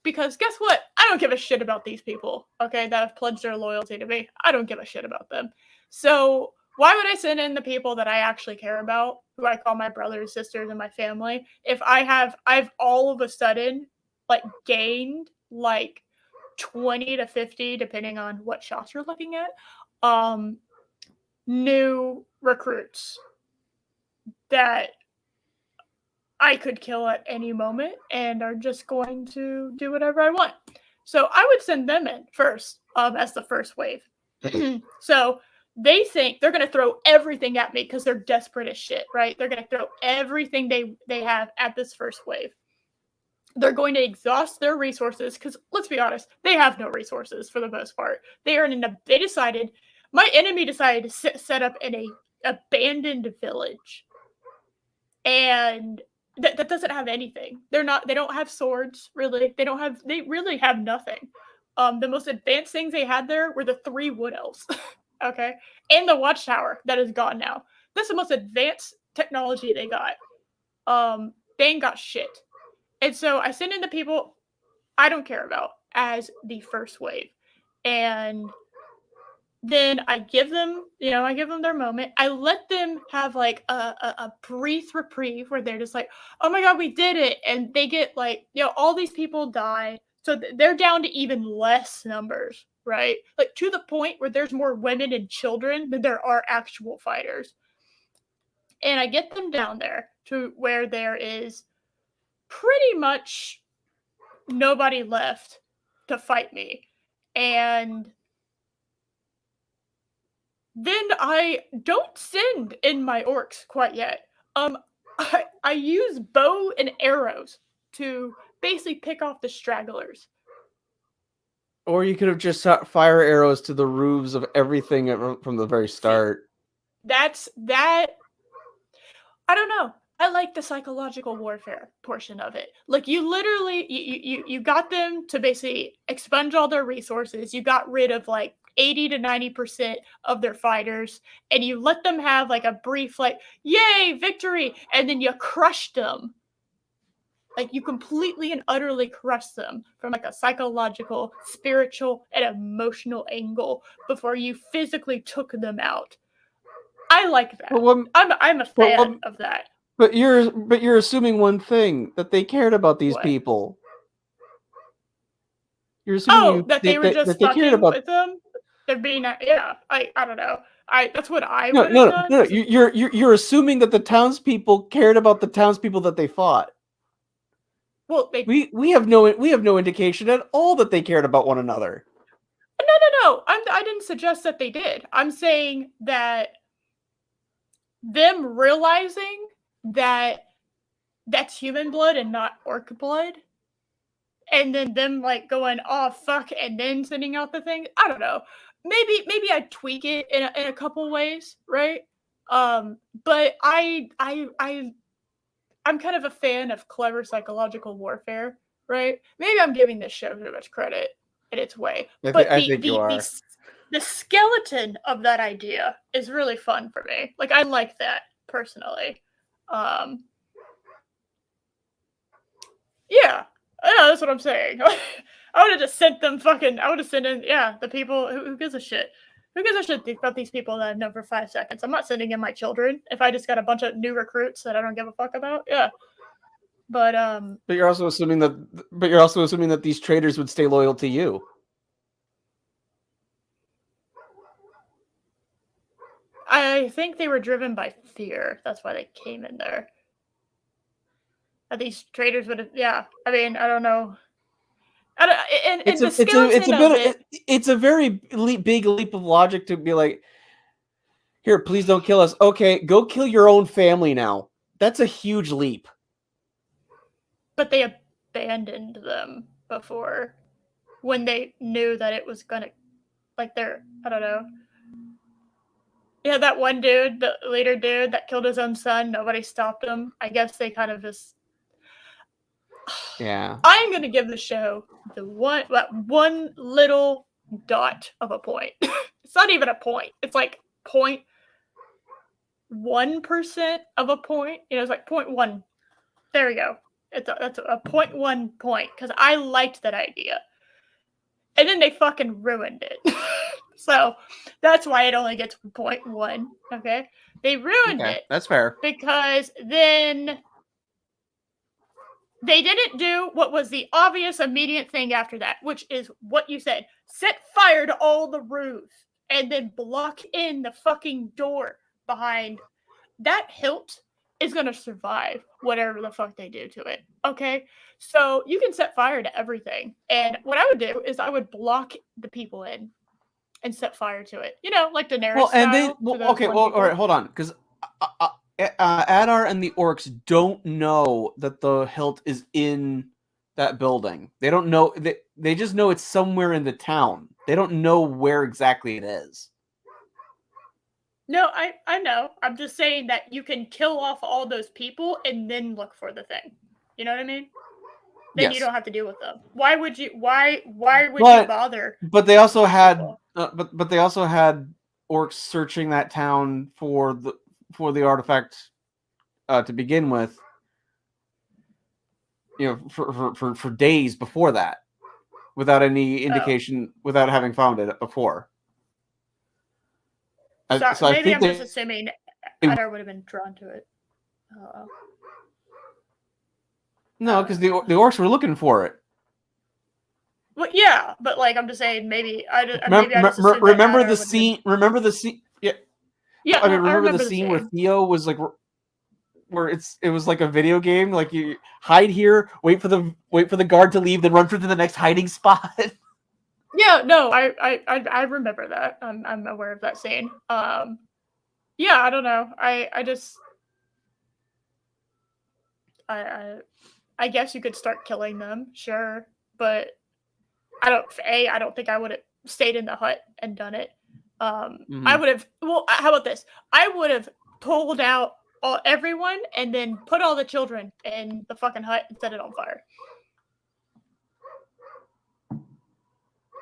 because guess what? I don't give a shit about these people, okay, that have pledged their loyalty to me. I don't give a shit about them. So why would I send in the people that I actually care about, who I call my brothers, sisters, and my family, if I've all of a sudden like gained like 20 to 50, depending on what shots you're looking at, new recruits that I could kill at any moment and are just going to do whatever I want. So I would send them in first, as the first wave. So they think they're going to throw everything at me because they're desperate as shit, right? They're going to throw everything they have at this first wave. They're going to exhaust their resources because, let's be honest, they have no resources for the most part. My enemy decided to set up in a abandoned village, and that doesn't have anything. They don't have swords, really. They really have nothing. The most advanced things they had there were the 3 wood elves, okay, and the watchtower that is gone now. That's the most advanced technology they got. They ain't got shit. And so I send in the people I don't care about as the first wave. And then I give them their moment. I let them have like a brief reprieve where they're just like, oh my God, we did it. And they get like, all these people die. So they're down to even less numbers, right? Like to the point where there's more women and children than there are actual fighters. And I get them down there to where there is pretty much nobody left to fight me. And then I don't send in my orcs quite yet. I use bow and arrows to basically pick off the stragglers. Or you could have just shot fire arrows to the roofs of everything from the very start. That's that. I don't know. I like the psychological warfare portion of it. Like you literally, you got them to basically expunge all their resources. You got rid of like 80 to 90% of their fighters, and you let them have like a brief like, yay, victory, and then you crushed them. Like you completely and utterly crushed them from like a psychological, spiritual, and emotional angle before you physically took them out. I like that. I'm a fan of that. But you're assuming one thing, that they cared about these people. You're assuming that they were just fucking with them. They're being I don't know. That's what I would have done. No. You're assuming that the townspeople cared about the townspeople that they fought. Well, we have no indication at all that they cared about one another. No. I didn't suggest that they did. I'm saying that them realizing that that's human blood and not orc blood, and then them like going, oh fuck, and then sending out the thing. I don't know. Maybe I'd tweak it in a couple ways, right? But I'm kind of a fan of clever psychological warfare, right? Maybe I'm giving this show too much credit in its way, but I think you are. The skeleton of that idea is really fun for me. Like I like that personally. Yeah, that's what I'm saying. I would have just sent them I would have sent in, the people, who gives a shit? Who gives a shit about these people that I've known for 5 seconds? I'm not sending in my children if I just got a bunch of new recruits that I don't give a fuck about. Yeah. But you're also assuming that these traders would stay loyal to you. I think they were driven by fear. That's why they came in there. These traders would have, I mean, I don't know. It's a very big leap of logic to be like, here, please don't kill us. Okay, go kill your own family now. That's a huge leap. But they abandoned them before, when they knew that it was gonna, like, I don't know. Yeah, that one dude, the leader dude that killed his own son, nobody stopped him. I guess they kind of just... Yeah. I'm going to give the show one little dot of a point. It's not even a point. It's like 0.1% of a point. It's like 0.1. There we go. That's a 0.1 point because I liked that idea. And then they fucking ruined it. So that's why it only gets 0.1. Okay? They ruined it. That's fair. Because then they didn't do what was the obvious immediate thing after that, which is what you said. Set fire to all the roofs and then block in the fucking door behind. That hilt is going to survive whatever the fuck they do to it. Okay? So you can set fire to everything. And what I would do is I would block the people in and set fire to it. Like Daenerys style. All right, hold on. Because Adar and the orcs don't know that the hilt is in that building. They don't know. They just know it's somewhere in the town. They don't know where exactly it is. No, I know. I'm just saying that you can kill off all those people and then look for the thing. You know what I mean? Then you don't have to deal with them. Why would you? Why would you bother? But they also had. But they also had orcs searching that town for the artifact to begin with. For days before that, without any indication, without having found it before. So maybe I'm just assuming Adar would have been drawn to it. No, because the orcs were looking for it. Well, yeah, but I'm just saying maybe remember the scene. Remember the scene. Yeah. Yeah. I mean, remember the scene where Theo was like. where it was like a video game, like you hide here, wait for the guard to leave, then run for the next hiding spot. Yeah, no, I remember that. I'm aware of that scene. Yeah, I don't know. I just I guess you could start killing them, sure, but I don't think I would have stayed in the hut and done it. I would have. Well, how about this? I would have pulled out everyone and then put all the children in the fucking hut and set it on fire.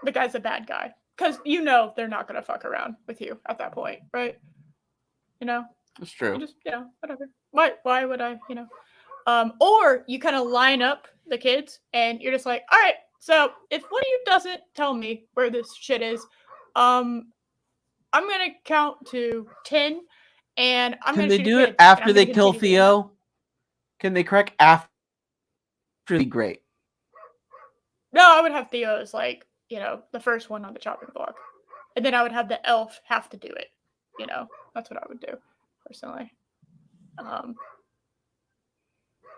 The guy's a bad guy because they're not gonna fuck around with you at that point, right? That's true. You just whatever. Why would I? Or you kind of line up the kids and you're just like, all right, so if one of you doesn't tell me where this shit is, I'm gonna count to 10 and I'm Can gonna they shoot do a it kid, after they kill Theo? Can they crack after? Great. No, I would have Theo as like, the first one on the chopping block. And then I would have the elf have to do it. That's what I would do personally.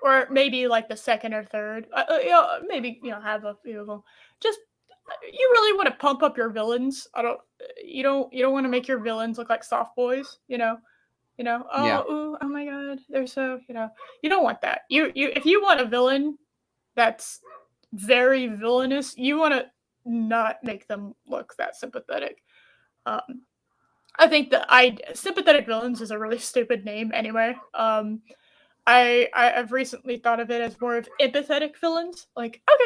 Or maybe like the second or third. Maybe have a few of them. Just you really want to pump up your villains. You don't want to make your villains look like soft boys. Oh my god, they're so you don't want that. You if you want a villain that's very villainous, you want to not make them look that sympathetic. I think sympathetic villains is a really stupid name anyway. I've recently thought of it as more of empathetic villains. Like, okay,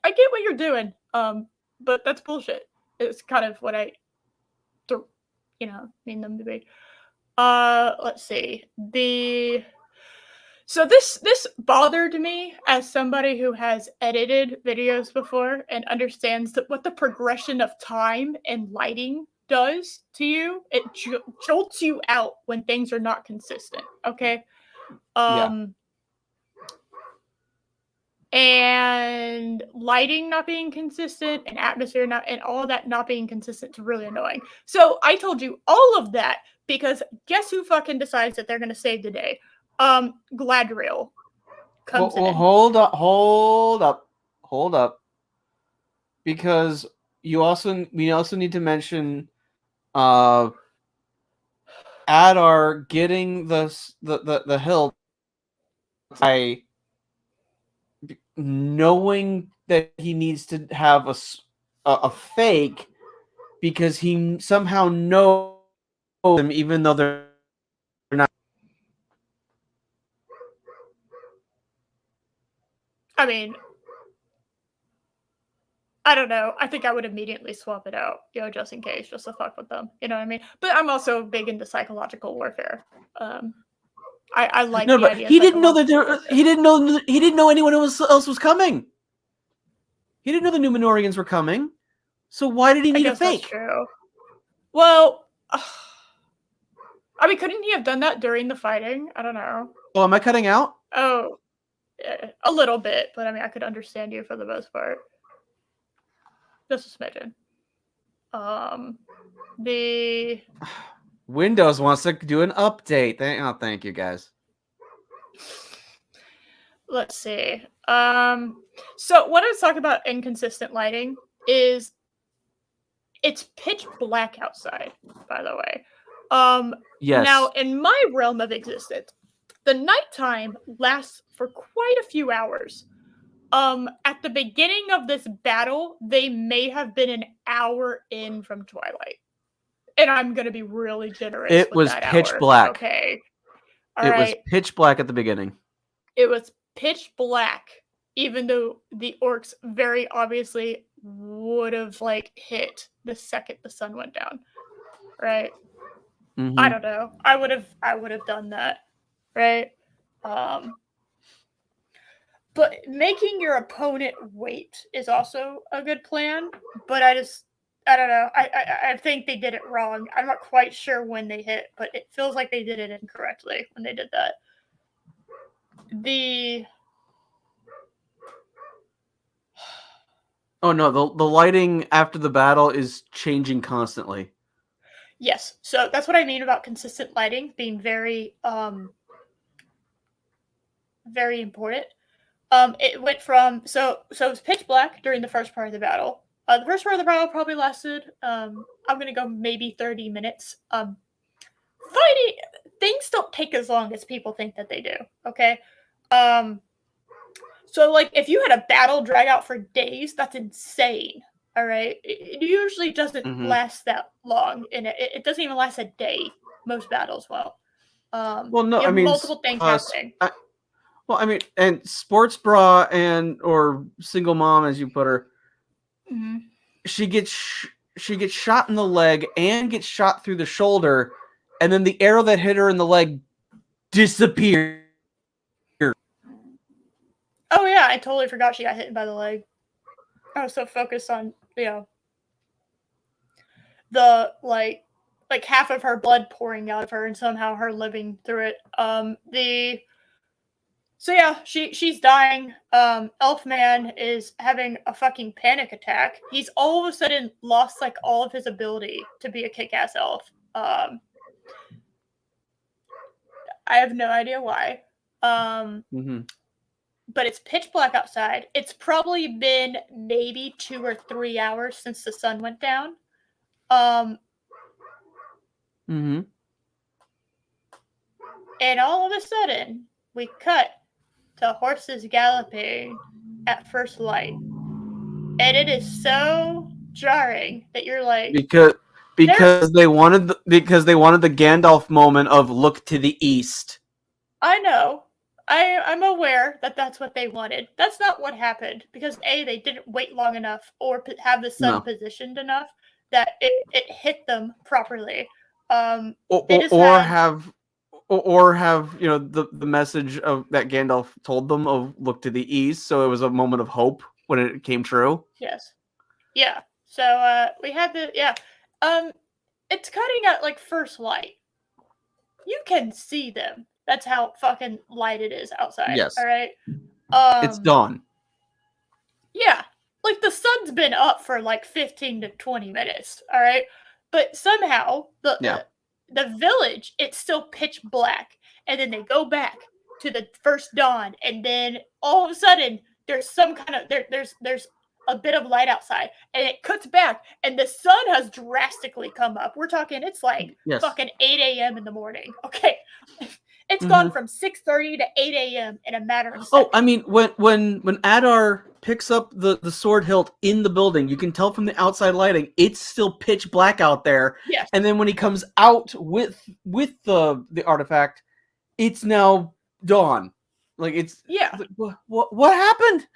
I get what you're doing. But that's bullshit. It's kind of what I mean them to be. Let's see. So this bothered me as somebody who has edited videos before and understands what the progression of time and lighting does to you. It jolts you out when things are not consistent. Okay. And lighting not being consistent and atmosphere and all of that not being consistent is really annoying. So I told you all of that because guess who fucking decides that they're going to save the day? Gladriel comes in. Hold up. Because we also need to mention Adar getting the hilt by knowing that he needs to have a fake because he somehow knows them even though they're not. I mean, I don't know. I think I would immediately swap it out, just in case, just to fuck with them. You know what I mean? But I'm also big into psychological warfare. I like the idea. He didn't know that he didn't know anyone else was coming. He didn't know the Numenorians were coming. So why did he need a fake? That's true. Well, I mean, couldn't he have done that during the fighting? I don't know. Oh, am I cutting out? Oh, yeah, a little bit, but I mean, I could understand you for the most part. Just a smidgen. The Windows wants to do an update. Thank you guys. Let's see. So what I was talking about inconsistent lighting is it's pitch black outside, by the way. Yes. Now, in my realm of existence, the nighttime lasts for quite a few hours. At the beginning of this battle, they may have been an hour in from twilight. And I'm going to be really generous. It was pitch black. Okay. It was pitch black at the beginning. It was pitch black, even though the orcs very obviously would have hit the second the sun went down. Right? Mm-hmm. I don't know. I would have done that. Right? But making your opponent wait is also a good plan. But I don't know. I think they did it wrong. I'm not quite sure when they hit, but it feels like they did it incorrectly when they did that. Oh no, the lighting after the battle is changing constantly. Yes. So that's what I mean about consistent lighting being very very important. It went from it was pitch black during the first part of the battle. The first part of the battle probably lasted I'm gonna go maybe 30 minutes. Fighting things don't take as long as people think that they do. Okay. So like if you had a battle drag out for days, that's insane. All right. It usually doesn't last that long, and it doesn't even last a day. Most battles will. Well, no, You I have mean, multiple things happening. well, I mean, and sports bra or single mom, as you put her, she gets shot in the leg and gets shot through the shoulder, and then the arrow that hit her in the leg disappeared. Oh yeah, I totally forgot she got hit by the leg. I was so focused on the like half of her blood pouring out of her and somehow her living through it. So yeah, she's dying. Elfman is having a fucking panic attack. He's all of a sudden lost like all of his ability to be a kick-ass elf. I have no idea why. But it's pitch black outside. It's probably been maybe 2 or 3 hours since the sun went down. And all of a sudden, we cut to horses galloping at first light. And it is so jarring that you're like, because they wanted the Gandalf moment of look to the east. I know. I'm aware that that's what they wanted. That's not what happened because A, they didn't wait long enough or have the sun positioned enough that it hit them properly. Or have the message of that Gandalf told them of look to the east, so it was a moment of hope when it came true. Yes. Yeah. So we had it's cutting at like first light. You can see them. That's how fucking light it is outside. Yes. All right. It's dawn. Yeah. Like the sun's been up for like 15 to 20 minutes. All right. But somehow the village, it's still pitch black. And then they go back to the first dawn. And then all of a sudden there's some kind of there's a bit of light outside and it cuts back and the sun has drastically come up. We're talking it's like fucking 8 a.m. in the morning. Okay. It's gone from 6:30 to 8 a.m. in a matter of seconds. Oh, I mean, when Adar picks up the sword hilt in the building, you can tell from the outside lighting, it's still pitch black out there. Yes. And then when he comes out with the artifact, it's now dawn. Like it's what happened?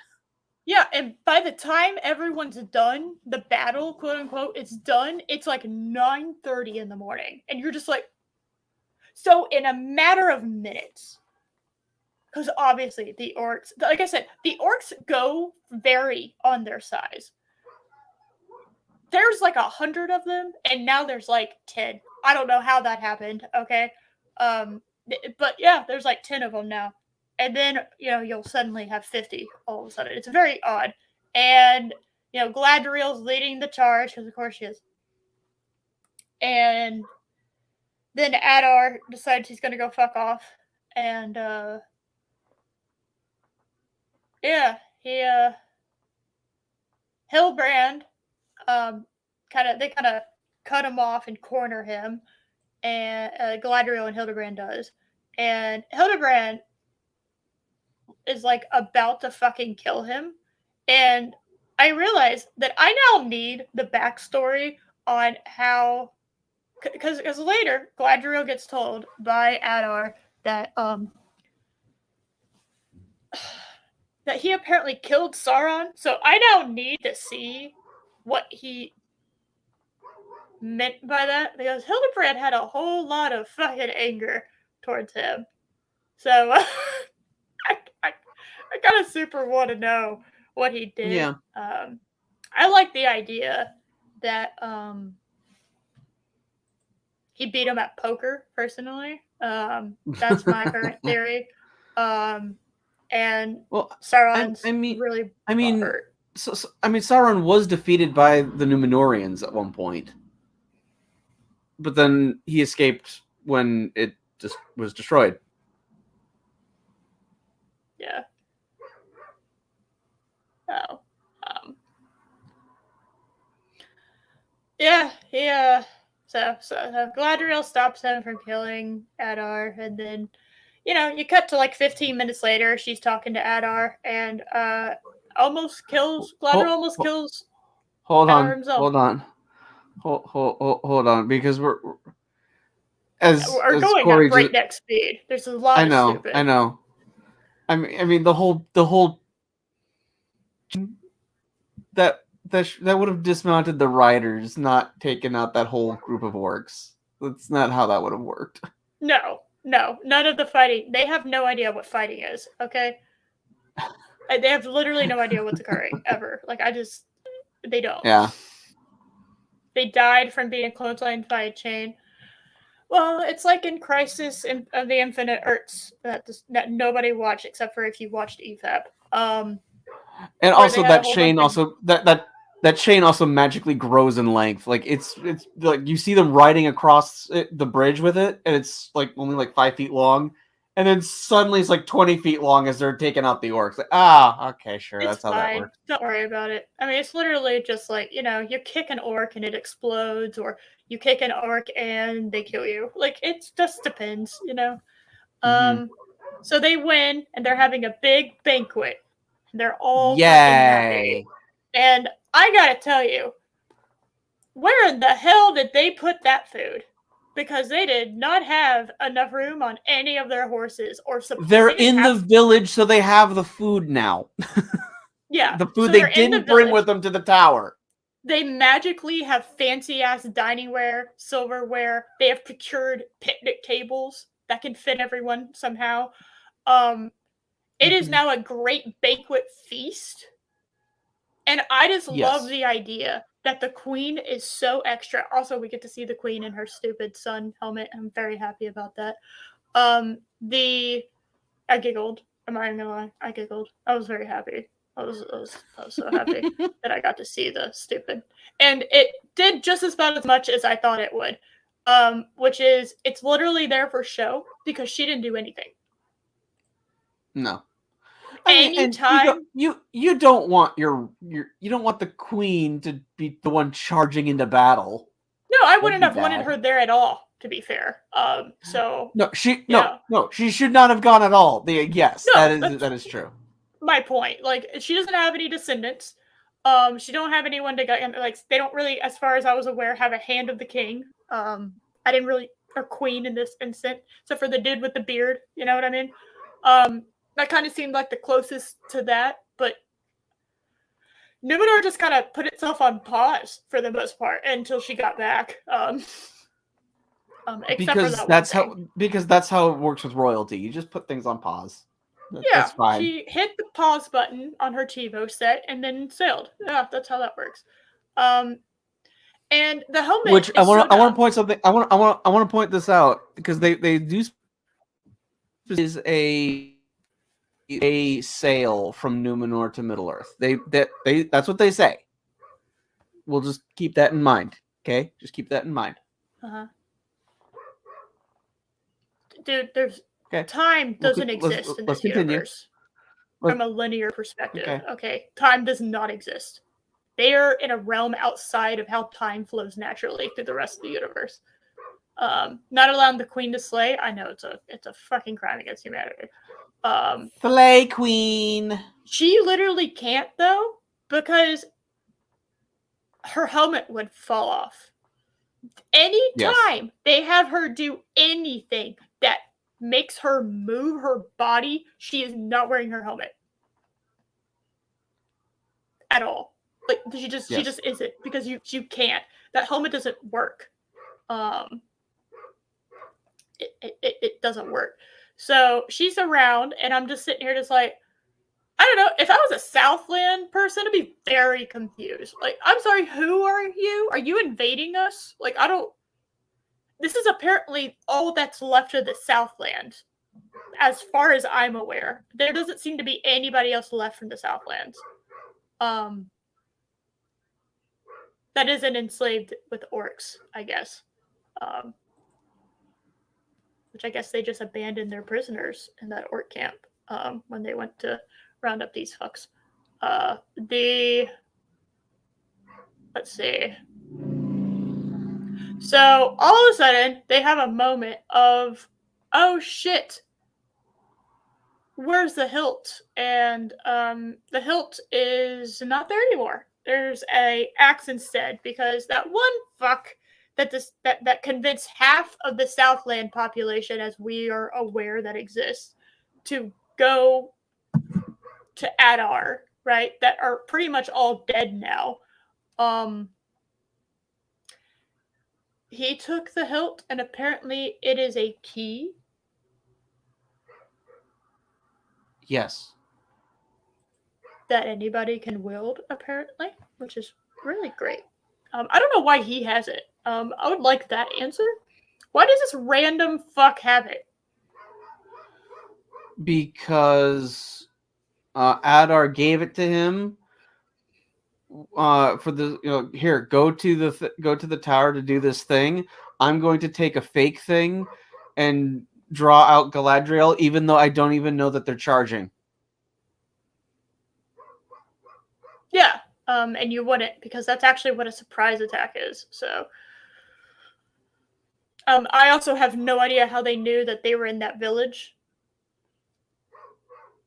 Yeah, and by the time everyone's done, the battle, quote unquote, is done, it's like 9:30 in the morning. And you're just like, so in a matter of minutes, because obviously the orcs, like I said, the orcs vary on their size. There's like 100 of them, and now there's like 10. I don't know how that happened, okay? But yeah, there's like 10 of them now. And then, you'll suddenly have 50 all of a sudden. It's very odd. And, Galadriel's leading the charge, because of course she is. And then Adar decides he's going to go fuck off. And, Hilbrand, they kind of cut him off and corner him. And Galadriel and Hildebrand does. And Hildebrand is like about to fucking kill him. And I realize that I now need the backstory on how, because later Galadriel gets told by Adar that that he apparently killed Sauron. So I now need to see what he meant by that, because Hildebrand had a whole lot of fucking anger towards him. So I kind of super want to know what he did. Yeah. I like the idea that he beat him at poker, personally. That's my current theory. And Sauron's really hurt. Sauron was defeated by the Númenóreans at one point. But then he escaped when it just was destroyed. Yeah. Oh. Yeah, yeah. So Galadriel stops him from killing Adar, and then, you cut to like 15 minutes later. She's talking to Adar, and almost kills Galadriel. Almost kills Hold Adar on, himself. hold on, hold on, because we're as going Corey at just. breakneck speed. There's a lot I of know, stupid. I know. I mean, the whole that would have dismounted the riders, not taken out that whole group of orcs. That's not how that would have worked. No, none of the fighting. They have no idea what fighting is. Okay, they have literally no idea what's occurring ever. Like they don't. Yeah. They died from being clotheslined by a chain. Well, it's like in Crisis of the Infinite Earths that nobody watched except for if you watched EFAP. And where they also had a that whole chain bunch of also that chain also magically grows in length. Like it's like you see them riding across the bridge with it, and it's like only like 5 feet long, and then suddenly it's like 20 feet long as they're taking out the orcs. Like, okay, sure, It's that's how that fine. works. Don't worry about it. I mean, it's literally just like, you kick an orc and it explodes, or you kick an orc and they kill you. Like, it just depends, So they win and they're having a big banquet. They're all fucking happy. And I gotta tell you, where in the hell did they put that food? Because they did not have enough room on any of their horses or support. They're in the village, so they have the food now. Yeah. The food so they they're in the didn't bring village. with them to the tower. They magically have fancy ass diningware, silverware. They have procured picnic tables that can fit everyone somehow. It is now a great banquet feast. And I just love the idea that the queen is so extra. Also, we get to see the queen in her stupid sun helmet. I'm very happy about that. I giggled. I'm not even gonna lie. I giggled. I was very happy. I was so happy that I got to see the stupid. And it did just about as much as I thought it would. Which is, it's literally there for show because she didn't do anything. No. Anytime. You don't want you don't want the queen to be the one charging into battle. No, I wouldn't have wanted her there at all, to be fair. So no, she should not have gone at all. That is true. My point. Like, she doesn't have any descendants. She don't have anyone to get, like, they don't really, as far as I was aware, have a hand of the king. I didn't really, or queen in this instant, except for the dude with the beard. You know what I mean? That kind of seemed like the closest to that, but Numenor just kind of put itself on pause for the most part until she got back. Because that's how it works with royalty. You just put things on pause. That's fine. She hit the pause button on her TiVo set and then sailed. Yeah, that's how that works. And the helmet. Which I want to point something. I want to point this out because they do is a sail from Numenor to Middle Earth. That's what they say. We'll just keep that in mind. Okay, just keep that in mind. Dude, time doesn't exist in this universe from a linear perspective. Okay, time does not exist. They are in a realm outside of how time flows naturally through the rest of the universe. Not allowing the queen to slay, I know it's a fucking crime against humanity. Slay queen. She literally can't though, because her helmet would fall off. Anytime they have her do anything that makes her move her body, she is not wearing her helmet at all. Like, she just isn't, because you can't. That helmet doesn't work. It doesn't work. So she's around, and I'm just sitting here just like, I don't know. If I was a Southland person, I'd be very confused. Like, I'm sorry, who are you? Are you invading us? Like, I don't. This is apparently all that's left of the Southland, as far as I'm aware. There doesn't seem to be anybody else left from the Southlands. That isn't enslaved with orcs, I guess. Which I guess they just abandoned their prisoners in that orc camp. when they went to round up these fucks. Let's see. So all of a sudden, they have a moment of, oh shit, where's the hilt? And the hilt is not there anymore. There's a axe instead, because that one fuck that convinced half of the Southland population, as we are aware that exists, to go to Adar, right? That are pretty much all dead now. He took the hilt, and apparently it is a key. Yes. That anybody can wield, apparently, which is really great. I don't know why he has it. I would like that answer. Why does this random fuck have it? Because Adar gave it to him for the here, go to the tower to do this thing. I'm going to take a fake thing and draw out Galadriel, even though I don't even know that they're charging. Yeah, and you wouldn't, because that's actually what a surprise attack is. So, I also have no idea how they knew that they were in that village.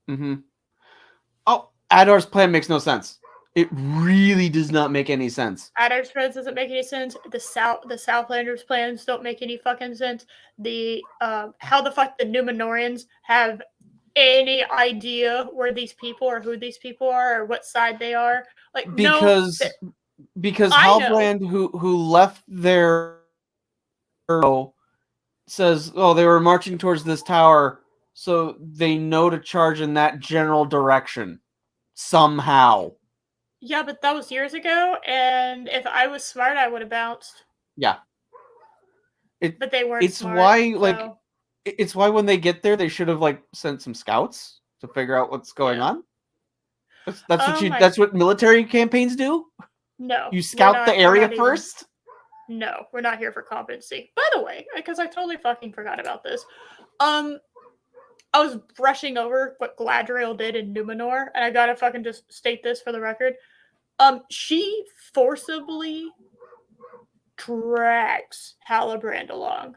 Mm-hmm. Oh, Adar's plan makes no sense. It really does not make any sense. Adar's plans doesn't make any sense. The Southlanders' plans don't make any fucking sense. How the fuck the Numenorians have any idea where these people or who these people are or what side they are? Like, because Halbrand, who left their says, oh, they were marching towards this tower, so they know to charge in that general direction somehow. Yeah, but that was years ago, and if I was smart, I would have bounced. Yeah. But they weren't smart. It's why when they get there, they should have sent some scouts to figure out what's going on. That's what military campaigns do. No, you scout the area first. No, we're not here for competency. By the way, because I totally fucking forgot about this. I was brushing over what Galadriel did in Numenor, and I gotta fucking just state this for the record. She forcibly drags Halbrand along.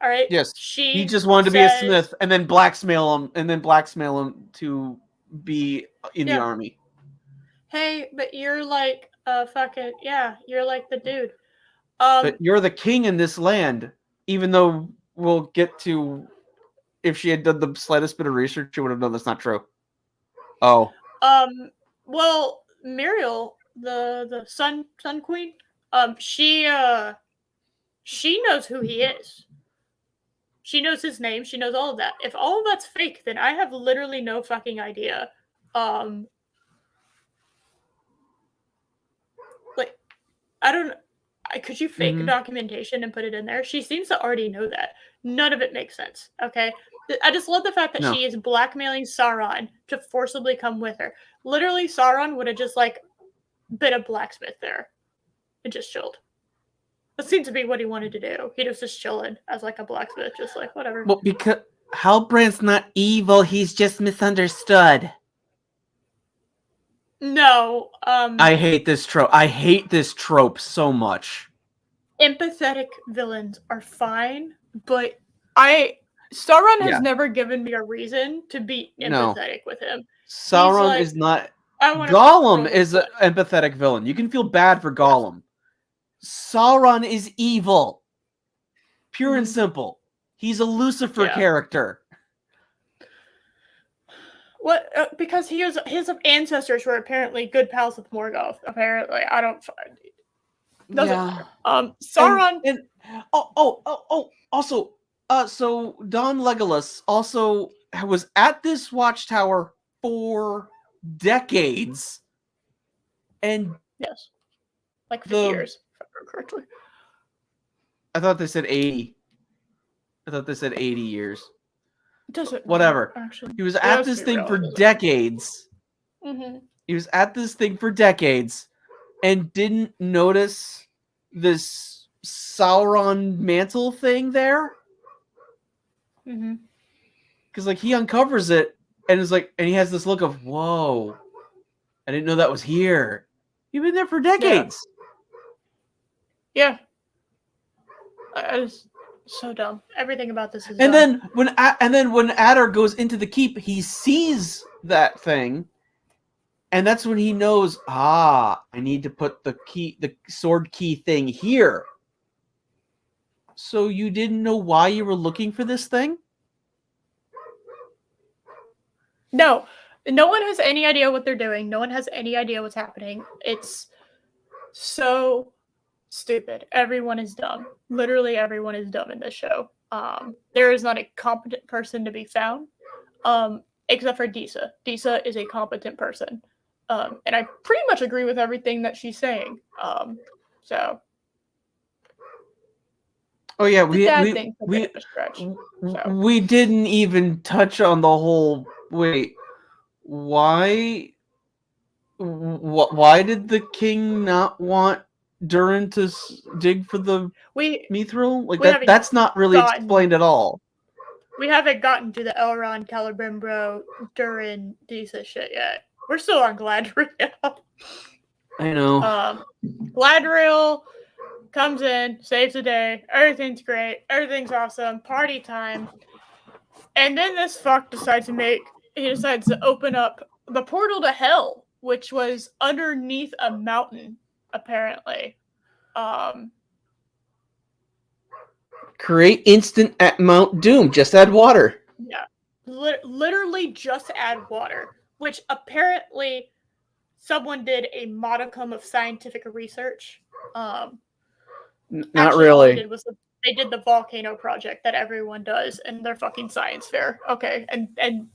All right. Yes. He just wanted to be a smith, and then blackmail him to be in the army. Hey, but you're like you're like the dude. But you're the king in this land, even though we'll get to, if she had done the slightest bit of research, she would have known that's not true. Oh. Well, Muriel, the Sun Queen, she knows who he is. She knows his name. She knows all of that. If all of that's fake, then I have literally no fucking idea. I don't. Could you fake documentation and put it in there? She seems to already know that. None of it makes sense. Okay. I just love the fact that she is blackmailing Sauron to forcibly come with her. Literally, Sauron would have just been a blacksmith there and just chilled. That seemed to be what he wanted to do. He was just chilling as a blacksmith, just whatever. Well, because Halbrand's not evil, he's just misunderstood. No. I hate this trope. I hate this trope so much. Empathetic villains are fine, but Sauron has never given me a reason to be empathetic with him. Sauron is not. Gollum is an empathetic villain. You can feel bad for Gollum. Sauron is evil. Pure and simple. He's a Lucifer character. What? Because his ancestors were apparently good pals with Morgoth. Apparently, I don't. Doesn't matter. Sauron. Also, so Don Legolas also was at this watchtower for decades, and yes, 50 years, if I remember correctly. I thought they said 80. I thought they said 80 years. Doesn't whatever. Matter, actually. He was at this thing for decades. Mm-hmm. He was at this thing for decades and didn't notice this Sauron mantle thing there. Mm-hmm. Because he uncovers it and it's like, and he has this look of, whoa, I didn't know that was here. You've been there for decades. Yeah. It's so dumb. Everything about this is and dumb. then when Adder goes into the keep, he sees that thing, and that's when he knows, I need to put the sword key thing here. So you didn't know why you were looking for this thing? No. No one has any idea what they're doing. No one has any idea what's happening. It's so stupid. Everyone is dumb. Literally everyone is dumb in this show. There is not a competent person to be found, except for Disa. Disa is a competent person. And I pretty much agree with everything that she's saying. So oh yeah, we we didn't even touch on the whole. Wait, why did the king not want Durin to dig for the mithril? Like that's not really explained at all. We haven't gotten to the Elrond, Celebrimbor, Durin, Disa shit yet. We're still on Galadriel. I know. Galadriel comes in, saves the day. Everything's great. Everything's awesome. Party time. And then this fuck decides to open up the portal to hell, which was underneath a mountain, apparently. Create instant at Mount Doom. Just add water. Yeah. Literally just add water, which apparently someone did a modicum of scientific research. Not really. They did the volcano project that everyone does in their fucking science fair. Okay, and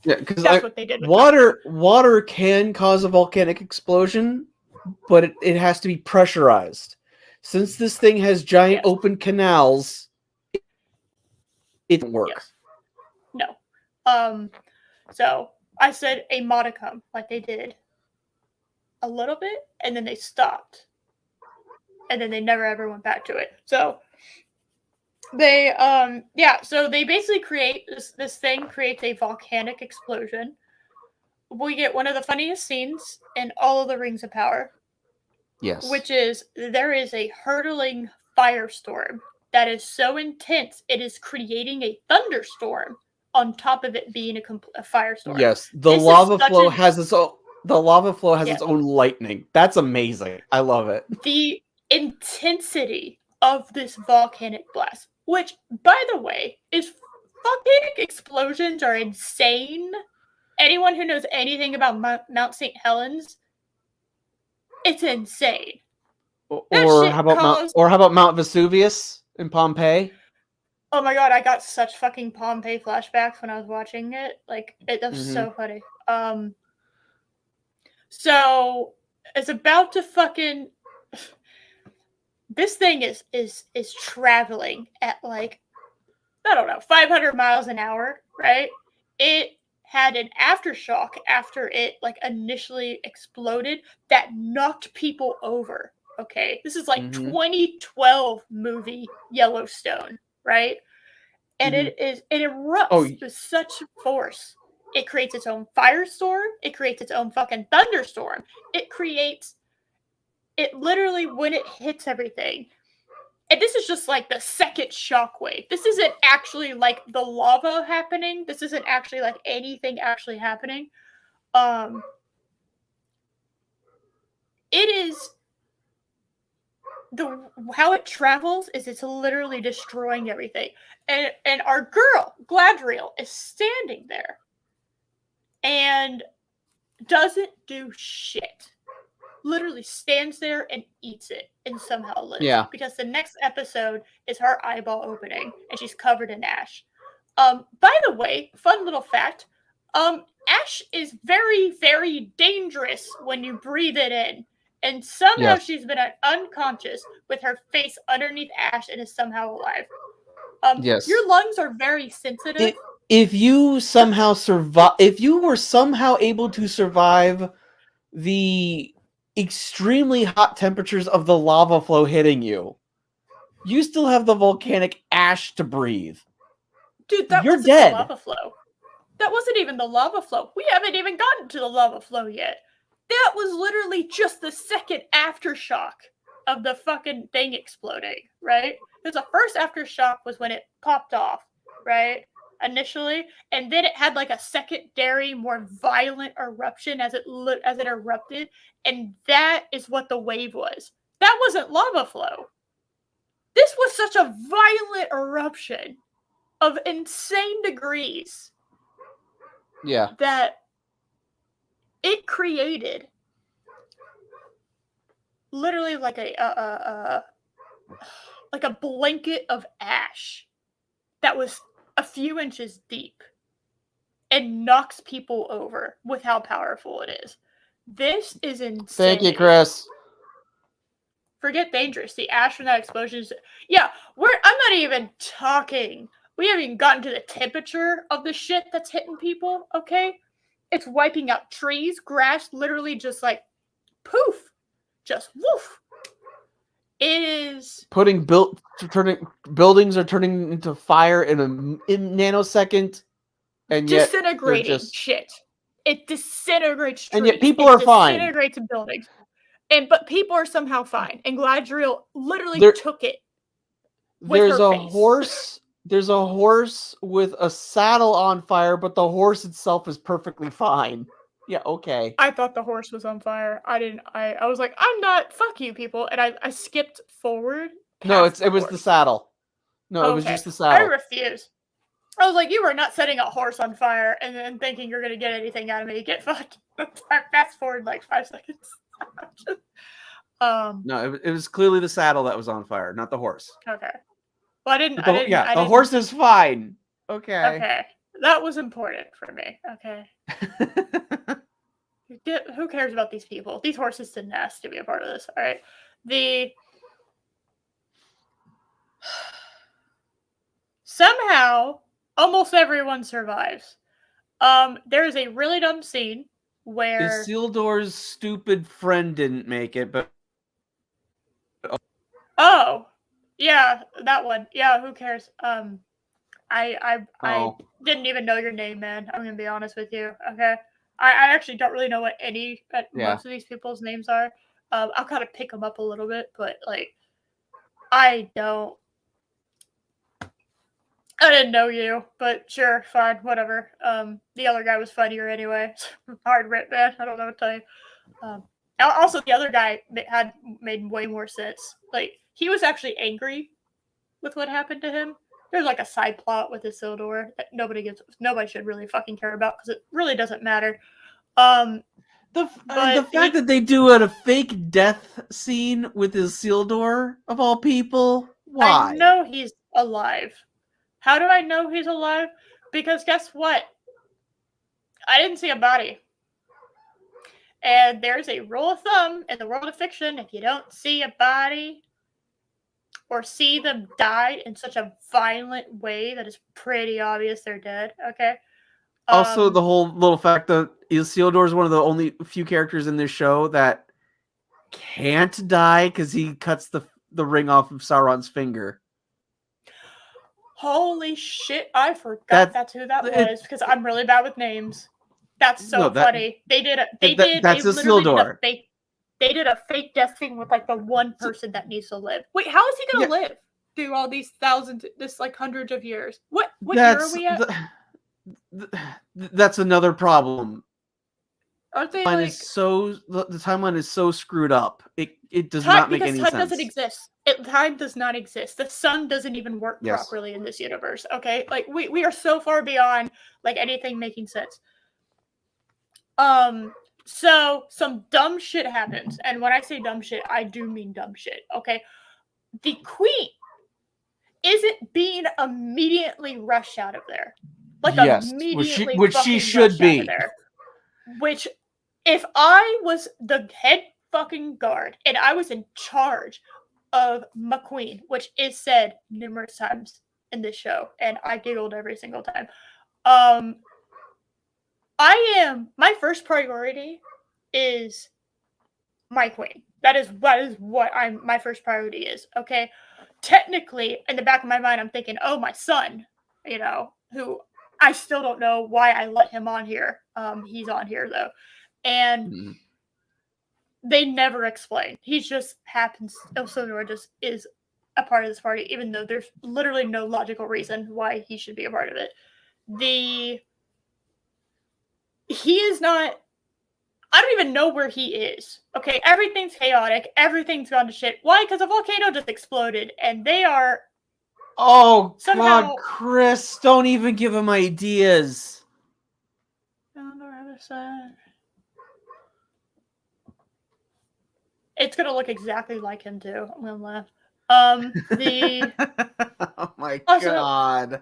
yeah, that's what they did. Water can cause a volcanic explosion, but it has to be pressurized. Since this thing has giant open canals, it doesn't work. Yes. No. So I said a modicum, like they did a little bit, and then they stopped. And then they never ever went back to it. So they so they basically create this thing creates a volcanic explosion. We get one of the funniest scenes in all of the Rings of Power. Yes. Which is there is a hurtling firestorm that is so intense it is creating a thunderstorm on top of it being a firestorm. Yes, the lava flow has its own lightning. That's amazing. I love it. The intensity of this volcanic blast, which, by the way, is volcanic explosions are insane. Anyone who knows anything about Mount St. Helens, it's insane. Or how about Mount Vesuvius in Pompeii? Oh my god, I got such fucking Pompeii flashbacks when I was watching it. Like, that was so funny. So it's about to fucking. This thing is traveling at like, I don't know, 500 miles an hour, right? It had an aftershock after it like initially exploded that knocked people over. Okay, this is like 2012 movie Yellowstone, right? And it erupts with such force. It creates its own firestorm. It creates its own fucking thunderstorm. It literally, when it hits everything, and this is just like the second shockwave. This isn't actually like the lava happening. This isn't actually like anything actually happening. It is how it travels is it's literally destroying everything. And our girl, Galadriel, is standing there and doesn't do shit. Literally stands there and eats it and somehow lives. Yeah. Because the next episode is her eyeball opening and she's covered in ash. By the way, fun little fact, ash is very, very dangerous when you breathe it in. And somehow she's been unconscious with her face underneath ash and is somehow alive. Your lungs are very sensitive. If you were somehow able to survive the extremely hot temperatures of the lava flow hitting you, you still have the volcanic ash to breathe. Dude, that You're wasn't dead. the lava flow. That wasn't even the lava flow. We haven't even gotten to the lava flow yet. That was literally just the second aftershock of the fucking thing exploding, right? Because the first aftershock was when it popped off, right? Initially, and then it had like a secondary, more violent eruption as it erupted, and that is what the wave was. That wasn't lava flow. This was such a violent eruption of insane degrees. Yeah. That it created literally like a blanket of ash that was a few inches deep and knocks people over with how powerful it is. This is insane. Thank you, Chris. Forget dangerous. The ash from that explosion is... Yeah, I'm not even talking. We haven't even gotten to the temperature of the shit that's hitting people, okay? It's wiping out trees, grass, literally just like poof. Just woof. It is buildings are turning into fire in a nanosecond, and yet disintegrating shit. It disintegrates trees. And yet people are fine. Disintegrates buildings. But people are somehow fine. And Galadriel literally took it. There's a horse. There's a horse with a saddle on fire, but the horse itself is perfectly fine. Yeah, okay. I thought the horse was on fire. I was like, I'm not, fuck you people. And I skipped forward. No, it was the saddle. No, it was just the saddle. I refuse. I was like, you are not setting a horse on fire and then thinking you're going to get anything out of me. Get fucked. Fast forward like 5 seconds. No, it was clearly the saddle that was on fire, not the horse. Okay. Well, I didn't. The horse is fine. Okay. Okay. That was important for me. Okay. Who cares about these people? These horses didn't ask to be a part of this. All right. Somehow, almost everyone survives. There's a really dumb scene where Isildur's stupid friend didn't make it, but oh, yeah, that one. Yeah, who cares? I didn't even know your name, man. I'm gonna be honest with you. Okay, I actually don't really know what most of these people's names are. I'll kind of pick them up a little bit, but like, I didn't know you, but sure, fine, whatever. The other guy was funnier anyway. Hard rip, man. I don't know what to tell you. Also, the other guy made way more sense. Like, he was actually angry with what happened to him. There's like a side plot with Isildur that nobody should really fucking care about because it really doesn't matter. The fact that they do a fake death scene with Isildur of all people, why? I know he's alive. How do I know he's alive? Because guess what? I didn't see a body. And there's a rule of thumb in the world of fiction: if you don't see a body or see them die in such a violent way that is pretty obvious they're dead, okay? Also, the whole little fact that Isildur is one of the only few characters in this show that can't die because he cuts the ring off of Sauron's finger. Holy shit, I forgot that's who that was because I'm really bad with names. That's so funny. They did a fake death thing with like the one person that needs to live. Wait, how is he gonna live through all these hundreds of years? What year are we at? That's another problem. Aren't they the timeline is so screwed up. It does not make any sense. Time doesn't exist. Time does not exist. The sun doesn't even work properly in this universe. Okay, like we are so far beyond like anything making sense. So some dumb shit happens, and when I say dumb shit, I do mean dumb shit. Okay, the queen isn't being immediately rushed out of there. Which she should be. Which, if I was the head fucking guard and I was in charge of McQueen, which is said numerous times in this show, and I giggled every single time. My first priority is my queen. That is what my first priority is. Okay, technically, in the back of my mind, I'm thinking, oh, my son, who I still don't know why I let him on here. He's on here though, and they never explain. He just happens. Sildor just is a part of this party, even though there's literally no logical reason why he should be a part of it. He is not. I don't even know where he is. Okay, everything's chaotic. Everything's gone to shit. Why? Because a volcano just exploded, and they are. Oh somehow... God, Chris! Don't even give him ideas. On the other side. It's gonna look exactly like him too. I'm gonna laugh. Oh my God.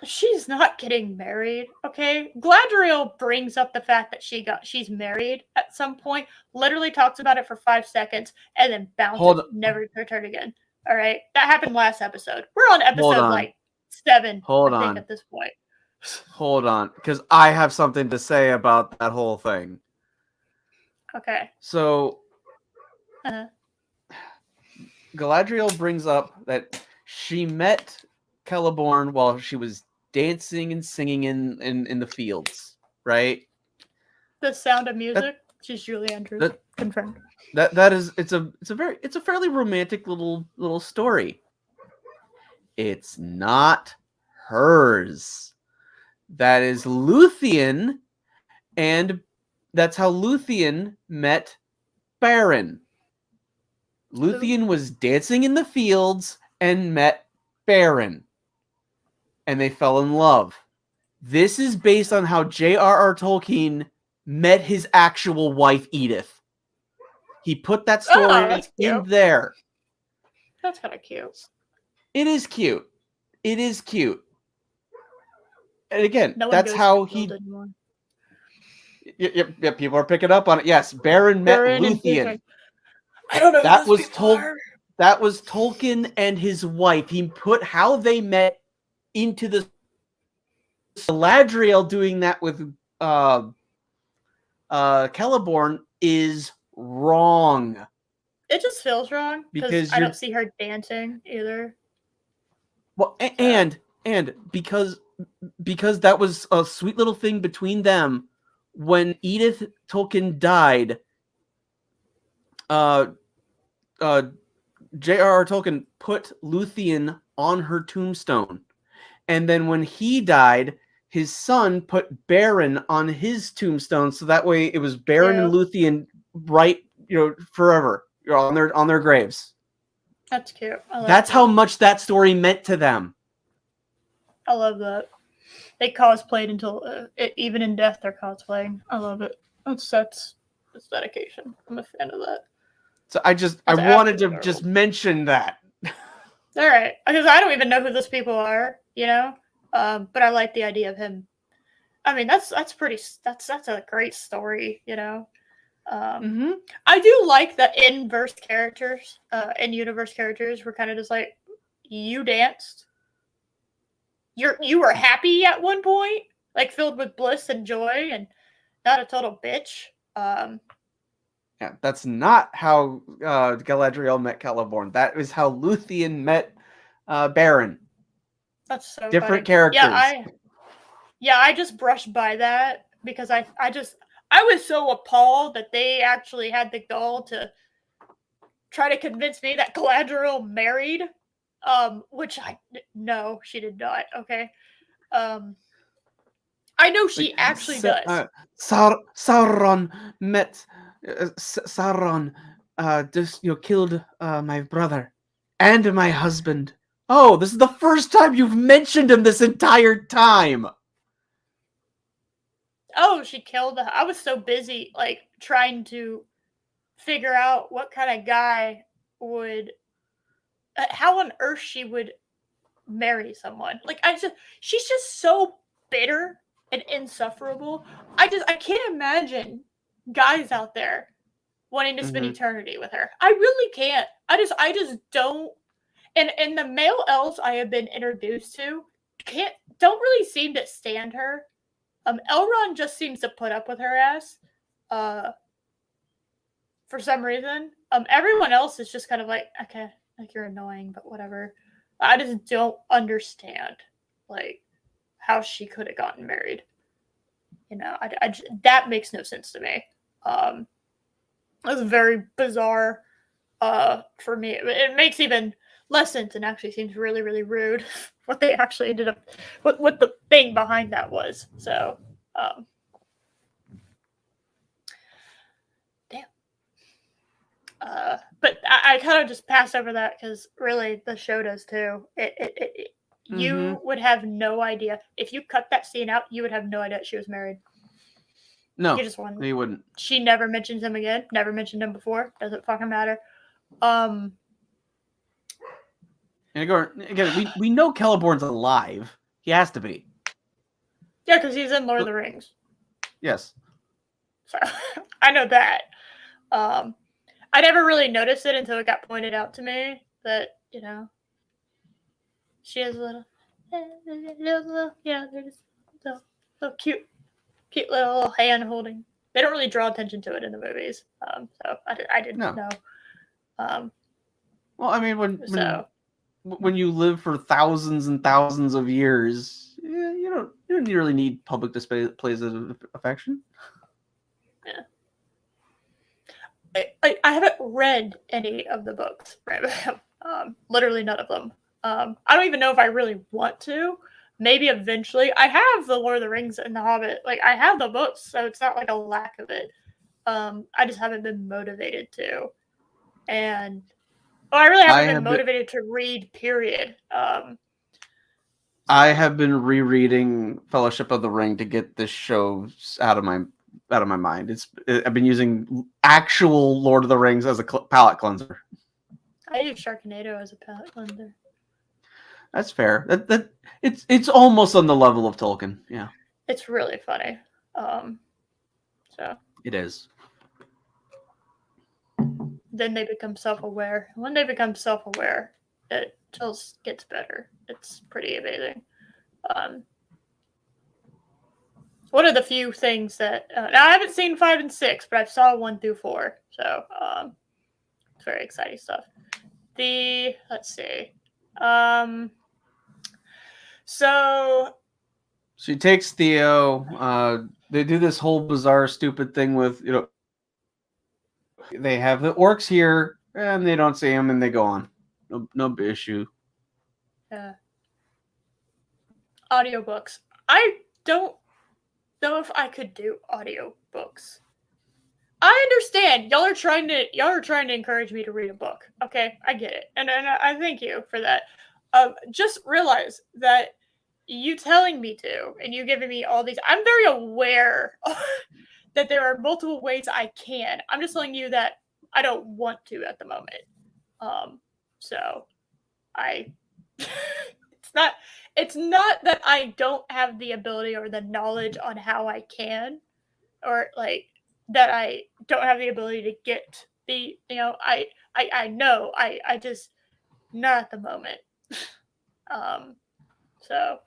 She's not getting married, okay? Galadriel brings up the fact that she's married at some point, literally talks about it for 5 seconds, and then bounces, never to return again. All right? That happened last episode. We're on episode, like, 7, I think, at this point. Hold on, because I have something to say about that whole thing. Okay. So, Galadriel brings up that she met Celeborn while she was dancing and singing in the fields, right? The Sound of Music. She's Julie Andrews. Confirmed. It's a fairly romantic little story. It's not hers. That is Luthien, and that's how Luthien met Beren. Luthien was dancing in the fields and met Beren. And they fell in love. This is based on how J.R.R. Tolkien met his actual wife, Edith. He put that story in there. That's kind of cute. It is cute. It is cute. And again, that's how he... Yep, people are picking up on it. Yes, Beren met Luthien. I don't know. That was Tolkien and his wife. He put how they met into the... Galadriel doing that with Celeborn is wrong. It just feels wrong because I don't see her dancing either. Well, and because that was a sweet little thing between them. When Edith Tolkien died, J.R.R. Tolkien put Luthien on her tombstone. And then when he died, his son put Beren on his tombstone, so that way it was Beren and Luthien forever, on their graves. That's cute. That's how much that story meant to them. I love that. They cosplayed until even in death they're cosplaying. I love it. That's dedication. I'm a fan of that. So I wanted to just mention that. All right, because I don't even know who those people are, but I like the idea of him. I mean, that's a great story, I do like that in-universe characters were kind of just like, you danced. You were happy at one point, like filled with bliss and joy, and not a total bitch. Yeah, that's not how Galadriel met Celeborn. That is how Luthien met Beren. That's so different funny. characters. I just brushed by that because I was so appalled that they actually had the gall to try to convince me that Galadriel married, which no, she did not. Okay, I know she actually does. Sauron met Sauron. Just killed my brother and my husband. Oh, this is the first time you've mentioned him this entire time. Oh, she killed. I was so busy, like, trying to figure out what kind of guy would, how on earth she would marry someone. Like, she's just so bitter and insufferable. I can't imagine guys out there wanting to spend eternity with her. I really can't. I just don't. And the male elves I have been introduced to don't really seem to stand her. Elrond just seems to put up with her ass, for some reason. Everyone else is just kind of like, okay, like, you're annoying, but whatever. I just don't understand, like, how she could have gotten married. That makes no sense to me. It was very bizarre for me. It makes even less sense and actually seems really, really rude what they actually ended up, what the thing behind that was. So, damn. But I kind of just pass over that because really the show does too. You would have no idea if you cut that scene out. You would have no idea she was married. No, you wouldn't. She never mentions him again. Never mentioned him before. Doesn't fucking matter. And again, we know Celeborn's alive. He has to be. Yeah, because he's in Lord of the Rings. Yes. So I know that. I never really noticed it until it got pointed out to me that, she has a little there's little cute little hand holding. They don't really draw attention to it in the movies. So I didn't know. Well, I mean, when you live for thousands and thousands of years, you don't really need public displays of affection. Yeah. I haven't read any of the books, right? Literally none of them. I don't even know if I really want to. Maybe eventually. I have the Lord of the Rings and the Hobbit. Like, I have the books, so it's not like a lack of it. I just haven't been motivated to. And I really haven't been motivated to read, period. I have been rereading Fellowship of the Ring to get this show out of my mind. I've been using actual Lord of the Rings as a palate cleanser. I use Sharknado as a palate cleanser. That's fair. It's almost on the level of Tolkien. Yeah, it's really funny. So it is. Then they become self-aware. When they become self-aware, it just gets better. It's pretty amazing. One of the few things that now I haven't seen 5 and 6, but I saw 1 through 4. So it's very exciting stuff. Let's see. So she takes Theo. They do this whole bizarre, stupid thing with they have the orcs here and they don't see him and they go on. No issue. Audiobooks. I don't know if I could do audiobooks. I understand y'all are trying to encourage me to read a book. Okay, I get it, and I thank you for that. Just realize that you telling me to, and you giving me all these. I'm very aware that there are multiple ways I can. I'm just telling you that I don't want to at the moment. So I. It's not that I don't have the ability or the knowledge on how I can, or like that I don't have the ability to get the, I know, I just not at the moment. So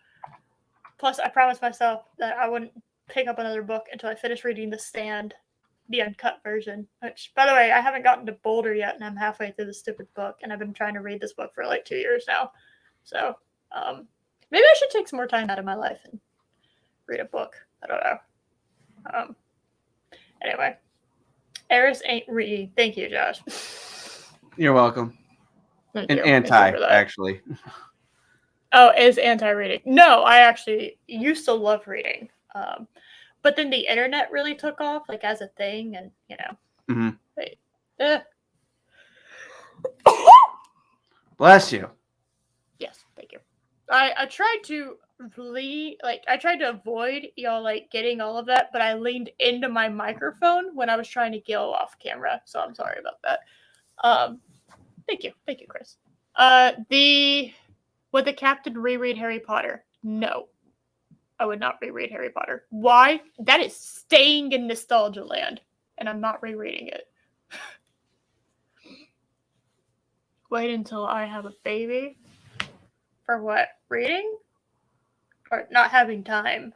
plus I promised myself that I wouldn't pick up another book until I finish reading The Stand, the uncut version, which, by the way, I haven't gotten to Boulder yet, and I'm halfway through the stupid book, and I've been trying to read this book for like 2 years now. So maybe I should take some more time out of my life and read a book. I don't know. Anyway, Eris ain't reading. Thank you, Josh. You're welcome. Thank and you. Actually. Oh, is anti-reading. No, I actually used to love reading. But then the internet really took off, like, as a thing, and, Mm-hmm. Wait. Bless you. Yes, thank you. I tried to I tried to avoid getting all of that, but I leaned into my microphone when I was trying to go off camera, so I'm sorry about that. Thank you, Chris. Would the captain reread Harry Potter? No, I would not reread Harry Potter. Why? That is staying in nostalgia land, and I'm not rereading it. Wait until I have a baby. For what? Reading? Or not having time?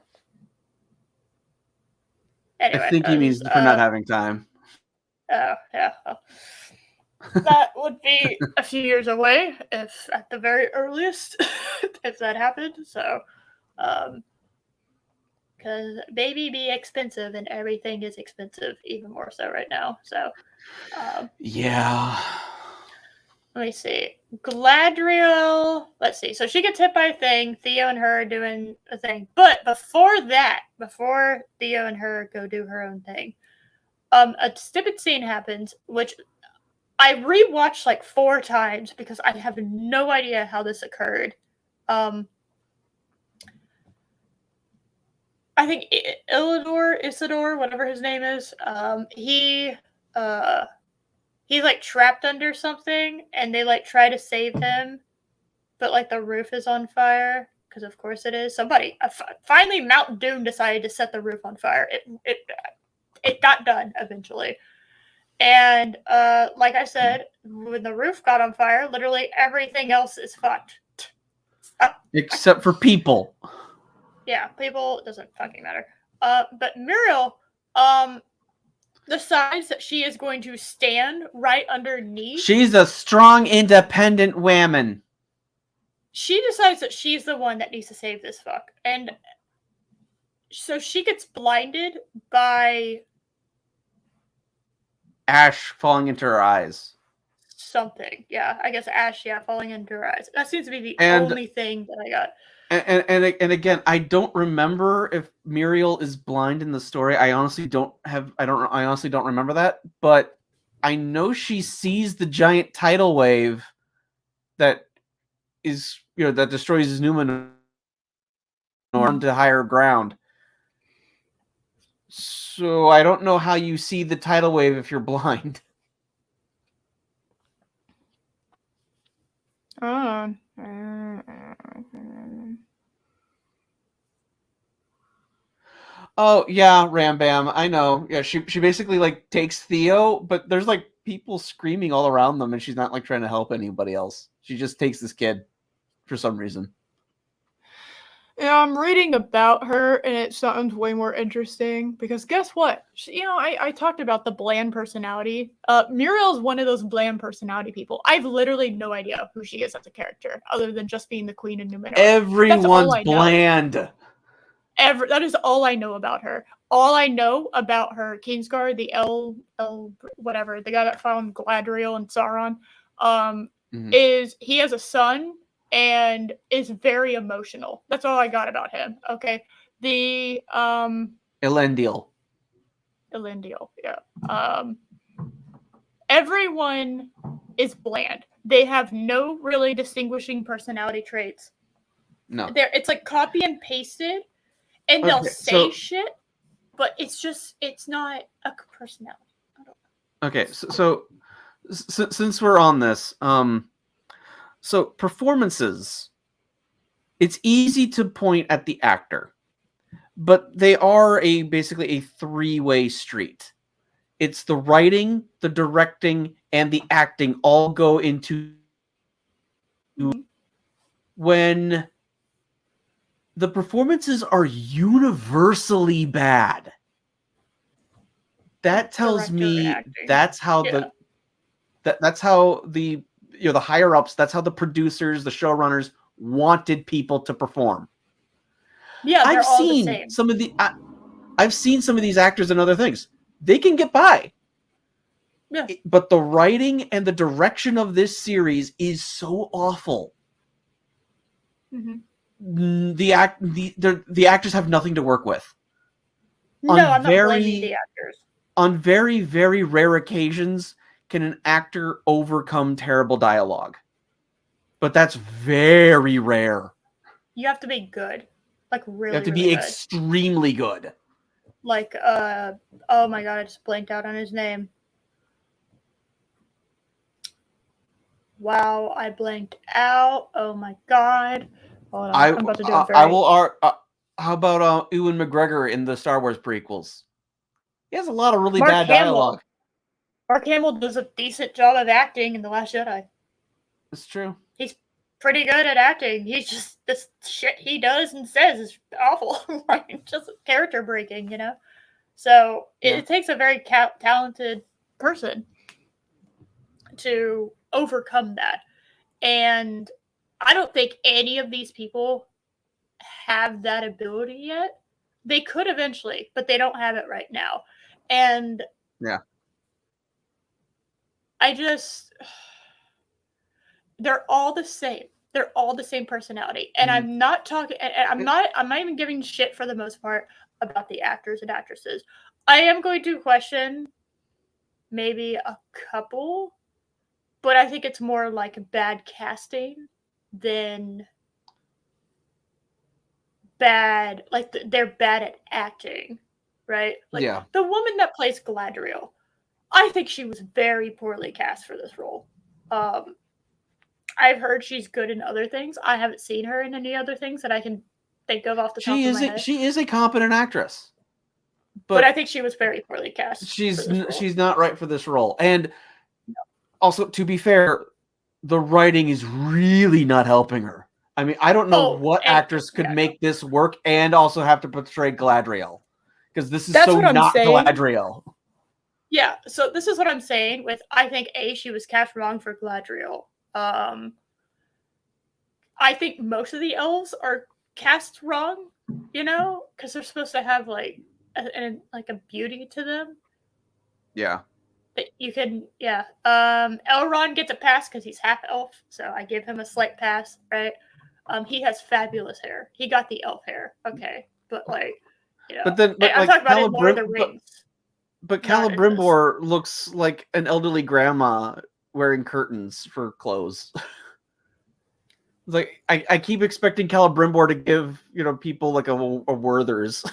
Anyway, I think he means for not having time. Oh, yeah. That would be a few years away, if at the very earliest, if that happened. So, Because baby be expensive and everything is expensive, even more so right now. So, yeah. let me see. Galadriel. Let's see. So she gets hit by a thing. Theo and her are doing a thing. But before that, before Theo and her go do her own thing, a stupid scene happens, which I rewatched like 4 times because I have no idea how this occurred. I think Isidore, whatever his name is, he's like trapped under something, and they like try to save him, but like the roof is on fire because of course it is. Finally, Mount Doom decided to set the roof on fire. It got done eventually, and like I said, when the roof got on fire, literally everything else is fucked. Except for people. Yeah, people, it doesn't fucking matter. But Muriel, decides that she is going to stand right underneath. She's a strong, independent woman. She decides that she's the one that needs to save this fuck. And so she gets blinded by ash falling into her eyes. Something. Yeah, I guess ash, falling into her eyes. That seems to be the only thing that I got. And again, I don't remember if Muriel is blind in the story. I honestly don't remember that, but I know she sees the giant tidal wave that is, that destroys Numenor to higher ground. So I don't know how you see the tidal wave if you're blind. Oh yeah, Rambam. I know. Yeah, she basically like takes Theo, but there's like people screaming all around them, and she's not like trying to help anybody else. She just takes this kid for some reason. Yeah, I'm reading about her, and it sounds way more interesting because guess what? I talked about the bland personality. Muriel's one of those bland personality people. I've literally no idea who she is as a character, other than just being the queen of Numenor. Everyone's bland. That is all I know about her. All I know about her Kingsguard, the whatever, the guy that found Galadriel and Sauron, is he has a son and is very emotional. That's all I got about him. Okay. The Elendil, yeah. Everyone is bland. They have no really distinguishing personality traits. No. It's like copy and pasted. And they'll say shit, but it's not a personality. I don't know. Okay, so since we're on this, so performances, it's easy to point at the actor, but they are basically a 3-way street. It's the writing, the directing, and the acting all go into when the performances are universally bad. That tells me that's how that's how the the higher ups, that's how the producers, the showrunners wanted people to perform. Yeah, I've seen some of these actors in other things. They can get by. Yeah. But the writing and the direction of this series is so awful. The actors have nothing to work with. No, I'm not blaming the actors. On very, very rare occasions can an actor overcome terrible dialogue. But that's very rare. You have to be good. Like really, you have to really be good. Extremely good. Like, oh my god, I just blanked out on his name. Wow, I blanked out. Oh my god. Hold on, I'm about to do it very... I will... how about Ewan McGregor in the Star Wars prequels? He has a lot of really bad dialogue. Mark Hamill does a decent job of acting in The Last Jedi. It's true. He's pretty good at acting. He's just... this shit he does and says is awful. Like, just character breaking, So, it takes a very talented person to overcome that. And I don't think any of these people have that ability yet. They could eventually, but they don't have it right now. And yeah, I just, they're all the same. They're all the same personality. And Mhm. I'm not talking, I'm not even giving shit for the most part about the actors and actresses. I am going to question maybe a couple, but I think it's more like bad casting than bad, like they're bad at acting, right? Like yeah. the woman that plays Galadriel, I think she was very poorly cast for this role. Um, I've heard she's good in other things. I haven't seen her in any other things that I can think of off the top of my head. She is a competent actress, But I but think she was very poorly cast for this role. she's not right for this role. And also, to be fair, the writing is really not helping her. I mean, I don't know what actress could make this work and also have to portray Galadriel, because this is that's so what I'm not saying. Galadriel. Yeah, so this is what I'm saying with, I think she was cast wrong for Galadriel. I think most of the elves are cast wrong, you know, because they're supposed to have like a beauty to them. Yeah. But you can, yeah. Elrond gets a pass because he's half elf, so I give him a slight pass, right? He has fabulous hair. He got the elf hair, okay, but like, you know. But I'm talking about in Lord of the Rings. But Celebrimbor looks like an elderly grandma wearing curtains for clothes. Like I keep expecting Celebrimbor to give, you know, people like a Werther's.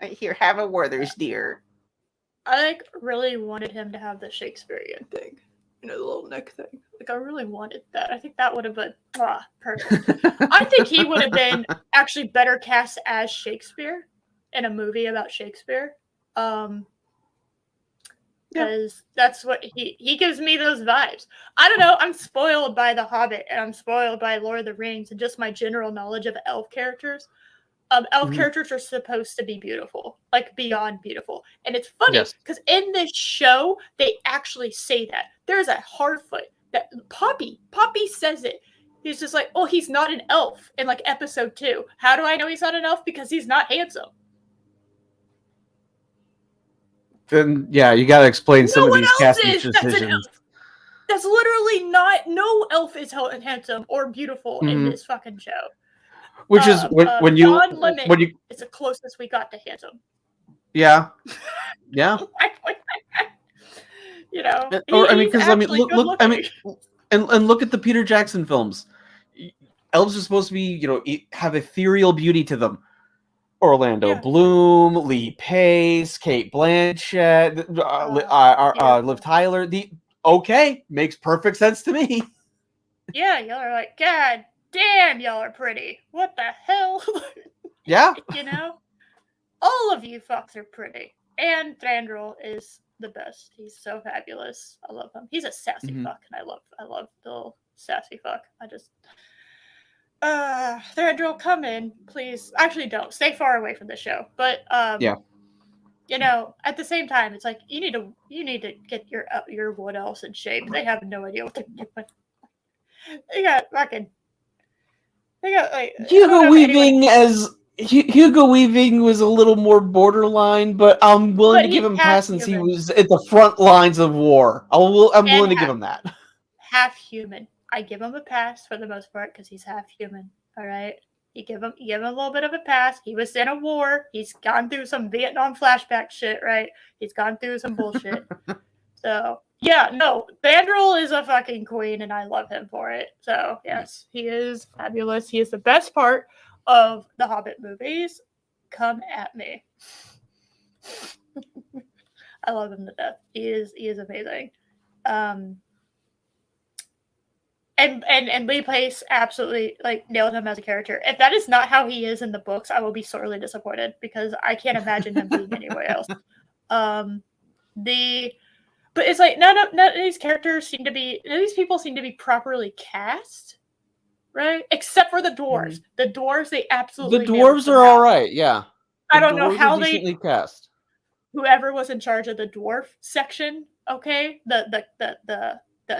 Here, have a Werther's, dear. I like really wanted him to have the Shakespearean thing, you know, the little neck thing. Like I really wanted that. I think that would have been perfect. I think he would have been actually better cast as Shakespeare in a movie about Shakespeare. Because that's what he gives me, those vibes. I don't know. I'm spoiled by The Hobbit and I'm spoiled by Lord of the Rings and just my general knowledge of elf characters. Elf characters are supposed to be beautiful, like beyond beautiful. And it's funny because in this show, they actually say that. There's a Hardfoot that Poppy says it. He's just like, oh, he's not an elf in like episode 2. How do I know he's not an elf? Because he's not handsome. Then yeah, you got to explain some of these casting decisions. That's literally not. No elf is handsome or beautiful in this fucking show. Which is when you it's the closest we got to handsome. Yeah, yeah. You know, or I mean, because I mean, look, I mean, and look at the Peter Jackson films. Elves are supposed to be, you know, have ethereal beauty to them. Orlando Bloom, Lee Pace, Kate Blanchett, Liv Tyler. Makes perfect sense to me. Yeah, y'all are like, God damn, y'all are pretty. What the hell? Yeah. You know? All of you fucks are pretty. And Thranduil is the best. He's so fabulous. I love him. He's a sassy fuck, and I love the little sassy fuck. I just Thranduil, come in, please. Actually, don't. Stay far away from the show. But yeah. You know, at the same time, it's like you need to get your wood elves in shape. They have no idea what they're doing. They got like Hugo Weaving was a little more borderline, but I'm willing to give him a pass since he was at the front lines of war. I'm willing to give him that. Half human. I give him a pass for the most part because he's half human. All right, you give him a little bit of a pass. He was in a war. He's gone through some Vietnam flashback shit, right? He's gone through some bullshit. So yeah, no, Thranduil is a fucking queen, and I love him for it. So yes, he is fabulous. He is the best part of the Hobbit movies. Come at me. I love him to death. He is amazing. And Lee Pace absolutely like nailed him as a character. If that is not how he is in the books, I will be sorely disappointed because I can't imagine him being anywhere else. But it's like none of these characters seem to be, none of these people seem to be properly cast, right? Except for the dwarves. The dwarves, they absolutely. The dwarves are all right. Yeah. I don't know how they cast. Whoever was in charge of the dwarf section, okay, the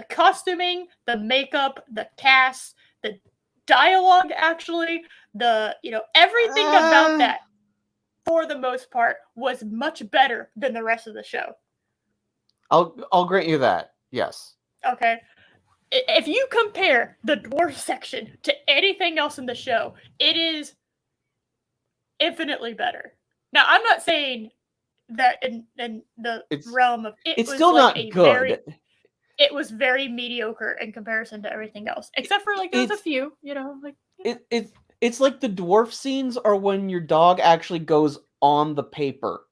costuming, the makeup, the cast, the dialogue, actually, everything about that, for the most part, was much better than the rest of the show. I'll grant you that. Yes. Okay. If you compare the dwarf section to anything else in the show, it is infinitely better. Now, I'm not saying that in the realm of it's was still like not good. It was very mediocre in comparison to everything else, except for there's a few, It's like the dwarf scenes are when your dog actually goes on the paper.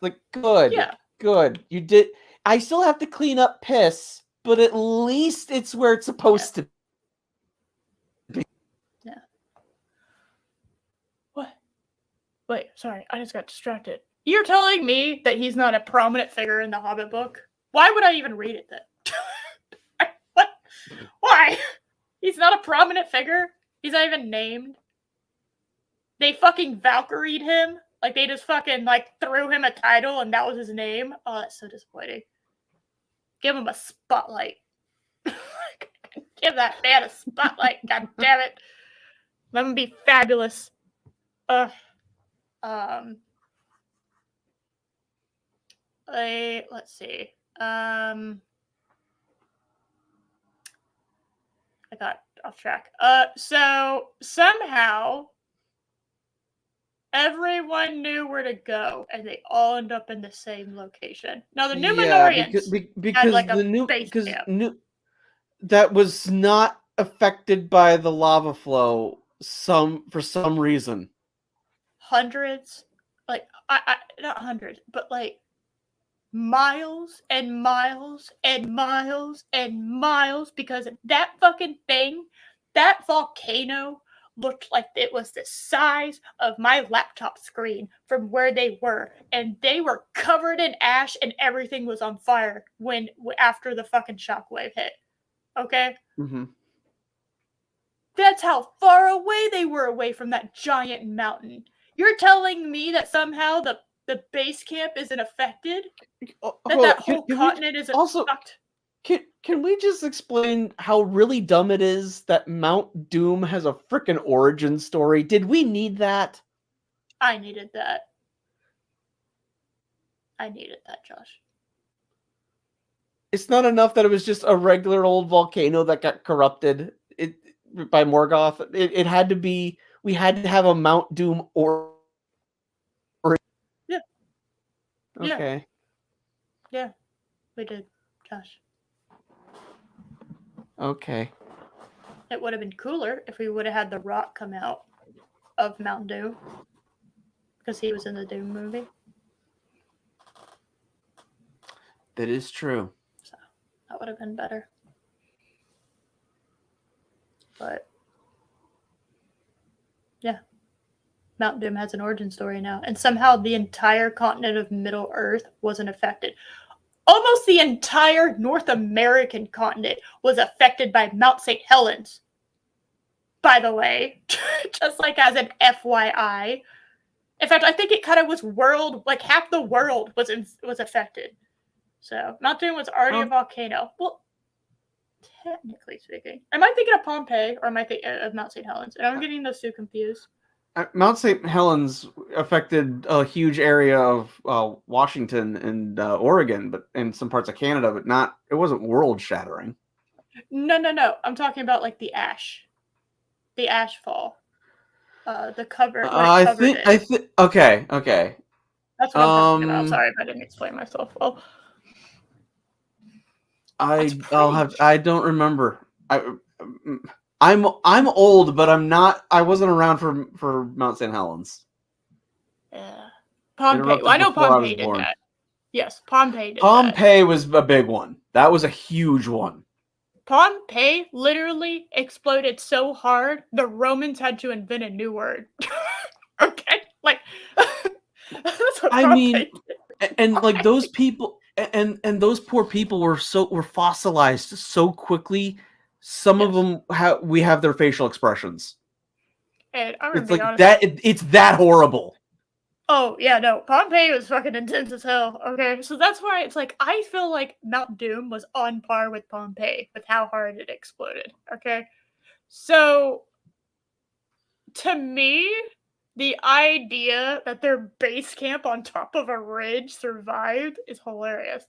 Like, good. You did. I still have to clean up piss, but at least it's where it's supposed to be. Yeah. What? Wait, sorry, I just got distracted. You're telling me that he's not a prominent figure in the Hobbit book? Why would I even read it then? What? Why? He's not a prominent figure? He's not even named? They fucking Valkyried him? Like, they just fucking, threw him a title and that was his name? Oh, that's so disappointing. Give him a spotlight. Give that man a spotlight, god damn it. Let him be fabulous. Let's see. I got off track. So somehow everyone knew where to go, and they all end up in the same location. Now the Numenorians because had the new base camp. That was not affected by the lava flow for some reason. Hundreds, not hundreds, but miles and miles and miles and miles, because that fucking thing, that volcano looked like it was the size of my laptop screen from where they were, and they were covered in ash and everything was on fire after the fucking shockwave hit. Okay? Mm-hmm. That's how far away they were away from that giant mountain. You're telling me that somehow the base camp isn't affected? That whole continent isn't fucked? Can we just explain how really dumb it is that Mount Doom has a frickin' origin story? Did we need that? I needed that. Josh. It's not enough that it was just a regular old volcano that got corrupted by Morgoth. It had to be. We had to have a Mount Doom Yeah. Okay. Yeah, we did, Josh. Okay. It would have been cooler if we would have had The Rock come out of Mount Doom, because he was in the Doom movie. That is true. So that would have been better. But yeah, Mount Doom has an origin story now, and somehow the entire continent of Middle Earth wasn't affected. Almost the entire North American continent was affected by Mount St. Helens, by the way, just as an FYI. In fact, I think it kind of was half the world was affected. So Mount Doom was already a volcano. Well, technically speaking. Am I thinking of Pompeii, or am I thinking of Mount St. Helens? And I'm getting those two confused. Mount St. Helens affected a huge area of Washington and Oregon, and some parts of Canada, but it wasn't world shattering. No. I'm talking about the ash fall. The cover. Okay. That's what I'm talking about. Sorry if I didn't explain myself well. I don't remember. I'm old, but I'm not. I wasn't around for Mount St. Helens. Yeah, Pompeii. Well, I know Pompeii did that. Yes, Pompeii did Pompeii was a big one. That was a huge one. Pompeii literally exploded so hard the Romans had to invent a new word. Okay, that's what Pompeii did. And those people, and those poor people were fossilized so quickly. Some of them we have their facial expressions. And I'm gonna be honest, that it's that horrible. Oh yeah, no, Pompeii was fucking intense as hell. Okay, so that's why it's I feel like Mount Doom was on par with Pompeii with how hard it exploded. Okay, So, to me, the idea that their base camp on top of a ridge survived is hilarious.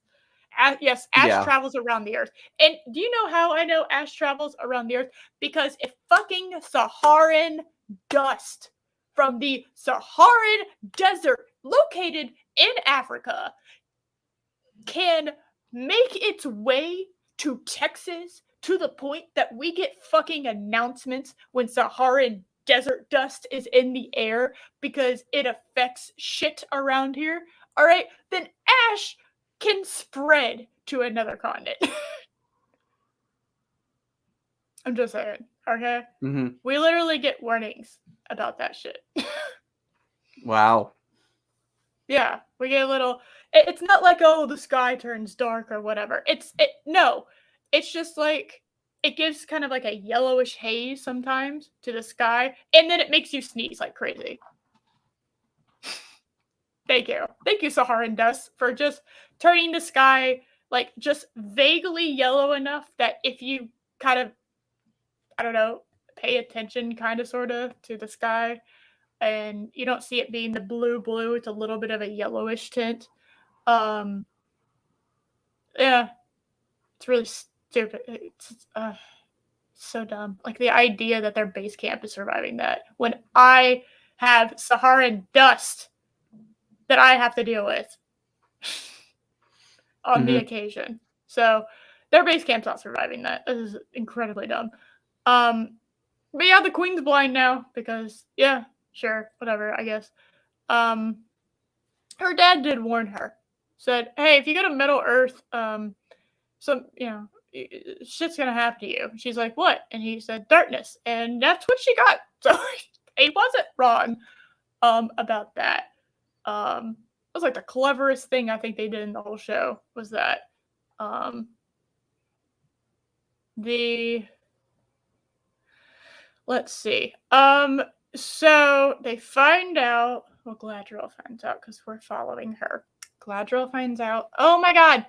Yes, Ash travels around the Earth. And do you know how I know Ash travels around the Earth? Because if fucking Saharan dust from the Saharan desert located in Africa can make its way to Texas to the point that we get fucking announcements when Saharan desert dust is in the air because it affects shit around here, all right, then Ash can spread to another continent. I'm just saying, okay? Mm-hmm. We literally get warnings about that shit. Wow. Yeah, we get a little. It's not like, oh, the sky turns dark or whatever. No, it's just like it gives kind of like a yellowish haze sometimes to the sky, and then it makes you sneeze like crazy. Thank you, Saharan dust, for just turning the sky like just vaguely yellow enough that if you kind of, I don't know, pay attention, kind of, sort of, to the sky, and you don't see it being the blue, it's a little bit of a yellowish tint. Yeah, it's really stupid. It's so dumb. Like the idea that their base camp is surviving that when I have Saharan dust that I have to deal with on the occasion. So their base camp's not surviving that. This is incredibly dumb. But yeah, the queen's blind now because, yeah, sure, whatever, I guess. Her dad did warn her. Said, hey, if you go to Middle Earth, shit's gonna happen to you. She's like, what? And he said, darkness. And that's what she got. So he wasn't wrong about that. It was like the cleverest thing I think they did in the whole show was that let's see. So they find out, well, Galadriel finds out because we're following her. Galadriel finds out, oh my god,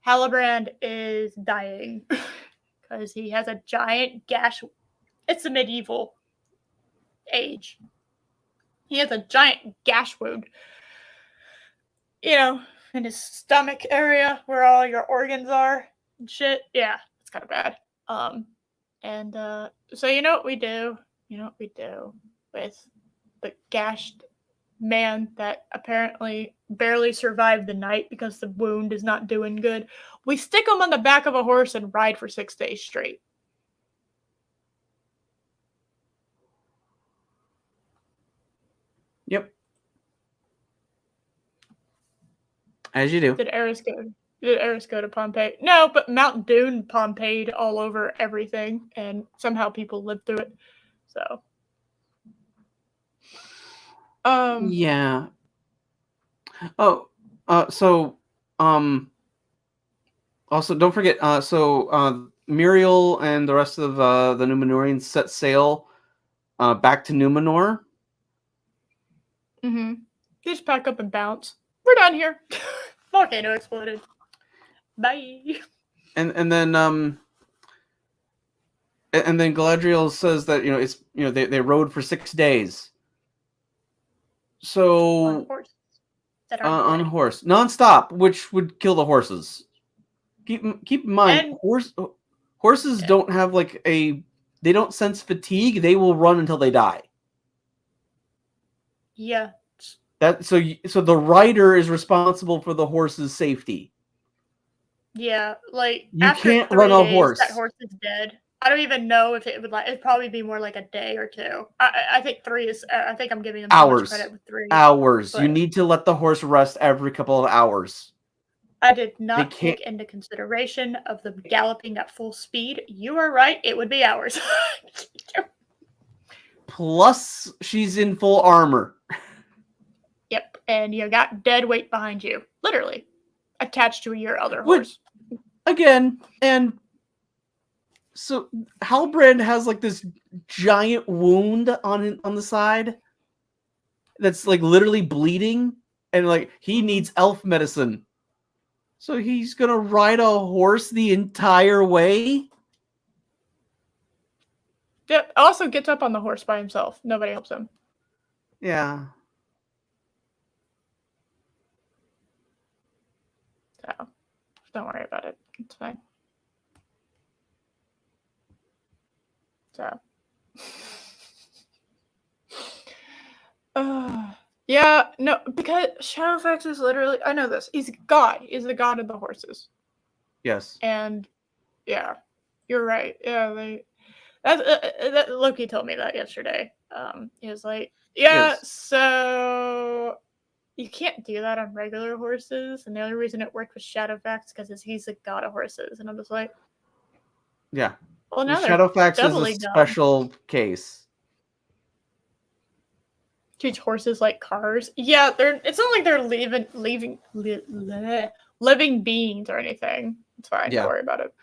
Halbrand is dying because he has a giant gash. It's a medieval age. He has a giant gash wound, in his stomach area where all your organs are and shit. Yeah, it's kind of bad. So you know what we do? You know what we do with the gashed man that apparently barely survived the night because the wound is not doing good? We stick him on the back of a horse and ride for 6 days straight. Yep. As you do. Did Eris go to Pompeii? No, but Mount Doom Pompeii all over everything, and somehow people lived through it. So, yeah. Oh, also don't forget. Muriel and the rest of the Numenorians set sail back to Numenor. Just pack up and bounce. We're done here. Volcano exploded. Bye. And then Galadriel says that it's they rode for 6 days. So on a horse. On a horse, nonstop, which would kill the horses. Keep in mind, horses don't have they don't sense fatigue. They will run until they die. Yeah. So the rider is responsible for the horse's safety. Yeah, like you after can't 3 run a days, horse. That horse is dead. I don't even know if it would it'd probably be more like a day or 2. I think 3 is. I think I'm giving them too much credit with 3. Hours. You need to let the horse rest every couple of hours. I did not take into consideration of them galloping at full speed. You are right. It would be hours. Plus, she's in full armor. Yep, and you got dead weight behind you, literally, attached to your other horse. Again, and so Halbrand has this giant wound on the side that's literally bleeding, and he needs elf medicine. So he's gonna ride a horse the entire way? Yep. Also gets up on the horse by himself. Nobody helps him. Yeah. So don't worry about it. It's fine. So. Yeah, no, because Shadowfax is literally, I know this. He's God. He's the god of the horses. Yes. And yeah, you're right. Yeah, that Loki told me that yesterday. He was like, yeah, Yes. so you can't do that on regular horses, and the only reason it worked with Shadowfax because he's the god of horses, and I'm just like, yeah. well, now Shadowfax is a doubly special case. Teach horses like cars. Yeah, they're. It's not like they're living beings or anything. It's fine. Yeah. Don't worry about it.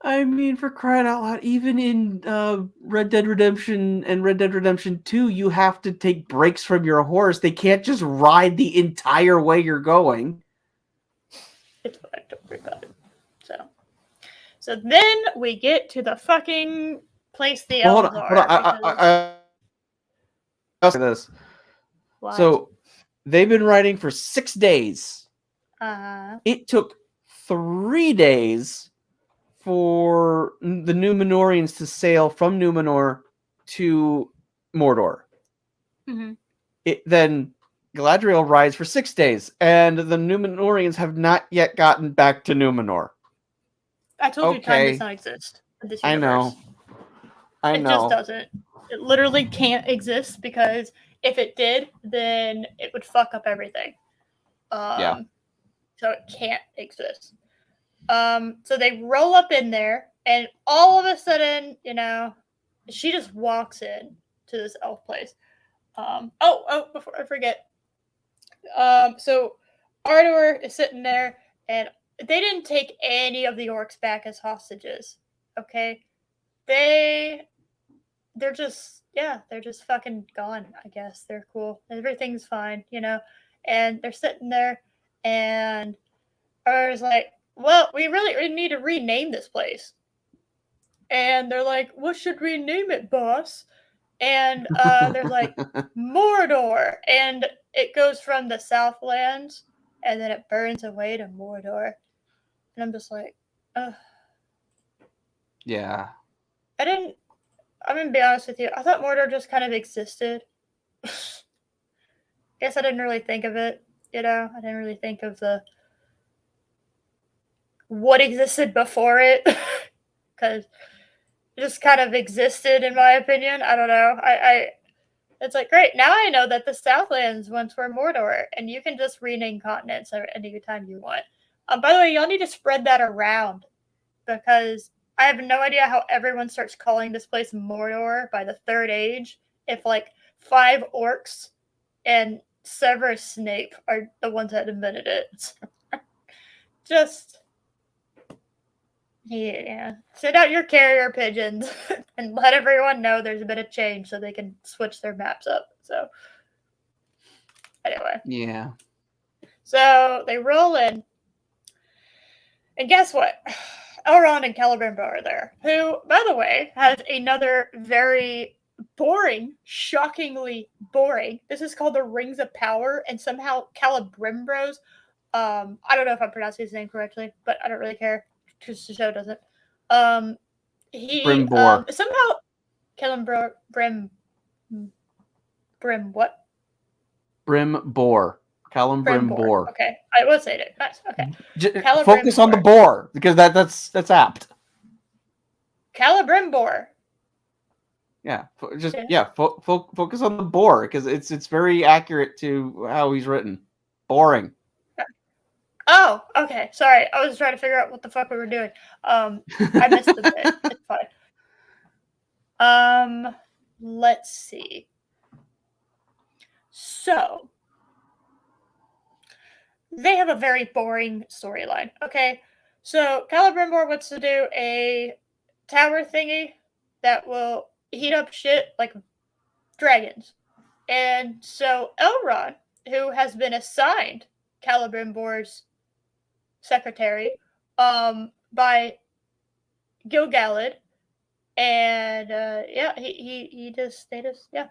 I mean, for crying out loud, even in Red Dead Redemption and Red Dead Redemption 2, you have to take breaks from your horse. They can't just ride the entire way you're going. It's fine. Don't worry about it. So then we get to the fucking place the elves are. Hold on. I'll say this. What? So they've been riding for 6 days. It took 3 days for the Numenorians to sail from Numenor to Mordor. Mm-hmm. Then Galadriel rides for 6 days, and the Numenorians have not yet gotten back to Numenor. I told you time does not exist in this universe. I know. It just doesn't. It literally can't exist because if it did, then it would fuck up everything. Yeah. So it can't exist. So they roll up in there, and all of a sudden, she just walks in to this elf place. Before I forget. So Ardor is sitting there, and they didn't take any of the orcs back as hostages. Okay, they're just fucking gone. I guess they're cool. Everything's fine, and they're sitting there, and Ardor's like, well, we really need to rename this place. And they're like, what should we name it, boss? And they're like, Mordor. And it goes from the Southlands, and then it burns away to Mordor. And I'm just like, ugh. Yeah. I'm going to be honest with you. I thought Mordor just kind of existed. Guess I didn't really think of it. I didn't really think of what existed before it. Because it just kind of existed, in my opinion. I don't know. It's like, great, now I know that the Southlands once were Mordor, and you can just rename continents any time you want. By the way, y'all need to spread that around, because I have no idea how everyone starts calling this place Mordor by the Third Age if, 5 orcs and Severus Snape are the ones that invented it. Just... yeah. Send out your carrier pigeons and let everyone know there's a bit of change so they can switch their maps up. So, anyway. Yeah. So, they roll in. And guess what? Elrond and Celebrimbor are there, who, by the way, has another very boring, shockingly boring. This is called the Rings of Power, and somehow Celebrimbro's, I don't know if I'm pronouncing his name correctly, but I don't really care. Because the show doesn't. He somehow Brim what? Brimbor. Celebrimbor. Okay, I will say it. Nice. Okay. Focus on the boar because that's apt. Celebrimbor. Yeah, focus on the boar because it's very accurate to how he's written. Boring. Oh, okay. Sorry, I was trying to figure out what the fuck we were doing. I missed the bit. It's fine. Let's see. So, they have a very boring storyline. Okay, so Celebrimbor wants to do a tower thingy that will heat up shit like dragons. And so Elrond, who has been assigned Celebrimbor's secretary by Gil-galad And yeah, they just yeah.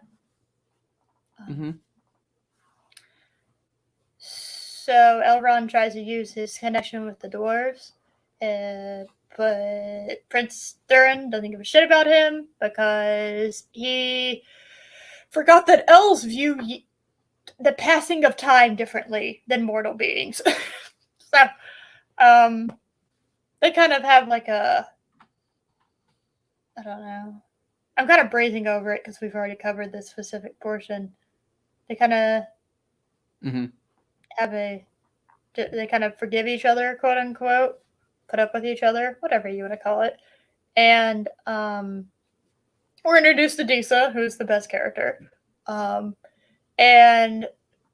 So Elrond tries to use his connection with the dwarves, but Prince Durin doesn't give a shit about him because he forgot that elves view the passing of time differently than mortal beings. So, they kind of have like a, I don't know. I'm kind of brazing over it because we've already covered this specific portion. They kind of have they kind of forgive each other, quote unquote, put up with each other, whatever you want to call it. And we're introduced to Disa, who's the best character. And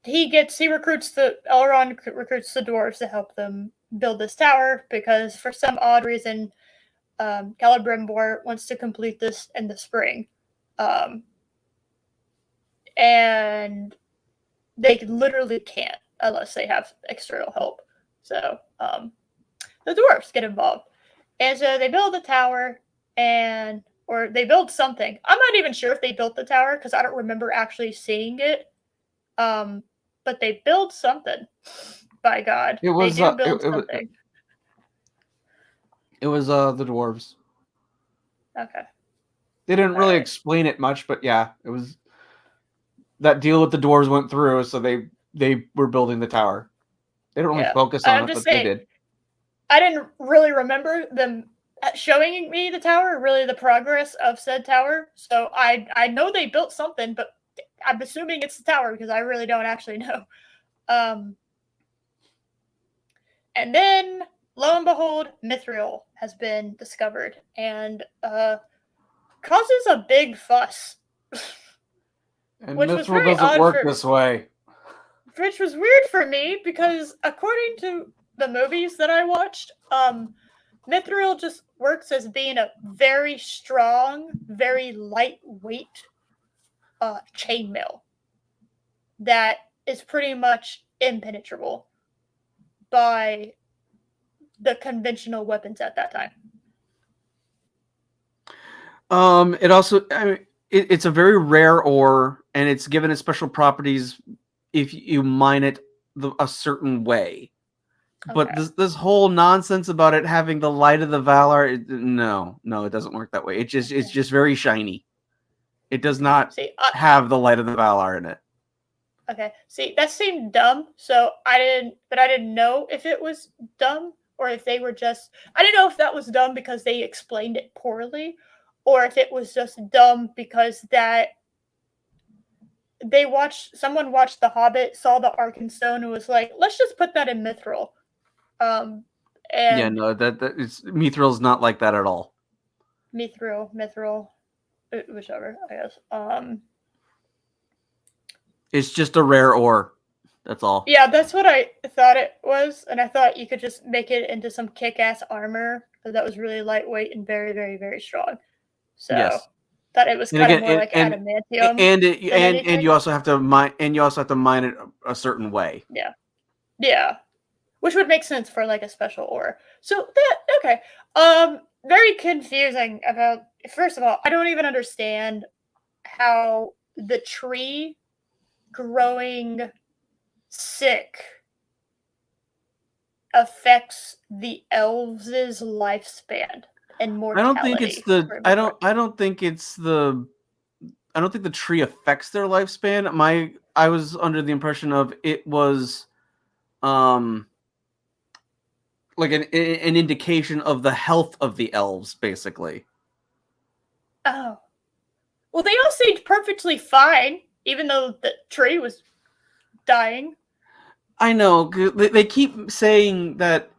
Elrond recruits the dwarves to help them build this tower because for some odd reason, Celebrimbor wants to complete this in the spring. And they literally can't unless they have external help. So the dwarves get involved. And so they build a tower or they build something. I'm not even sure if they built the tower because I don't remember actually seeing it. But they build something. By God, they do build something. It was the dwarves. Okay. They didn't really explain it much, but yeah, it was that deal with the dwarves went through, so they were building the tower. They don't really focus on it, but they did. I didn't really remember them showing me the tower, really the progress of said tower. So I know they built something, but I'm assuming it's the tower because I really don't actually know. And then, lo and behold, Mithril has been discovered and causes a big fuss. And Mithril doesn't work this way. Which was weird for me because according to the movies that I watched, Mithril just works as being a very strong, very lightweight chainmail that is pretty much impenetrable by the conventional weapons at that time. It also, it's a very rare ore, and it's given its special properties if you mine it a certain way. But this whole nonsense about it having the light of the Valar, no, it doesn't work that way. It's just very shiny. It does not have the light of the Valar in it. Okay. See, that seemed dumb. So I didn't know if it was dumb or if they were just. I didn't know if that was dumb because they explained it poorly, or if it was just dumb because that someone watched The Hobbit, saw the Arkenstone, and was like, let's just put that in Mithril. And yeah, no, Mithril's not like that at all. Mithril, whichever, I guess. It's just a rare ore. That's all. Yeah, that's what I thought it was, and I thought you could just make it into some kick-ass armor that was really lightweight and very, very, very strong. So yes. Thought it was kind of more like adamantium. And you also have to mine it a certain way. Yeah. Which would make sense for like a special ore. So okay. Very confusing about. First of all, I don't even understand how the tree growing sick affects the elves' lifespan and mortality. I don't think the tree affects their lifespan. I was under the impression of it was like an indication of the health of the elves, basically. Oh. Well, they all seemed perfectly fine, even though the tree was dying. I know. They keep saying that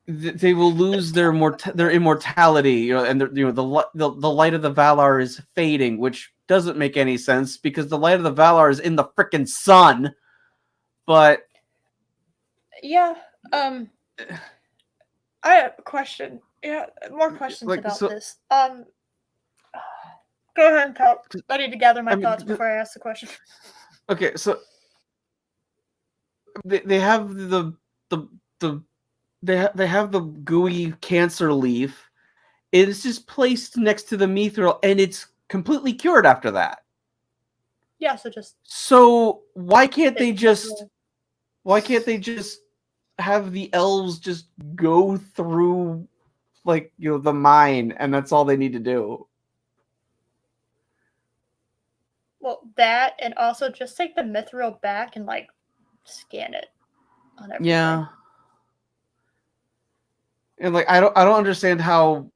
they will lose their immortality, and the light of the Valar is fading, which doesn't make any sense because the light of the Valar is in the frickin' sun. But yeah, I have a question. Yeah, more questions about this. Go ahead and talk. I need to gather my thoughts before I ask the question. Okay, so they have they have the gooey cancer leaf, It's just placed next to the mithril, and it's completely cured after that. Yeah, so why can't they just mithril. have the elves just go through like the mine, and that's all they need to do? Well, that, and also just take the mithril back and like scan it on everything. Yeah. And like I don't understand how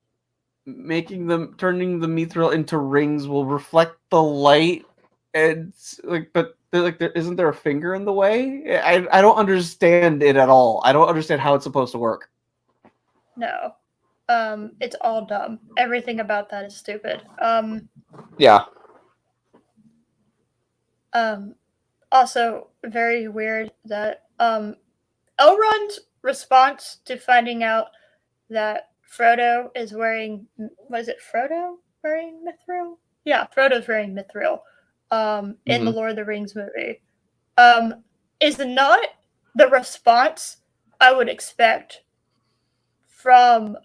turning the mithril into rings will reflect the light, and like, but isn't there a finger in the way? I don't understand it at all. I don't understand how it's supposed to work. No. It's all dumb. Everything about that is stupid. Yeah. Also very weird that Elrond's response to finding out that Frodo is wearing, was it Frodo wearing mithril? Yeah, Frodo's wearing mithril. In the Lord of the Rings movie, is not the response I would expect from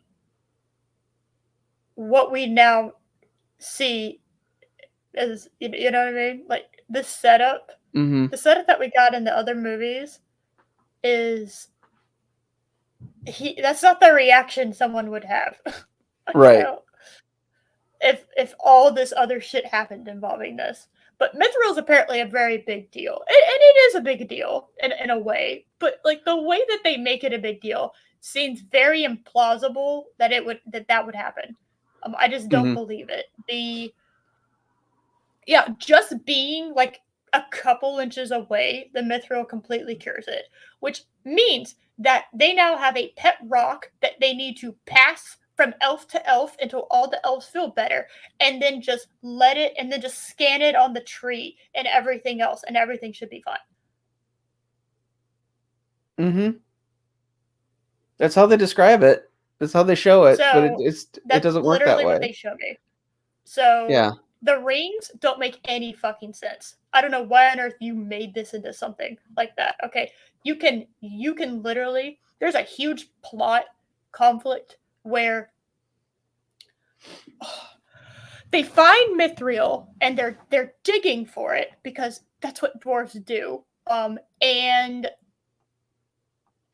what we now see as, you know what I mean? Like this setup, the setup that we got in the other movies is that's not the reaction someone would have. Right. If all this other shit happened involving this. But mithril is apparently a very big deal. And it is a big deal in a way. But like the way that they make it a big deal seems very implausible that that would happen. I just don't believe it. Just being like a couple inches away, the mithril completely cures it, which means that they now have a pet rock that they need to pass from elf to elf until all the elves feel better, and then just just scan it on the tree and everything else, and everything should be fine. That's how they describe it. That's how they show it, So but it doesn't work that way. What they show me. So yeah. The rings don't make any fucking sense. I don't know why on earth you made this into something like that. Okay, you can literally, there's a huge plot conflict where they find mithril and they're digging for it because that's what dwarves do. And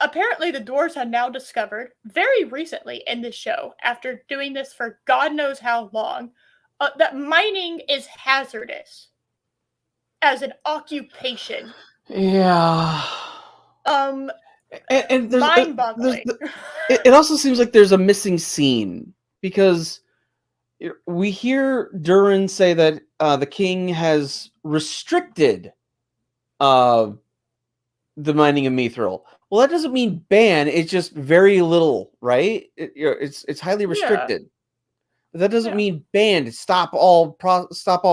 apparently the dwarves have now discovered very recently in this show, after doing this for God knows how long, that mining is hazardous as an occupation. Yeah. And there's mind-boggling. it also seems like there's a missing scene, because we hear Durin say that the king has restricted the mining of mithril. Well, that doesn't mean ban. It's just very little, right? It's highly restricted. Yeah. But that doesn't mean banned. Stop all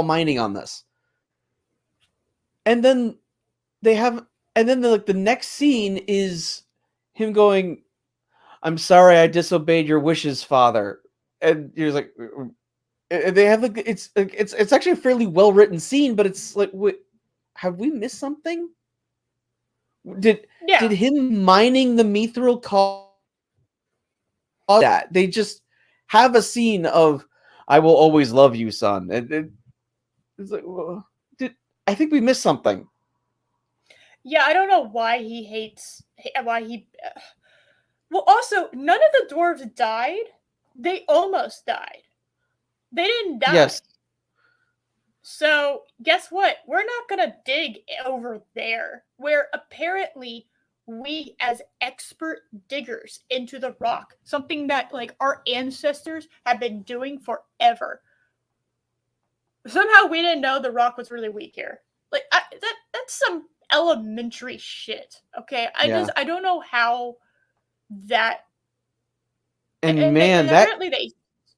mining on this. And then the next scene is him going, "I'm sorry, I disobeyed your wishes, father." And you're like, they have it's actually a fairly well written scene, but it's like, have we missed something? Did him mining the mithril cause that? They just have a scene of, "I will always love you, son," and it's like, well, I think we missed something. Yeah, I don't know why he hates. Why he. Well, also, none of the dwarves died. They almost died. They didn't die. Yes. So, guess what? We're not going to dig over there, where apparently we, as expert diggers into the rock, something that like our ancestors have been doing forever, somehow we didn't know the rock was really weak here. Like that's some elementary shit. Okay, I don't know how that. And man, and apparently they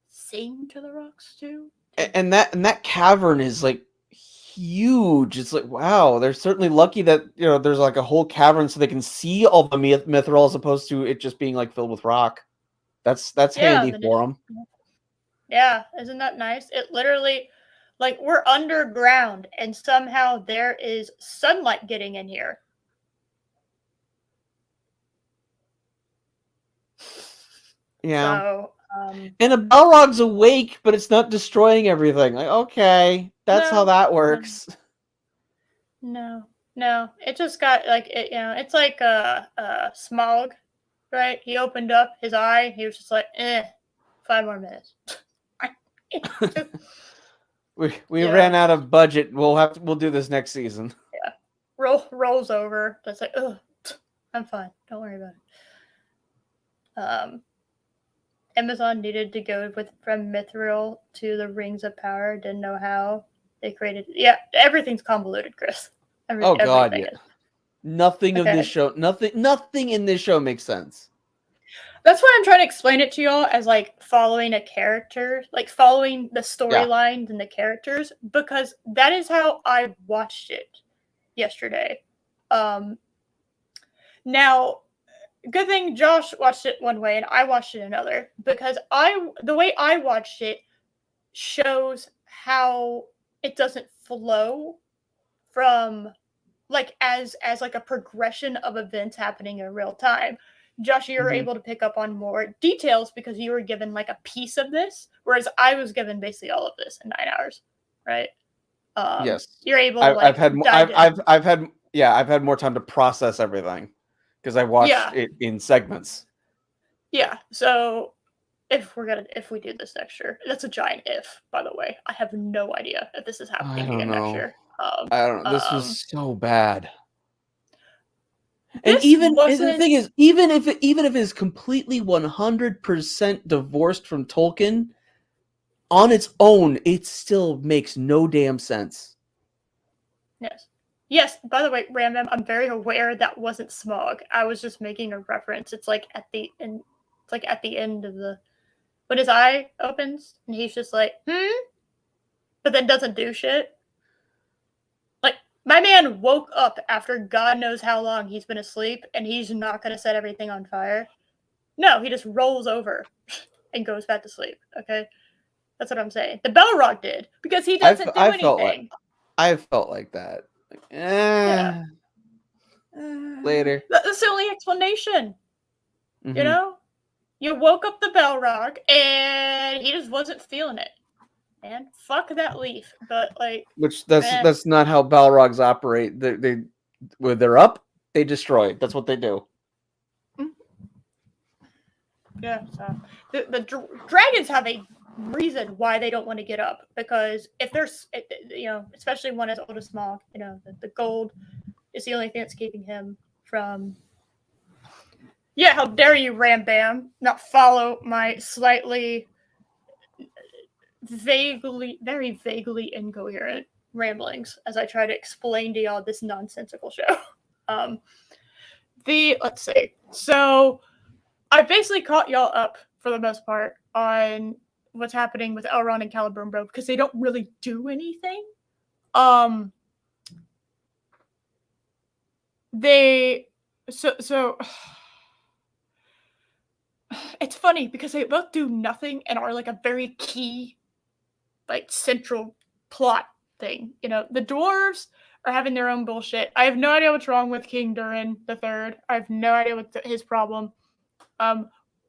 sing to the rocks too. And that cavern is like huge. It's like, wow, they're certainly lucky that there's like a whole cavern so they can see all the mithril, as opposed to it just being like filled with rock. That's handy for them. Yeah, isn't that nice? It literally, like, we're underground and somehow there is sunlight getting in here. Yeah. So, And a Balrog's awake, but it's not destroying everything. Like, okay, that's how that works. No, it just got like it. It's like Smaug, right? He opened up his eye. He was just like, 5 more minutes. we ran out of budget. We'll do this next season. Yeah, rolls over. That's like, ugh, I'm fine. Don't worry about it. Amazon needed to go from Mithril to the Rings of Power. Didn't know how they created. Yeah, everything's convoluted, Chris. Oh God, yeah. Nothing of this show. Nothing in this show makes sense. That's why I'm trying to explain it to y'all as like following a character, like following the storylines and the characters, because that is how I watched it yesterday. Now, good thing Josh watched it one way and I watched it another, because the way I watched it shows how it doesn't flow from like as like a progression of events happening in real time. Josh, you were able to pick up on more details because you were given like a piece of this, whereas I was given basically all of this in 9 hours, right? Yes, you're able to like I've had more time to process everything because I watched it in segments. Yeah, so if we do this next year, that's a giant if, by the way. I have no idea if this is happening again next year. I don't know. This was so bad. And the thing is, even if it's completely 100% divorced from Tolkien, on its own, it still makes no damn sense. Yes. By the way, Rambam, I'm very aware that wasn't Smaug. I was just making a reference. It's like at the end. It's like at the end of the when his eye opens and he's just like, but then doesn't do shit. Like, my man woke up after God knows how long he's been asleep, and he's not going to set everything on fire. No, he just rolls over and goes back to sleep, okay? That's what I'm saying. The Balrog did, because he doesn't do anything. I felt like that. Later. That's the only explanation. You know? You woke up the Balrog, and he just wasn't feeling it. Man, fuck that leaf. But like, that's not how Balrogs operate. When they're up, they destroy. That's what they do. Yeah. So the dragons have a reason why they don't want to get up, because if there's, especially one as old as Smaug, the gold is the only thing that's keeping him from. Yeah, how dare you, Rambam, not follow my slightly very vaguely incoherent ramblings as I try to explain to y'all this nonsensical show. Let's see. So I basically caught y'all up for the most part on what's happening with Elrond and Celebrimbor, because they don't really do anything. So it's funny because they both do nothing and are like a very key, like, central plot thing. The dwarves are having their own bullshit. I have no idea what's wrong with King Durin III. I have no idea what's his problem.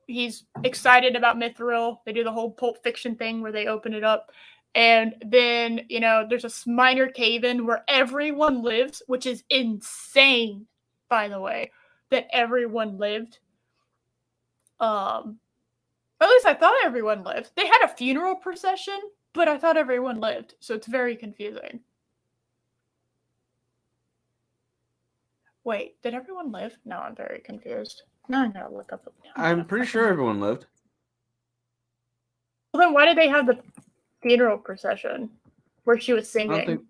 He's excited about Mithril. They do the whole Pulp Fiction thing where they open it up. And then, there's a minor cave-in where everyone lives, which is insane, by the way, that everyone lived. At least I thought everyone lived. They had a funeral procession, but I thought everyone lived, so it's very confusing. Wait, did everyone live? No, I'm very confused. No, I'm gonna look up. I'm pretty sure everyone lived. Well, then why did they have the funeral procession where she was singing?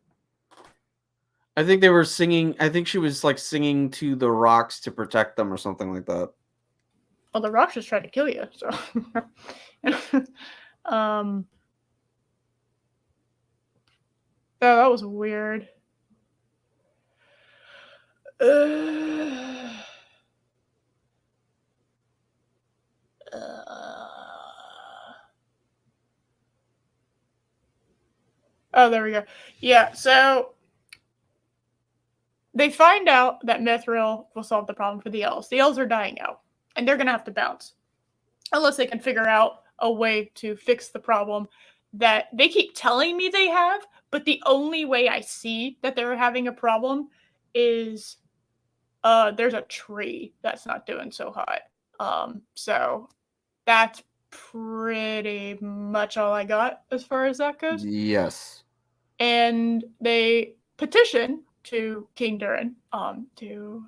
I think they were singing. I think she was like singing to the rocks to protect them or something like that. Well, the rocks just tried to kill you, so. That was weird. Oh, there we go. Yeah, so they find out that Mithril will solve the problem for the elves. The elves are dying out, and they're going to have to bounce. Unless they can figure out a way to fix the problem that they keep telling me they have, but the only way I see that they're having a problem is there's a tree that's not doing so hot. So that's pretty much all I got as far as that goes. Yes. And they petition to King Durin to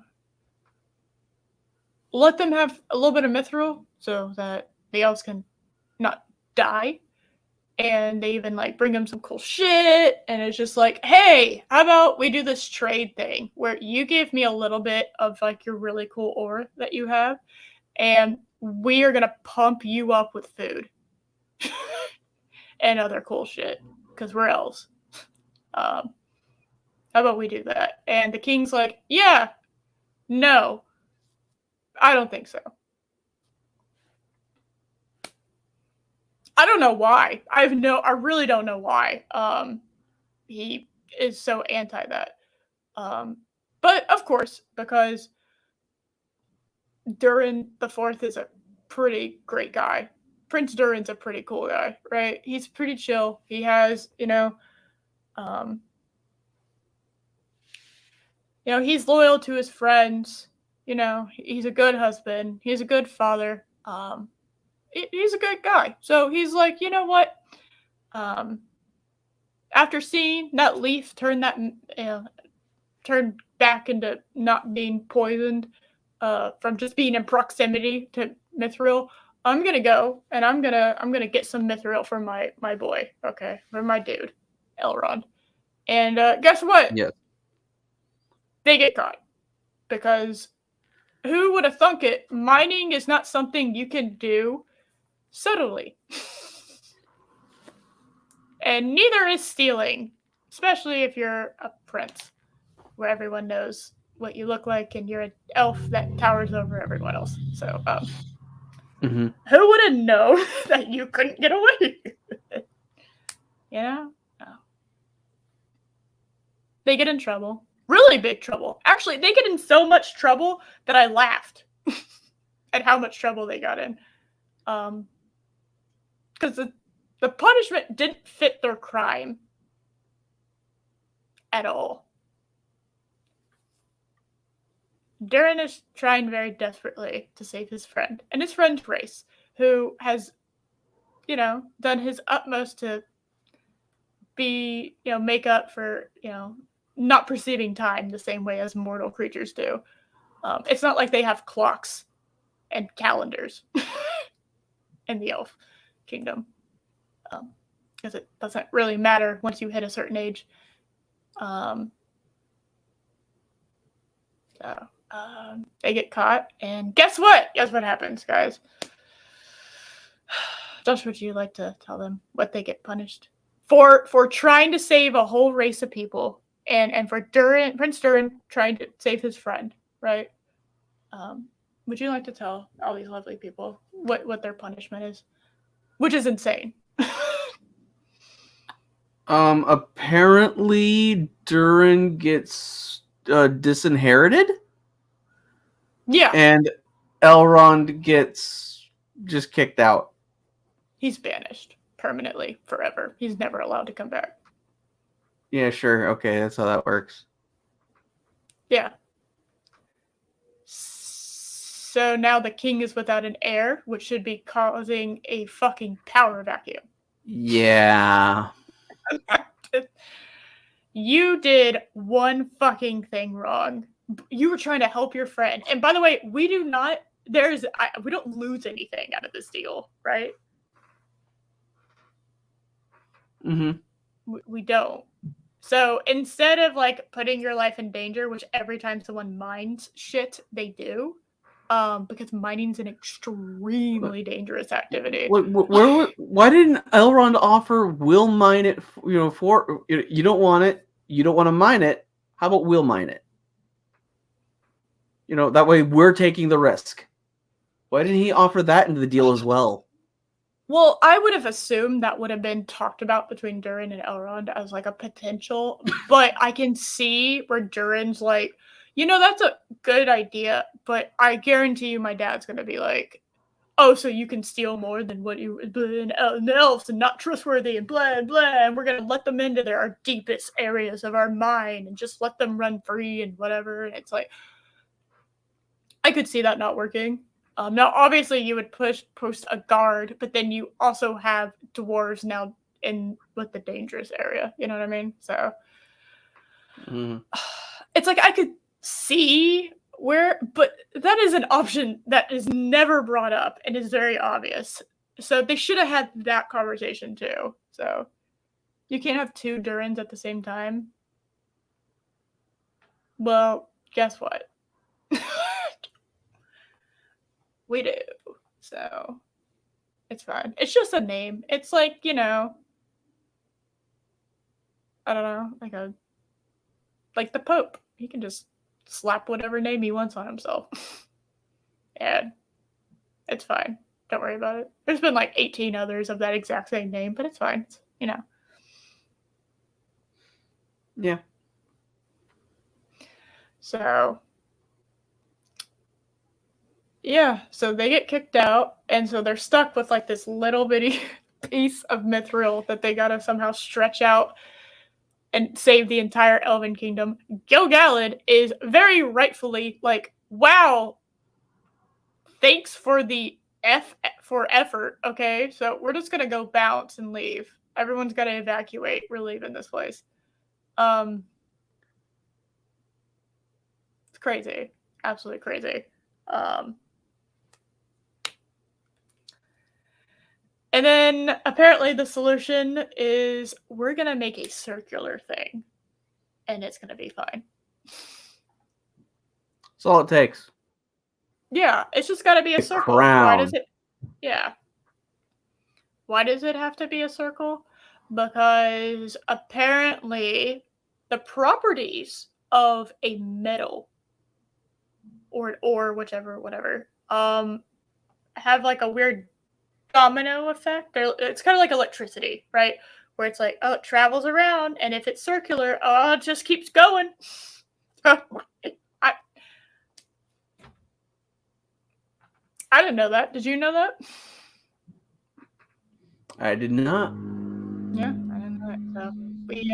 let them have a little bit of mithril so that the elves can not die. And they even like bring them some cool shit, and it's just like, hey, how about we do this trade thing where you give me a little bit of like your really cool ore that you have, and we are gonna pump you up with food and other cool shit because we're elves. How about we do that? And the king's like, yeah, no, I don't think so. I don't know why. I really don't know why. He is so anti that. But of course, because Durin the Fourth is a pretty great guy. Prince Durin's a pretty cool guy, right? He's pretty chill. He has, he's loyal to his friends. He's a good husband. He's a good father. He's a good guy. So he's like, you know what? After seeing that leaf turn back into not being poisoned from just being in proximity to mithril, I'm gonna go and I'm gonna get some mithril for my boy, okay, for my dude, Elrond. And guess what? Yes. They get caught because who would have thunk it? Mining is not something you can do subtly. And neither is stealing, especially if you're a prince, where everyone knows what you look like and you're an elf that towers over everyone else. So, who would have known that you couldn't get away? No. They get in trouble. Really big trouble. Actually, they get in so much trouble that I laughed at how much trouble they got in. Because the punishment didn't fit their crime at all. Durin is trying very desperately to save his friend, and his friend Grace, who has, done his utmost to make up for, not perceiving time the same way as mortal creatures do. It's not like they have clocks and calendars in the elf kingdom, because it doesn't really matter once you hit a certain age. They get caught, and guess what? Guess what happens, guys? Josh, would you like to tell them what they get punished for trying to save a whole race of people, and for Prince Durin trying to save his friend, right? Would you like to tell all these lovely people what their punishment is, which is insane? Apparently Durin gets disinherited. Yeah. And Elrond gets just kicked out. He's banished permanently, forever. He's never allowed to come back. Yeah, sure. Okay, that's how that works. Yeah. So now the king is without an heir, which should be causing a fucking power vacuum. Yeah. You did one fucking thing wrong. You were trying to help your friend. And by the way, we don't lose anything out of this deal, right? We don't. So instead of like putting your life in danger, which every time someone mines shit, they do, because mining's an extremely dangerous activity. Why didn't Elrond offer we'll mine it? For you don't want it, you don't want to mine it. How about we'll mine it? That way we're taking the risk. Why didn't he offer that into the deal as well? Well, I would have assumed that would have been talked about between Durin and Elrond as like a potential, but I can see where Durin's like, that's a good idea, but I guarantee you my dad's going to be like, oh, so you can steal more than what you and the elves and not trustworthy and blah blah, and we're gonna let them into our deepest areas of our mind and just let them run free and whatever. And it's like, I could see that not working. Now, obviously, you would post a guard, but then you also have dwarves now in with the dangerous area. You know what I mean? So it's like I could see where, but that is an option that is never brought up and is very obvious. So they should have had that conversation too. So you can't have two Durins at the same time. Well, guess what? We do. So it's fine. It's just a name. It's like, you know, I don't know, like the Pope. He can just slap whatever name he wants on himself. And it's fine. Don't worry about it. There's been like 18 others of that exact same name, but it's fine. It's, you know. Yeah. So, yeah. So they get kicked out, and so they're stuck with like this little bitty piece of mithril that they gotta somehow stretch out and save the entire Elven Kingdom. Gil-galad is very rightfully like, wow, thanks for the effort, okay? So we're just gonna go bounce and leave. Everyone's gotta evacuate. We're leaving this place. It's crazy. Absolutely crazy. And then apparently the solution is we're gonna make a circular thing. And it's gonna be fine. That's all it takes. Yeah, it's just gotta be a circle. Crown. Why does it? Yeah. Why does it have to be a circle? Because apparently the properties of a metal or whichever, whatever, have like a weird domino effect. It's kind of like electricity, right? Where it's like, oh, it travels around, and if it's circular, oh, it just keeps going. I didn't know that. Did you know that? I did not. Yeah, I didn't know it. So we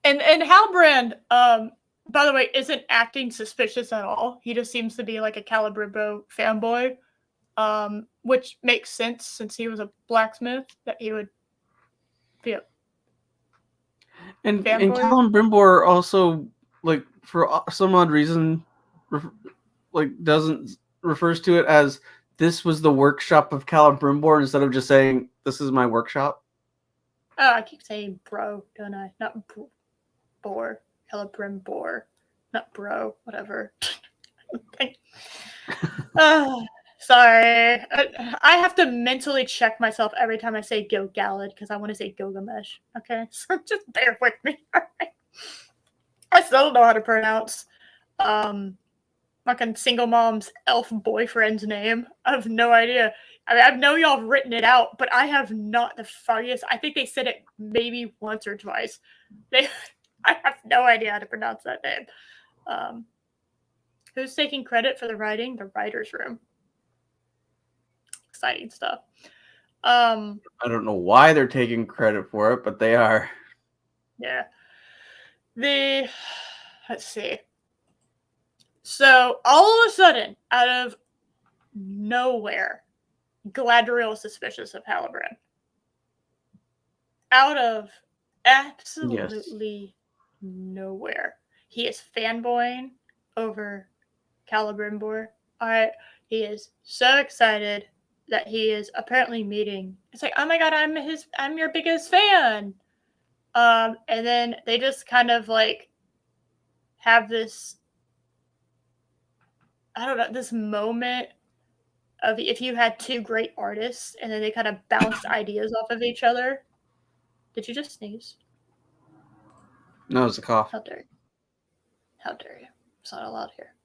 and Halbrand, by the way, isn't acting suspicious at all. He just seems to be like a Calibrimbo fanboy, which makes sense since he was a blacksmith that he would be a and fanboy. Calibrimbo also, like, for some odd reason, refers to it as this was the workshop of Calibrimbo instead of just saying this is my workshop. Oh, I keep saying bro, don't I? Not bore. Calibrimbo. Not bro, whatever. Sorry. I have to mentally check myself every time I say Gil-galad because I want to say Gilgamesh. Okay? So just bear with me. I still don't know how to pronounce fucking single mom's elf boyfriend's name. I have no idea. I mean, I know y'all have written it out, but I have not the foggiest. I think they said it maybe once or twice. I have no idea how to pronounce that name. Who's taking credit for the writing? The writer's room. Exciting stuff. I don't know why they're taking credit for it, but they are. Yeah. Let's see. So all of a sudden, out of nowhere, Galadriel is suspicious of Halbrand. Out of absolutely nowhere. He is fanboying over Calibrimbo. He is so excited that he is apparently meeting. It's like, oh my god, I'm your biggest fan. And then they just kind of like have this, I don't know, this moment of if you had two great artists and then they kind of bounced ideas off of each other. Did you just sneeze? No, it's a cough. How dare you? How dare you? It's not allowed here.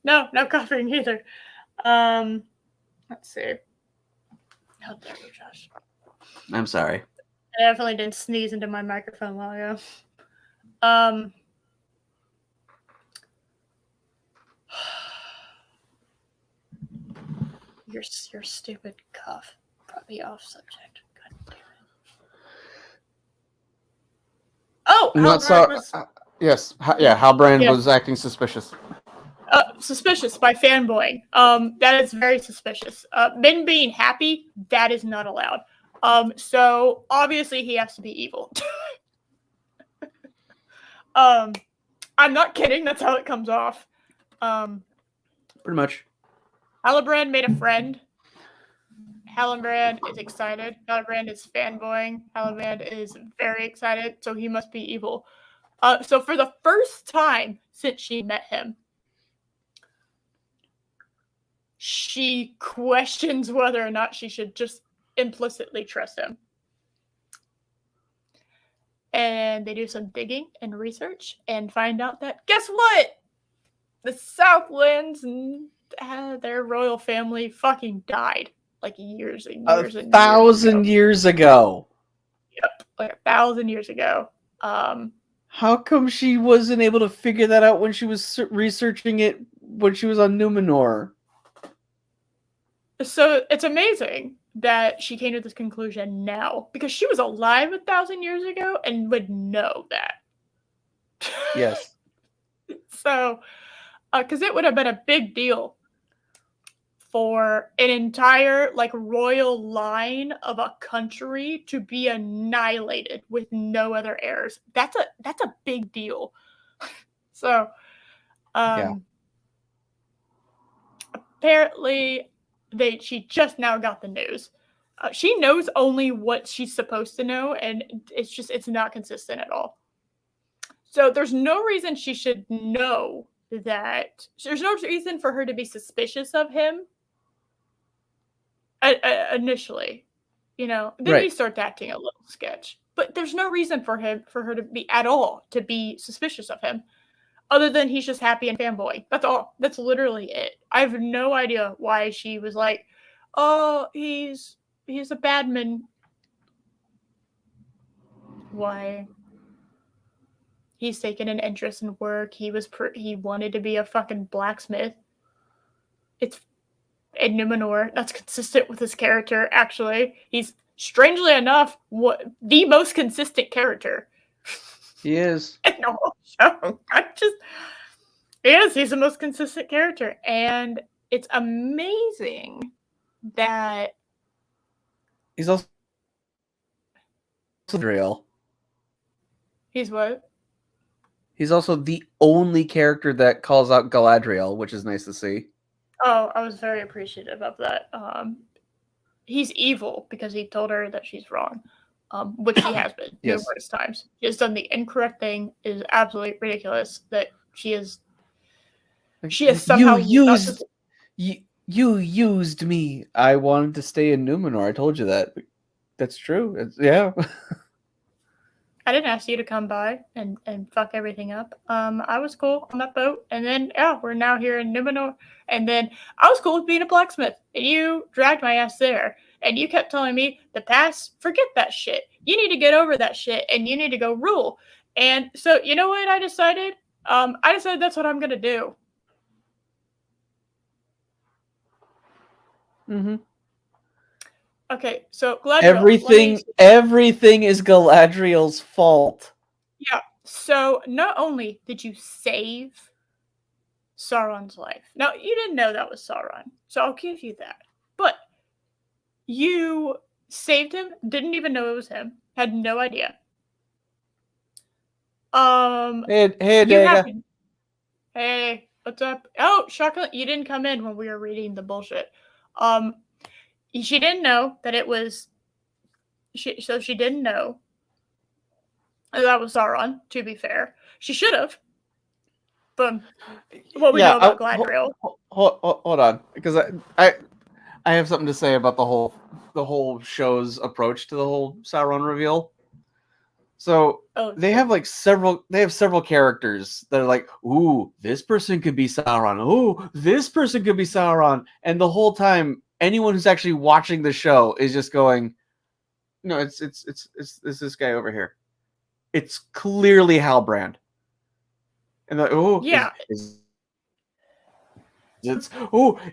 No coughing either. Let's see. How dare you, Josh? I'm sorry. I definitely didn't sneeze into my microphone a while ago. Your stupid cough brought me off subject. God damn it. Oh, Halbrand was yes, Halbrand was acting suspicious. Suspicious by fanboying. That is very suspicious. Min being happy, that is not allowed. So obviously he has to be evil. I'm not kidding. That's how it comes off. Pretty much. Halbrand made a friend. Halbrand is excited. Halbrand is fanboying. Halbrand is very excited, so he must be evil. So for the first time since she met him, she questions whether or not she should just implicitly trust him. And they do some digging and research and find out that, guess what? The Southlands and their royal family fucking died like years and years and 1,000 years ago. Yep, like 1,000 years ago. How come she wasn't able to figure that out when she was researching it when she was on Numenor? So it's amazing that she came to this conclusion now, because she was alive 1,000 years ago and would know that. Yes. So, because it would have been a big deal for an entire like royal line of a country to be annihilated with no other heirs. That's a big deal. So, apparently, she just now got the news. She knows only what she's supposed to know, and it's not consistent at all. So there's no reason she should know that. There's no reason for her to be suspicious of him initially. Then he starts acting a little sketch. But there's no reason for her to be at all to be suspicious of him, other than he's just happy and fanboy. That's all. That's literally it. I have no idea why she was like, "Oh, he's a bad man." Why? He's taken an interest in work. He wanted to be a fucking blacksmith. It's in Numenor. That's consistent with his character. Actually, he's strangely enough the most consistent character. He is. In the whole show. He's the most consistent character, and it's amazing that he's also Galadriel. He's what? He's also the only character that calls out Galadriel, which is nice to see. Oh, I was very appreciative of that. He's evil because he told her that she's wrong, which he has been numerous times. He has done the incorrect thing. It is absolutely ridiculous that she is somehow you used me. I wanted to stay in Numenor. I told you that. That's true. Yeah. I didn't ask you to come by and fuck everything up. I was cool on that boat, and then we're now here in Numenor. And then I was cool with being a blacksmith, and you dragged my ass there, and you kept telling me the past, forget that shit. You need to get over that shit, and you need to go rule. And so you know what I decided? I decided that's what I'm gonna do. Mm-hmm. Okay, so Galadriel. Everything is Galadriel's fault. Yeah. So not only did you save Sauron's life, now you didn't know that was Sauron, so I'll give you that. But you saved him, didn't even know it was him, had no idea. Hey, Dega. Hey, what's up? Oh, Chocolate, you didn't come in when we were reading the bullshit. She didn't know that it was. So she didn't know that was Sauron. To be fair, she should have. But what we know about Galadriel. Hold on, because I have something to say about the whole show's approach to the whole Sauron reveal. So they have several characters that are like, ooh, this person could be Sauron. Ooh, this person could be Sauron. And the whole time, anyone who's actually watching the show is just going, no, it's this guy over here. It's clearly Halbrand. And like, oh, yeah. Is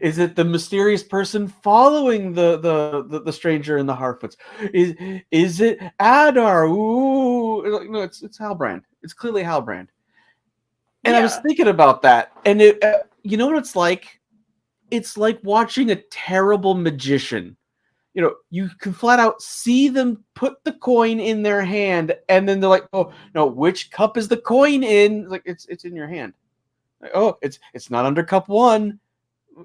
Is it the mysterious person following the stranger in the Harfoots? Is it Adar? Ooh, no, it's Halbrand. It's clearly Halbrand. And I was thinking about that, and you know what it's like? It's like watching a terrible magician. You can flat out see them put the coin in their hand, and then they're like, "Oh no, which cup is the coin in?" Like it's in your hand. Like, oh, it's not under cup 1.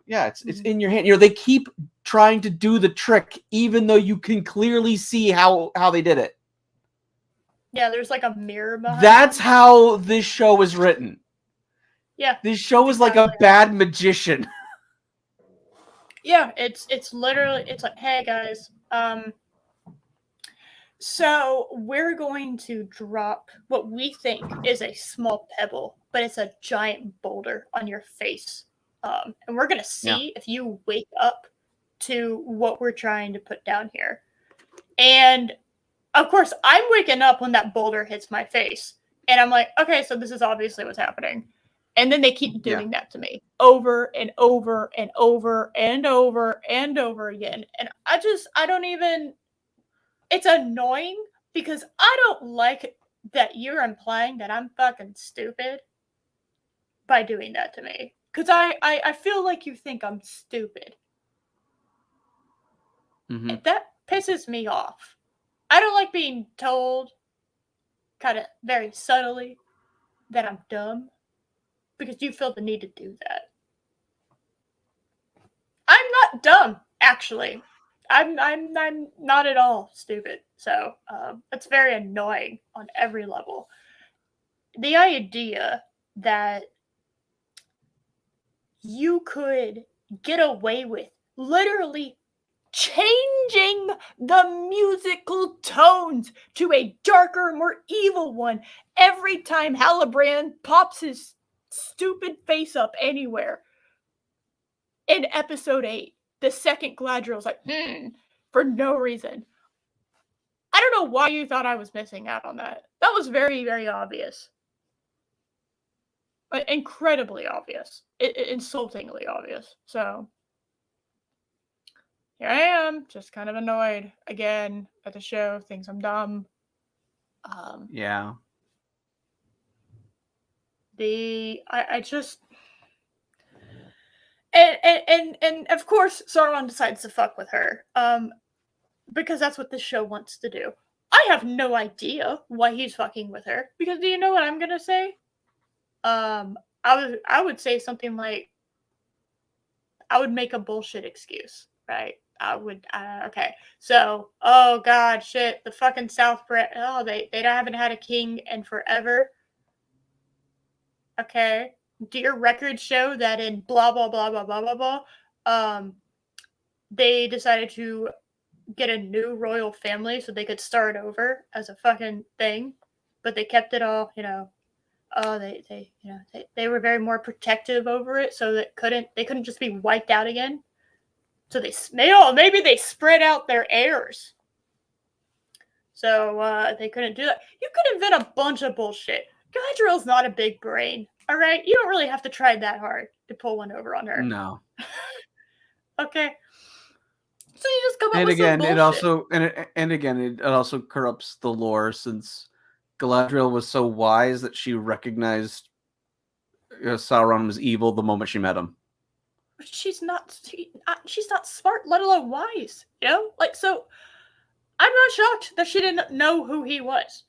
Yeah, it's in your hand. They keep trying to do the trick, even though you can clearly see how they did it. Yeah, there's like a mirror behind. That's how this show is written. Yeah, this show is like a bad magician. Yeah, it's literally, it's like, hey guys, so we're going to drop what we think is a small pebble, but it's a giant boulder on your face. And we're going to see if you wake up to what we're trying to put down here. And of course, I'm waking up when that boulder hits my face. And I'm like, okay, so this is obviously what's happening. And then they keep doing that to me over and over and over and over and over again. And I don't even, it's annoying because I don't like that you're implying that I'm fucking stupid by doing that to me. Because I feel like you think I'm stupid. Mm-hmm. And that pisses me off. I don't like being told kind of very subtly that I'm dumb because you feel the need to do that. I'm not dumb, actually. I'm not at all stupid. So it's very annoying on every level. The idea that you could get away with literally changing the musical tones to a darker, more evil one every time Halbrand pops his stupid face up anywhere. In episode 8, the second Galadriel's like, for no reason. I don't know why you thought I was missing out on that. That was very, very obvious. Incredibly obvious. Insultingly obvious. So here I am, just kind of annoyed again at the show, thinks I'm dumb. Yeah. I just and of course Sauron decides to fuck with her. Because that's what this show wants to do. I have no idea why he's fucking with her. Because do you know what I'm gonna say? I would say something like, I would make a bullshit excuse, right? I would, okay. So, oh god, shit, the fucking they haven't had a king in forever. Okay. Do your records show that in blah, blah, blah, blah, blah, blah, blah, they decided to get a new royal family so they could start over as a fucking thing, but they kept it all, they were very more protective over it, so that they couldn't just be wiped out again. So maybe they spread out their heirs. So they couldn't do that. You could invent a bunch of bullshit. Galadriel's not a big brain, all right? You don't really have to try that hard to pull one over on her. No. Okay. So you just come up and with again, some bullshit. It also corrupts the lore, since Galadriel was so wise that she recognized Sauron was evil the moment she met him. She's not smart, let alone wise. So I'm not shocked that she didn't know who he was.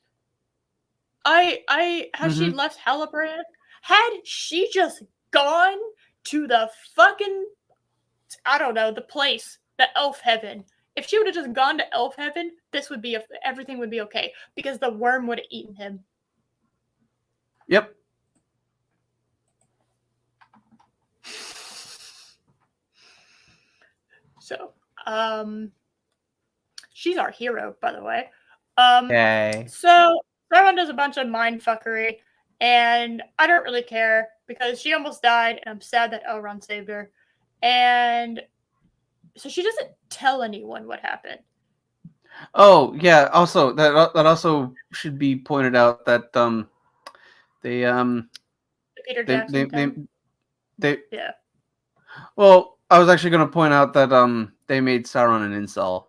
She left Halbrand? Had she just gone to the fucking, I don't know, the place, the elf heaven. If she would have just gone to elf heaven, everything would be okay, because the worm would have eaten him. Yep. So, she's our hero, by the way. Okay. So Sauron does a bunch of mind fuckery, and I don't really care because she almost died, and I'm sad that Elrond saved her. And so she doesn't tell anyone what happened. Oh yeah. Also, that also should be pointed out that the Peter Jackson thing. they Yeah. Well, I was actually going to point out that they made Sauron an incel.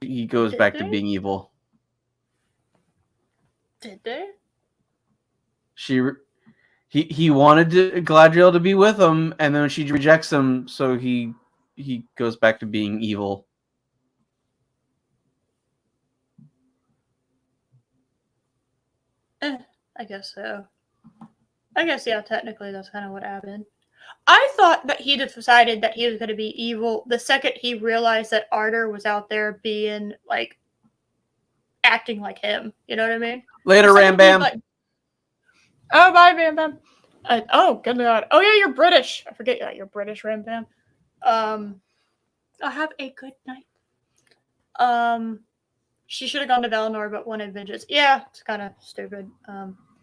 He goes back to being evil. Did they? He wanted Galadriel to be with him, and then she rejects him, so he goes back to being evil. I guess so. I guess, yeah, technically that's kind of what happened. I thought that he decided that he was going to be evil the second he realized that Arter was out there being, like, acting like him. You know what I mean? Later, Ram Bam. Like, oh, bye, Ram Bam. Oh, good God. Oh, yeah, you're British. I forget that you're British, Ram Bam. Have a good night. She should have gone to Valinor but wanted vengeance. Yeah, it's kind of stupid.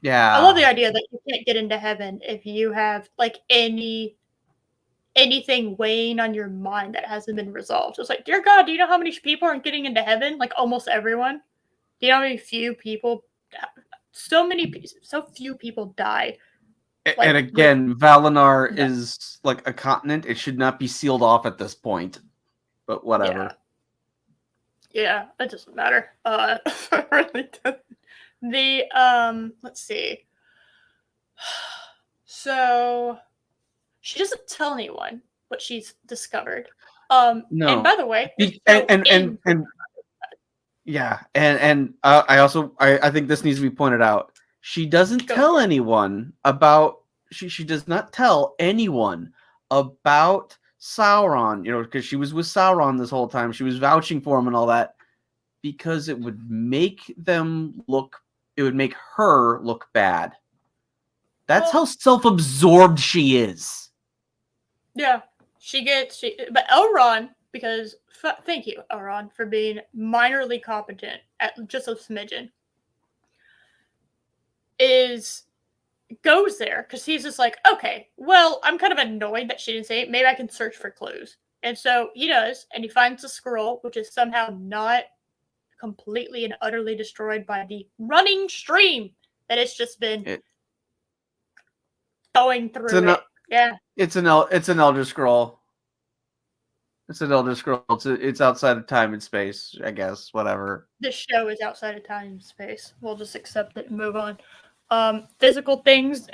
Yeah. I love the idea that you can't get into heaven if you have, like, anything weighing on your mind that hasn't been resolved. It's like, dear God, do you know how many people aren't getting into heaven? Like, almost everyone. Do you know how many few people? So few people die. Like, and again, Valinor is like a continent. It should not be sealed off at this point. But whatever. Yeah, it doesn't matter. It really doesn't. Let's see. So she doesn't tell anyone what she's discovered. No. And by the way, and yeah, and I think this needs to be pointed out. She doesn't tell anyone about. She does not tell anyone about Sauron. You know, because she was with Sauron this whole time. She was vouching for him and all that, because it would make them look. It would make her look bad. That's how self-absorbed she is. Yeah, but Elrond, because thank you, Elrond, for being minorly competent at just a smidgen, goes there because he's just like, okay, well, I'm kind of annoyed that she didn't say it. Maybe I can search for clues. And so he does, and he finds a scroll, which is somehow not completely and utterly destroyed by the running stream that it's just been going through it. Yeah. It's an Elder Scroll. It's an Elder Scroll. It's outside of time and space, I guess. Whatever. This show is outside of time and space. We'll just accept it and move on. Physical things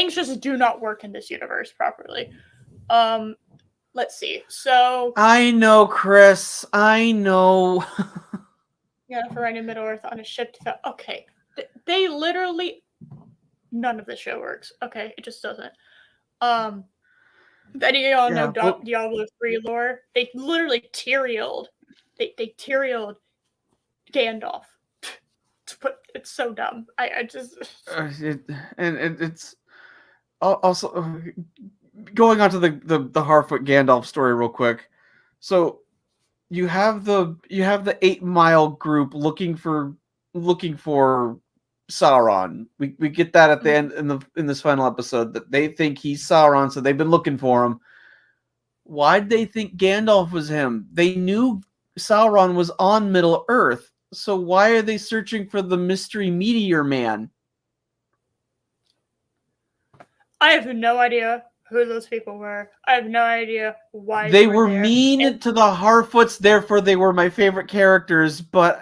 just do not work in this universe properly. Let's see. So I know, Chris. I know. Yeah, for running Middle Earth on a ship to okay. They literally none of the show works. Okay, it just doesn't. Any of y'all know Diablo 3 lore? They literally Tyriel'd. They Tyriel'd Gandalf. It's so dumb. I just it's also going on to the Harfoot Gandalf story real quick. So you have the 8 Mile group looking for Sauron. We get that at the end in this final episode that they think he's Sauron, so they've been looking for him. Why did they think Gandalf was him? They knew Sauron was on Middle Earth, so why are they searching for the mystery meteor man? I have no idea who those people were. I have no idea why they were mean to the Harfoots, therefore they were my favorite characters, but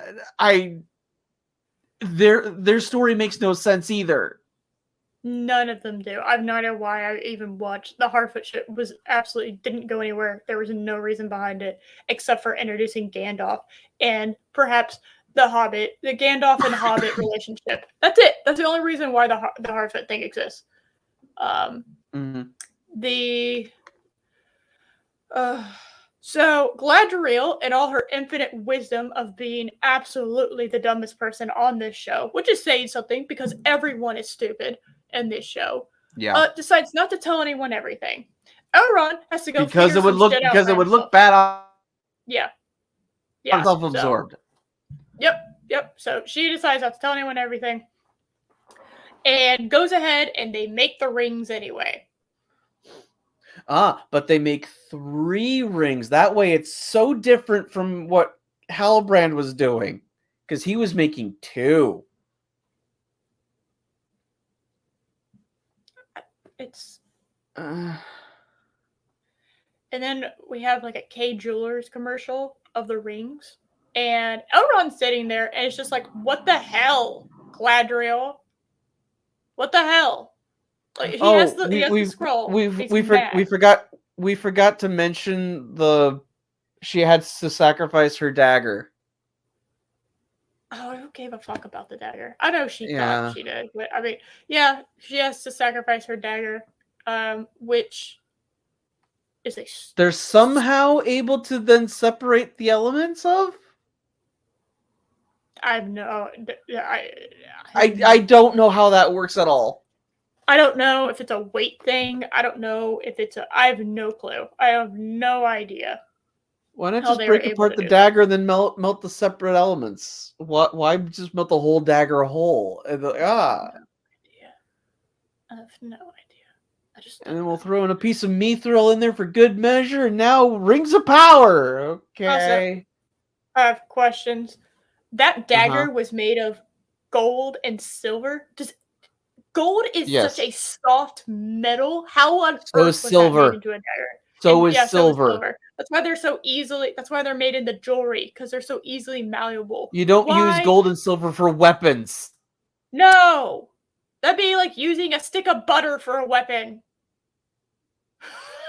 their story makes no sense either. None of them do. I have no idea why I even watched. The Harfoot shit didn't go anywhere. There was no reason behind it except for introducing Gandalf and perhaps the Hobbit, the Gandalf and Hobbit relationship. That's it. That's the only reason why the Harfoot thing exists. So Galadriel, in all her infinite wisdom of being absolutely the dumbest person on this show, which is saying something because everyone is stupid in this show, decides not to tell anyone everything. Elrond has to go because it would look bad. Yeah. Self-absorbed. So, yep. So she decides not to tell anyone everything, and goes ahead and they make the rings anyway. But they make 3 rings. That way it's so different from what Halbrand was doing, because he was making 2. It's And then we have like a K Jewelers commercial of the rings. And Elrond's sitting there and it's just like, what the hell, Gladriel? What the hell? Like he has the scroll. We forgot to mention she had to sacrifice her dagger. Oh, I don't give a fuck about the dagger. I know she thought she did, but I mean, yeah, she has to sacrifice her dagger, which is a. They're somehow able to then separate the elements of. I have no. I don't know how that works at all. I don't know if it's a weight thing. I don't know if it's a. I have no clue. I have no idea. Why not just break apart the dagger and then melt the separate elements? Why just melt the whole dagger whole? And I have no idea. And then we'll throw in a piece of mithril in there for good measure, and now rings of power. Okay. Also, I have questions. That dagger was made of gold and silver. Gold is such a soft metal. How on earth was silver. that made into a dagger? So is silver. That's why they're so easily. That's why they're made into jewelry, because they're so easily malleable. You don't use gold and silver for weapons. No, that'd be like using a stick of butter for a weapon.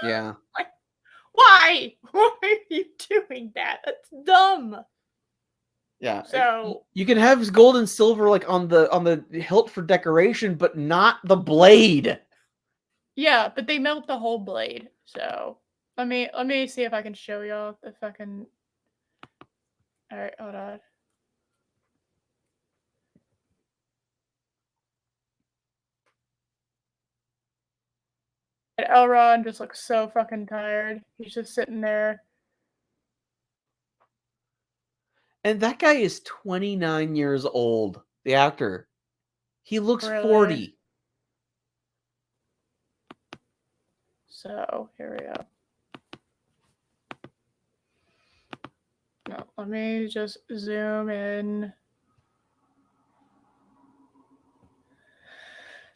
Yeah. Like, why? Why are you doing that? That's dumb. Yeah. So you can have gold and silver like on the hilt for decoration, but not the blade. Yeah, but they melt the whole blade. So let me see if I can show y'all the fucking. All right, hold on. And Elrond just looks so fucking tired. He's just sitting there. And that guy is 29 years old, the actor. He looks 40. So, here we go. No, let me just zoom in.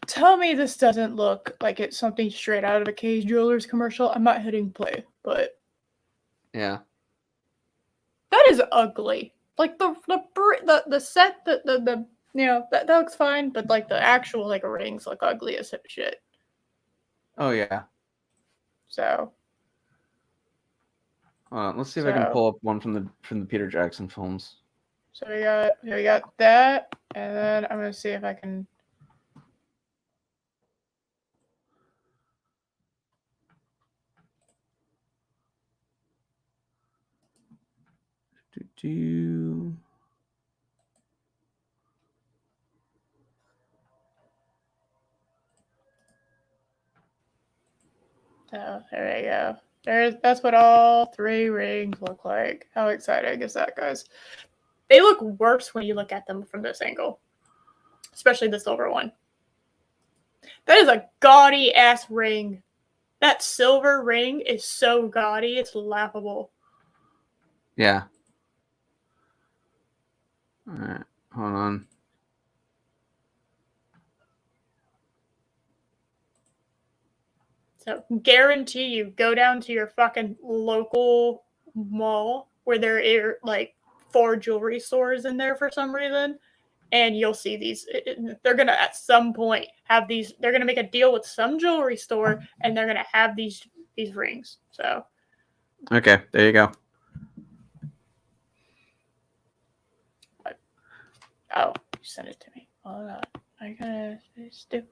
Tell me this doesn't look like it's something straight out of a K Jewelers commercial. I'm not hitting play, but yeah, that is ugly. Like the set, the you know that looks fine, but like the actual like rings look ugly as shit. Oh yeah. So. Let's see if I can pull up one from the Peter Jackson films. So we got that, and then I'm gonna see if I can. So there we go. That's what all 3 rings look like. How exciting is that, guys? They look worse when you look at them from this angle, especially the silver one. That is a gaudy ass ring. That silver ring is so gaudy, it's laughable. Yeah. All right, hold on. So guarantee you, go down to your fucking local mall where there are like 4 jewelry stores in there for some reason, and you'll see these. They're gonna at some point have these. They're gonna make a deal with some jewelry store, and they're gonna have these rings. So. Okay, there you go. Oh, you sent it to me. Hold on. I gotta do.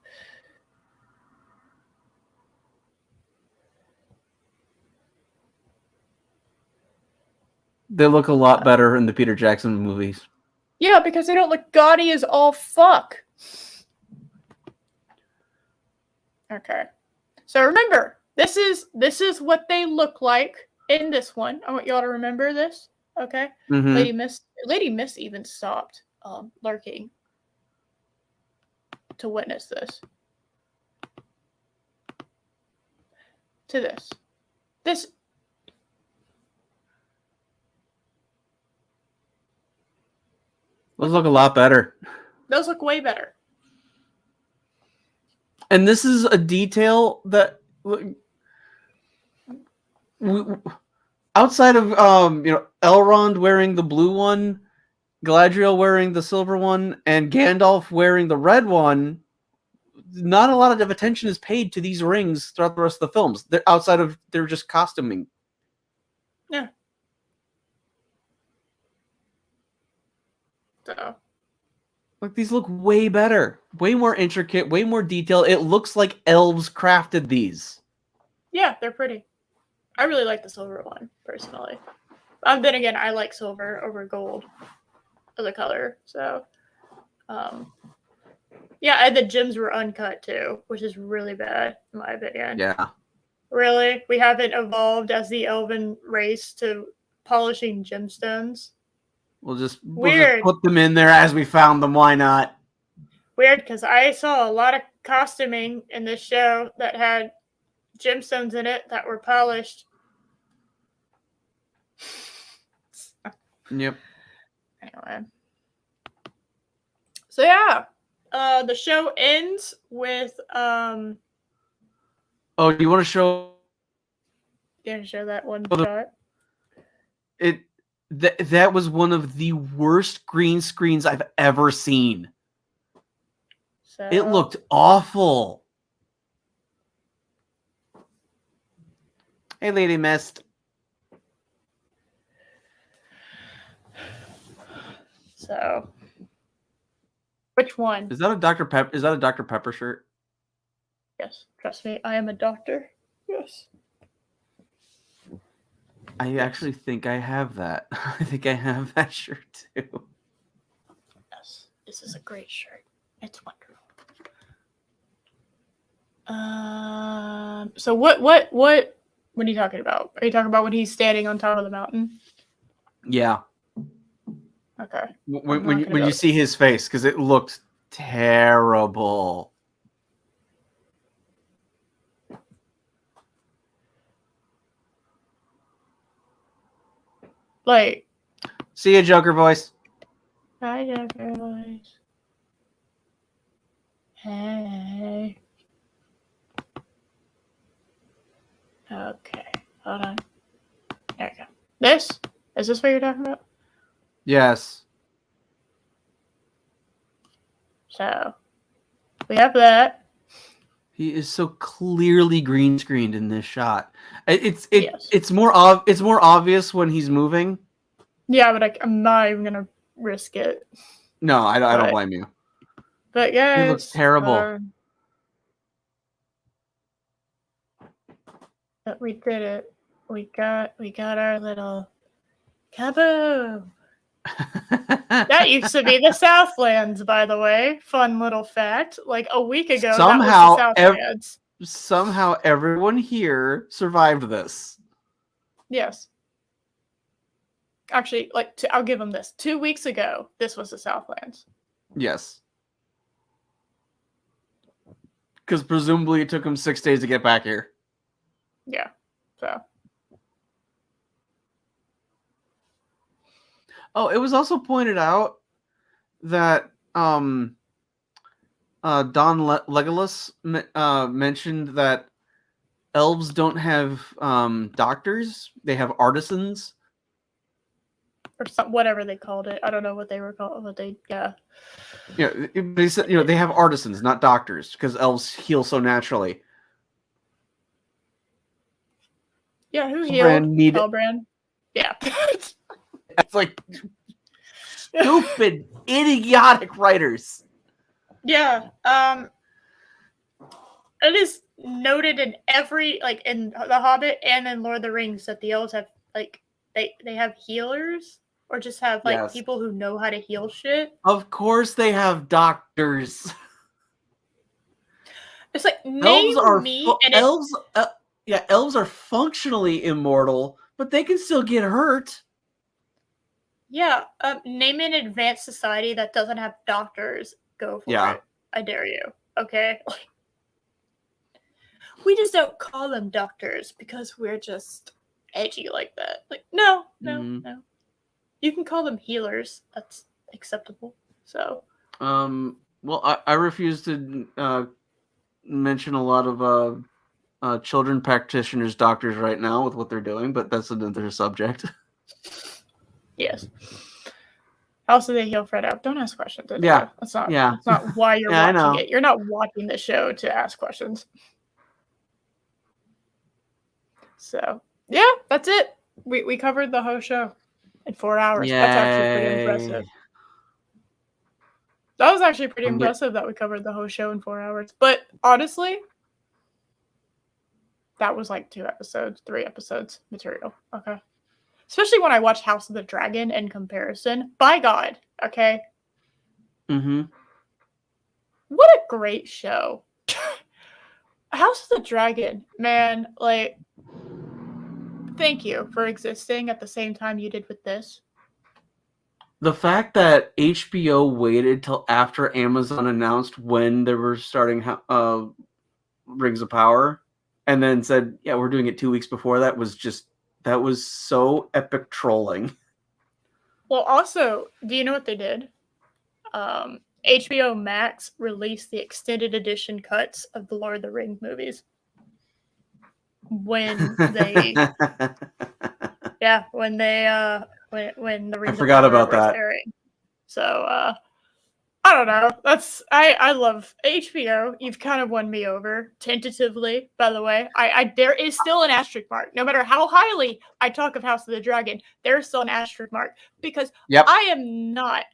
They look a lot better in the Peter Jackson movies. Yeah, because they don't look gaudy as all fuck. Okay. So remember, this is what they look like in this one. I want y'all to remember this. Okay. Mm-hmm. Lady Miss even stopped lurking to witness this. To this. Those look a lot better. Those look way better. And this is a detail that outside of Elrond wearing the blue one, Galadriel wearing the silver one, and Gandalf wearing the red one, not a lot of attention is paid to these rings throughout the rest of the films. They're outside of they're just costuming. Yeah. So. Like, these look way better, way more intricate, way more detailed. It looks like elves crafted these. Yeah, they're pretty. I really like the silver one, personally. Then again, I like silver over gold as a color. So, yeah, and the gems were uncut too, which is really bad, in my opinion. Yeah. Really? We haven't evolved as the elven race to polishing gemstones? We'll just Weird. put them in there as we found them. Why not? Weird, because I saw a lot of costuming in this show that had gemstones in it that were polished. Yep. Anyway. So yeah. The show ends with Oh, do you want to show? You gonna show that one shot? That was one of the worst green screens I've ever seen. So... It looked awful. Hey, Lady Mist. So, which one? Is that a Dr. Pepper? Is that a Dr. Pepper shirt? Yes, trust me, I am a doctor. Yes. I actually think I have that. I think I have that shirt too. Yes, this is a great shirt. It's wonderful. So what are you talking about? Are you talking about when he's standing on top of the mountain? Yeah. Okay. When you see his face, because it looked terrible. Like, see ya, Joker voice. Hi, Joker voice. Hey. Okay, hold on. There we go. This? Is this what you're talking about? Yes. So, we have that. He is so clearly green screened in this shot. It's more obvious when he's moving. Yeah, but I'm not even gonna risk it. No, I don't blame you. But guys, he looks terrible. But we did it. We got our little kaboom. That used to be the Southlands, by the way. Fun little fact. Like a week ago, somehow, that was the Southlands. Somehow everyone here survived this. Yes. Actually, I'll give them this. 2 weeks ago, this was the Southlands. Yes. Because presumably it took him 6 days to get back here. Yeah. So. Oh, it was also pointed out that Don Legolas mentioned that elves don't have doctors; they have artisans, or whatever they called it. I don't know what they were called. What they they said they have artisans, not doctors, because elves heal so naturally. Yeah, who healed? Halbrand. Yeah. It's like stupid, idiotic writers. Yeah. It is noted in every in The Hobbit and in Lord of the Rings that the elves have they have healers or just have people who know how to heal shit. Of course, they have doctors. It's like elves are functionally immortal, but they can still get hurt. Yeah, name an advanced society that doesn't have doctors. Go for it. I dare you. Okay. We just don't call them doctors because we're just edgy like that. No. You can call them healers. That's acceptable. So. Well, I refuse to mention a lot of children practitioners, doctors right now with what they're doing, but that's another subject. Yes. How do they heal Fred out? Don't ask questions. Yeah. That's not. Yeah. That's not why you're Yeah, I watching know. it. You're not watching the show to ask questions. So yeah, that's it. We covered the whole show in 4 hours. That's actually pretty impressive. That was actually pretty impressive that we covered the whole show in 4 hours. But honestly, that was like 2 episodes, 3 episodes material. Okay. Especially when I watched House of the Dragon in comparison. By God, okay? Mm-hmm. What a great show. House of the Dragon, man, like, thank you for existing at the same time you did with this. The fact that HBO waited till after Amazon announced when they were starting Rings of Power, and then said, "Yeah, we're doing it 2 weeks before," that was so epic trolling. Well, also, do you know what they did? HBO Max released the extended edition cuts of the Lord of the Rings movies when they when the Rings of Power was airing. So I don't know. I love HBO. You've kind of won me over tentatively, by the way. I there is still an asterisk mark. No matter how highly I talk of House of the Dragon, there's still an asterisk mark because I am not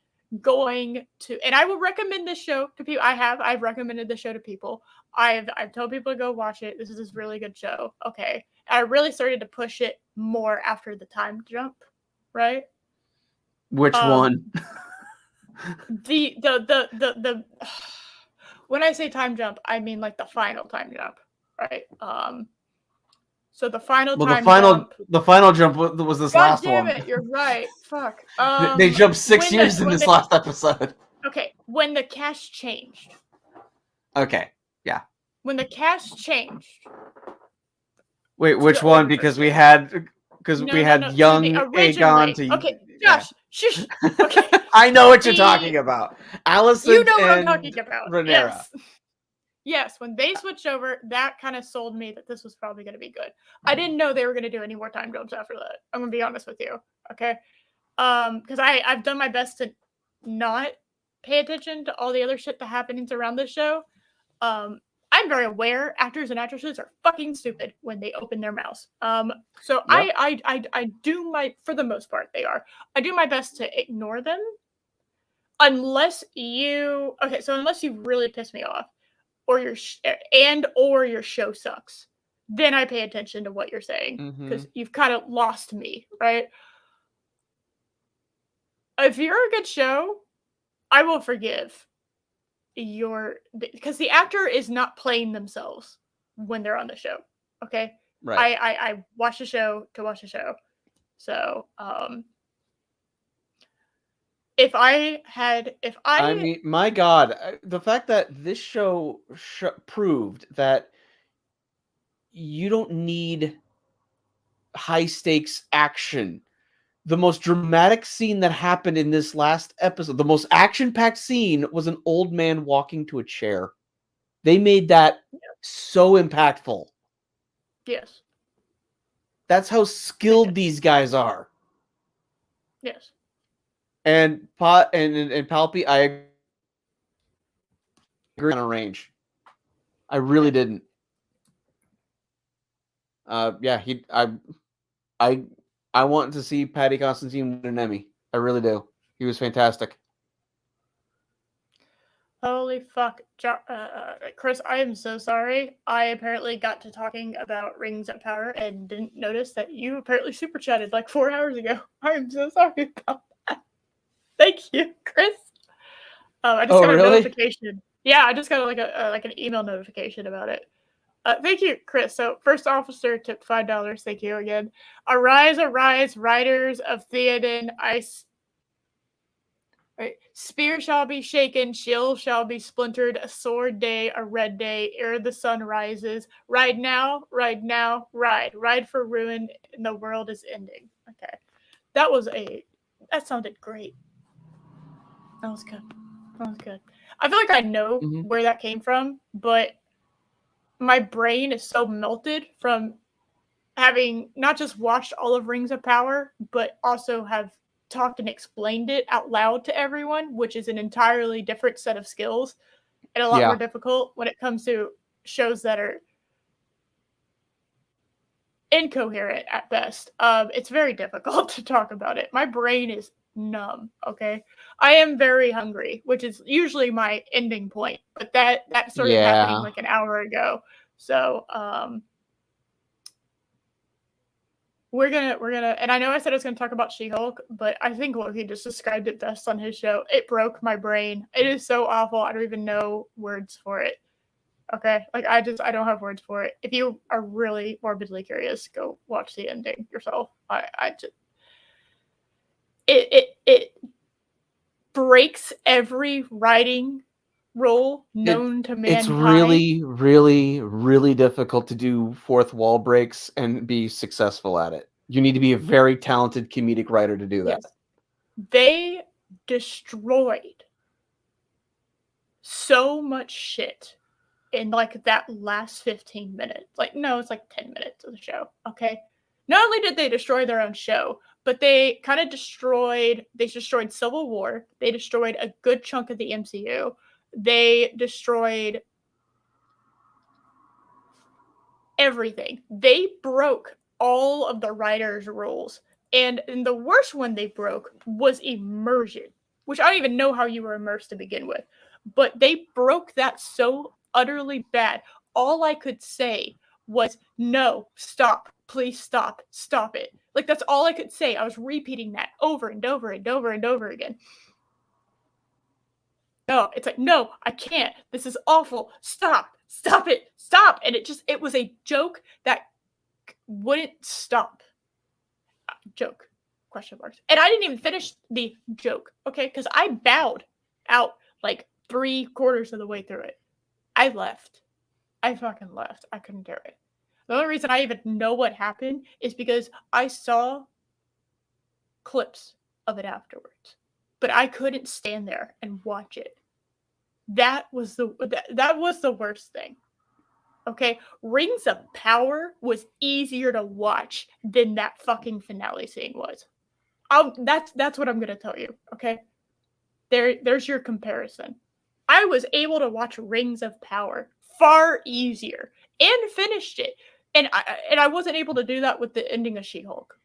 going to, and I will recommend this show to people. I've recommended this show to people. I've told people to go watch it. This is this really good show. Okay. I really started to push it more after the time jump, right? Which one? The when I say time jump, I mean like the final time jump, right? So the final jump. The final jump was this last one. God damn it, you're right. Fuck. They jumped 6 years in this last episode. Okay, when the cast changed. Okay, yeah. When the cast changed. Wait, which one? Because we had young Aegon to. Okay, Josh, shush. Okay. I know what you're talking about. Alicent. You know what I'm talking about. Rhaenyra. Yes, when they switched over, that kind of sold me that this was probably going to be good. I didn't know they were going to do any more time jumps after that. I'm going to be honest with you, okay? Because I've done my best to not pay attention to all the other shit that happens around this show. I'm very aware actors and actresses are fucking stupid when they open their mouths. So yep. I do my, for the most part, they are. I do my best to ignore them, unless you really piss me off. Or your show sucks, then I pay attention to what you're saying because you've kind of lost me, right? If you're a good show, I will forgive because the actor is not playing themselves when they're on the show. Okay, right? I watch the show to watch the show, so I mean, my God, the fact that this show proved that you don't need high stakes action. The most dramatic scene that happened in this last episode, the most action packed scene, was an old man walking to a chair. They made that so impactful. Yes. That's how skilled these guys are. Yes. And Palpy, I agree on a range. I really didn't. I want to see Paddy Constantine win an Emmy. I really do. He was fantastic. Holy fuck, Chris! I am so sorry. I apparently got to talking about Rings of Power and didn't notice that you apparently super chatted like 4 hours ago. I am so sorry about that. Thank you, Chris. I just got a notification. Yeah, I just got like an email notification about it. Thank you, Chris. So, first officer tipped $5. Thank you again. Arise, arise, riders of Theoden. Spear shall be shaken, shield shall be splintered, a sword day, a red day, ere the sun rises. Ride now, ride now, ride. Ride for ruin, and the world is ending. Okay. That sounded great. That was good. I feel like I know where that came from, but my brain is so melted from having not just watched all of Rings of Power, but also have talked and explained it out loud to everyone, which is an entirely different set of skills and a lot more difficult when it comes to shows that are incoherent at best. It's very difficult to talk about it. My brain is numb. Okay, I am very hungry, which is usually my ending point, but that started happening like an hour ago. So we're gonna, and I know I said I was gonna talk about She-Hulk, but I think Loki just described it best on his show. It broke my brain. It is so awful. I don't even know words for it. Okay, like I don't have words for it. If you are really morbidly curious, go watch the ending yourself. I just it breaks every writing rule known to mankind. It's really, really, really difficult to do fourth wall breaks and be successful at it. You need to be a very talented comedic writer to do that. Yes. They destroyed so much shit in like that last 15 minutes. Like, no, it's like 10 minutes of the show. Okay. Not only did they destroy their own show, but they kind of destroyed Civil War. They destroyed a good chunk of the MCU. They destroyed everything. They broke all of the writers' rules. And the worst one they broke was immersion, which I don't even know how you were immersed to begin with. But they broke that so utterly bad. All I could say was, no, stop, please stop, stop it. Like, that's all I could say. I was repeating that over and over and over and over again. No, it's like, no, I can't. This is awful. Stop, stop it, stop. And it was a joke that wouldn't stop. Joke, question marks. And I didn't even finish the joke, okay? Because I bowed out like 3/4 of the way through it. I left. I fucking left. I couldn't do it. The only reason I even know what happened is because I saw clips of it afterwards. But I couldn't stand there and watch it. That was the worst thing. Okay, Rings of Power was easier to watch than that fucking finale scene was. That's what I'm gonna tell you. Okay, there's your comparison. I was able to watch Rings of Power far easier and finished it, and I wasn't able to do that with the ending of She-Hulk,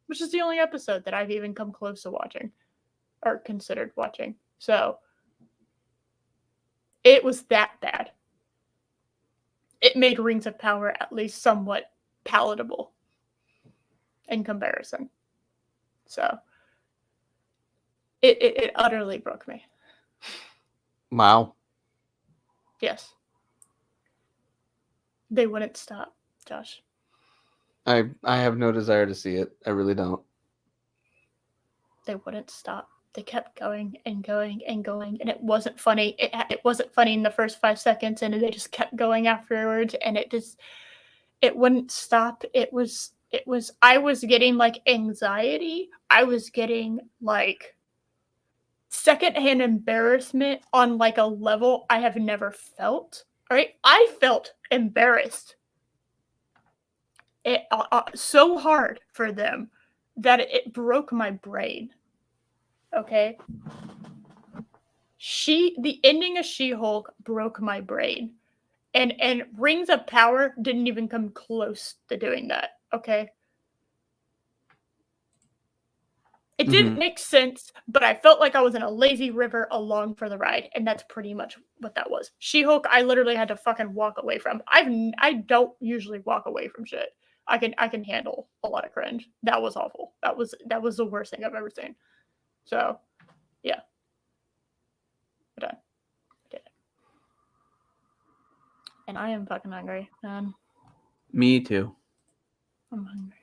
which is the only episode that I've even come close to watching or considered watching. So it was that bad. It made Rings of Power at least somewhat palatable in comparison. So it utterly broke me. Wow. Yes. They wouldn't stop, Josh. I have no desire to see it. I really don't. They wouldn't stop. They kept going and going and going, and it wasn't funny. It wasn't funny in the first 5 seconds, and they just kept going afterwards, and it wouldn't stop. It was I was getting like anxiety. I was getting like secondhand embarrassment on like a level I have never felt. All right, I felt embarrassed so hard for them that it broke my brain. Okay. The ending of She-Hulk broke my brain. And Rings of Power didn't even come close to doing that. Okay. It didn't make sense, but I felt like I was in a lazy river along for the ride, and that's pretty much what that was. She-Hulk, I literally had to fucking walk away from. I don't usually walk away from shit. I can handle a lot of cringe. That was awful. That was the worst thing I've ever seen. So, yeah. We're done. I did it. And I am fucking hungry, man. Me too. I'm hungry.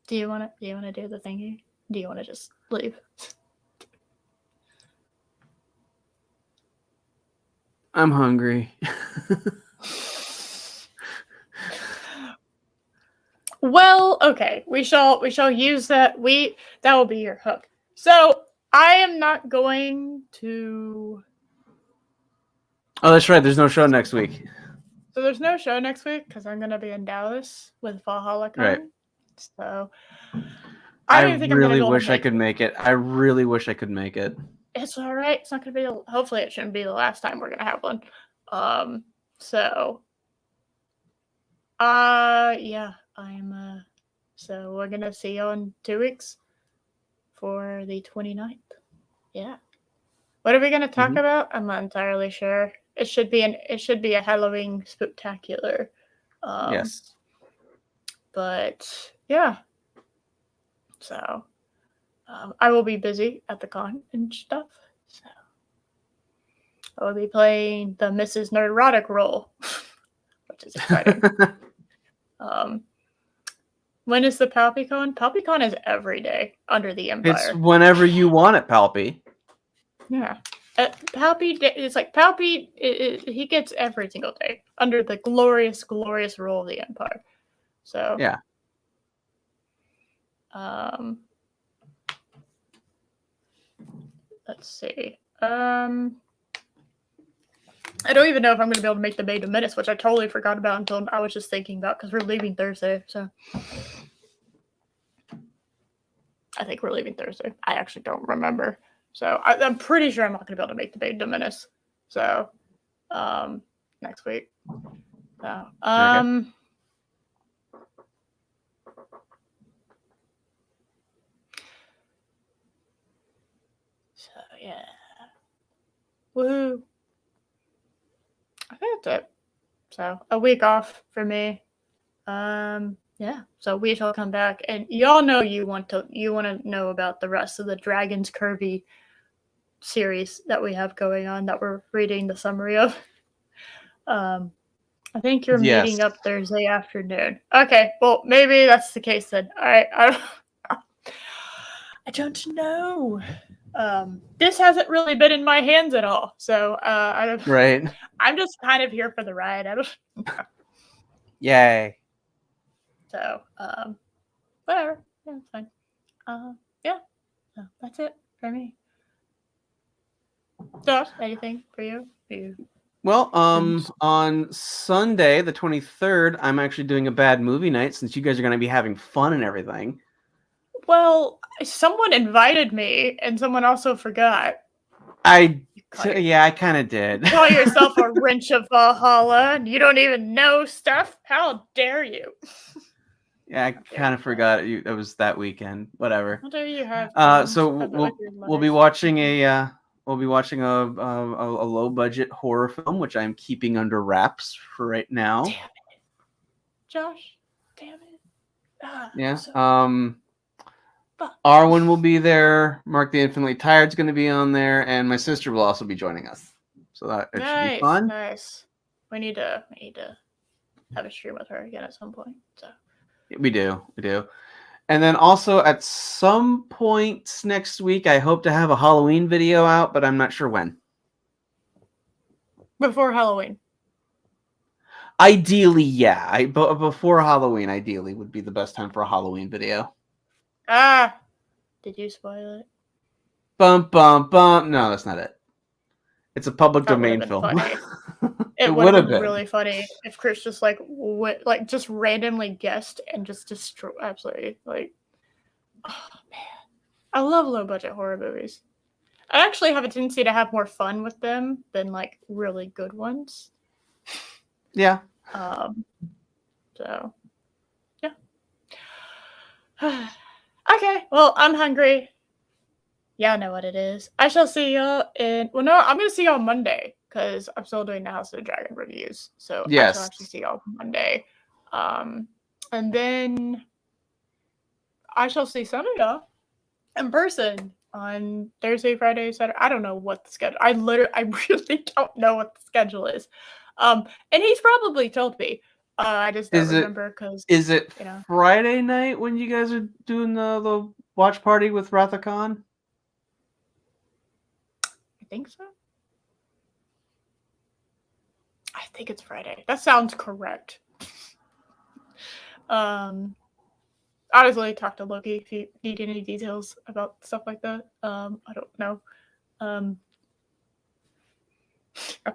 Do you wanna do the thingy? Do you wanna just leave? I'm hungry. Well, okay. We shall use that. That will be your hook. So I am not going to. Oh, that's right. There's no show next week. So there's no show next week because I'm gonna be in Dallas with Valhalla Con. Right. So I don't even think I'm gonna be able to wish I could make it. I really wish I could make it. It's all right. It's not gonna be. Hopefully, it shouldn't be the last time we're gonna have one. So. Yeah, I'm. So we're gonna see you in 2 weeks for the 29th. Yeah. What are we gonna talk about? I'm not entirely sure. It should be a Halloween spooktacular. Yes. But yeah. So I will be busy at the con and stuff. So I will be playing the Mrs. Nerdrotic role, which is exciting. When is the PalpyCon? PalpyCon is every day under the Empire. It's whenever you want it, Palpy. Yeah. Palpy, it's like Palpy, he gets every single day under the glorious, glorious rule of the Empire. So. Yeah. Let's see. I don't even know if I'm going to be able to make the Beta Menace, which I totally forgot about until I was just thinking about because we're leaving Thursday. So I think we're leaving Thursday. I actually don't remember. So I'm pretty sure I'm not going to be able to make the Beta Menace. So next week. So, Okay. So yeah. Woohoo. I think that's it. So a week off for me. Yeah. So we shall come back, and y'all know you want to know about the rest of the Dragon's Curvy series that we have going on that we're reading the summary of. I think you're meeting up Thursday afternoon. Okay. Well, maybe that's the case then. All right. I don't know. This hasn't really been in my hands at all, so Right. I'm just kind of here for the ride. I don't. Yay. So, whatever. Yeah, it's fine. Yeah. So that's it for me. Josh, anything for you? Well, on Sunday, the 23rd, I'm actually doing a bad movie night since you guys are going to be having fun and everything. Well, someone invited me, and someone also forgot. I kind of did. You call yourself a wrench of Valhalla, and you don't even know stuff? How dare you? Yeah, I kind of forgot it was that weekend. Whatever. How dare you have? So we'll be watching a low budget horror film, which I'm keeping under wraps for right now. Damn it, Josh! Damn it! Yeah. Arwen will be there. Mark the Infinitely Tired's going to be on there, and my sister will also be joining us. So that it should be fun. Nice. We need to have a stream with her again at some point. So we do. And then also at some point next week, I hope to have a Halloween video out, but I'm not sure when. Before Halloween. Ideally, yeah. Before Halloween, ideally, would be the best time for a Halloween video. Did you spoil it? Bum, bum, bum. No, that's not it. It's a public domain film. It would have been really funny if Chris just just randomly guessed and just destroy. Absolutely, oh man, I love low budget horror movies. I actually have a tendency to have more fun with them than really good ones. Yeah. So, yeah. Okay. Well, I'm hungry. Yeah, I know what it is. I shall see y'all I'm going to see y'all on Monday because I'm still doing the House of the Dragon reviews. So yes. I shall actually see y'all on Monday. And then I shall see some of y'all in person on Thursday, Friday, Saturday. I don't know what the schedule. I really don't know what the schedule is. And he's probably told me. I just don't remember because. Is it Friday night when you guys are doing the watch party with Rathacon? I think so. I think it's Friday. That sounds correct. Honestly, talk to Loki if you need any details about stuff like that. I don't know.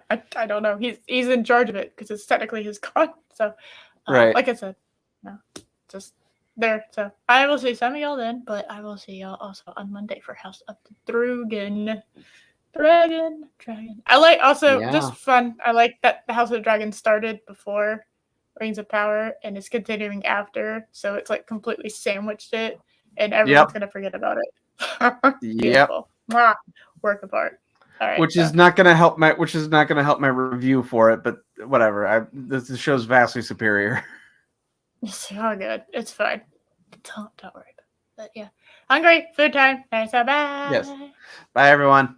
I don't know. He's in charge of it because it's technically his con. So, Right. like I said, no, just there. So I will see some of y'all then, but I will see y'all also on Monday for House of the Dragon. Dragon. I like also just fun. I like that the House of the Dragon started before Rings of Power and it's continuing after, so it's like completely sandwiched it, and everyone's gonna forget about it. Beautiful. Mwah. Work of art. All right, which is not gonna help my review for it, but whatever. The show's vastly superior. It's all good. It's fine. Don't worry about it. But yeah, hungry. Food time. Nice. Bye. Yes. Bye, everyone.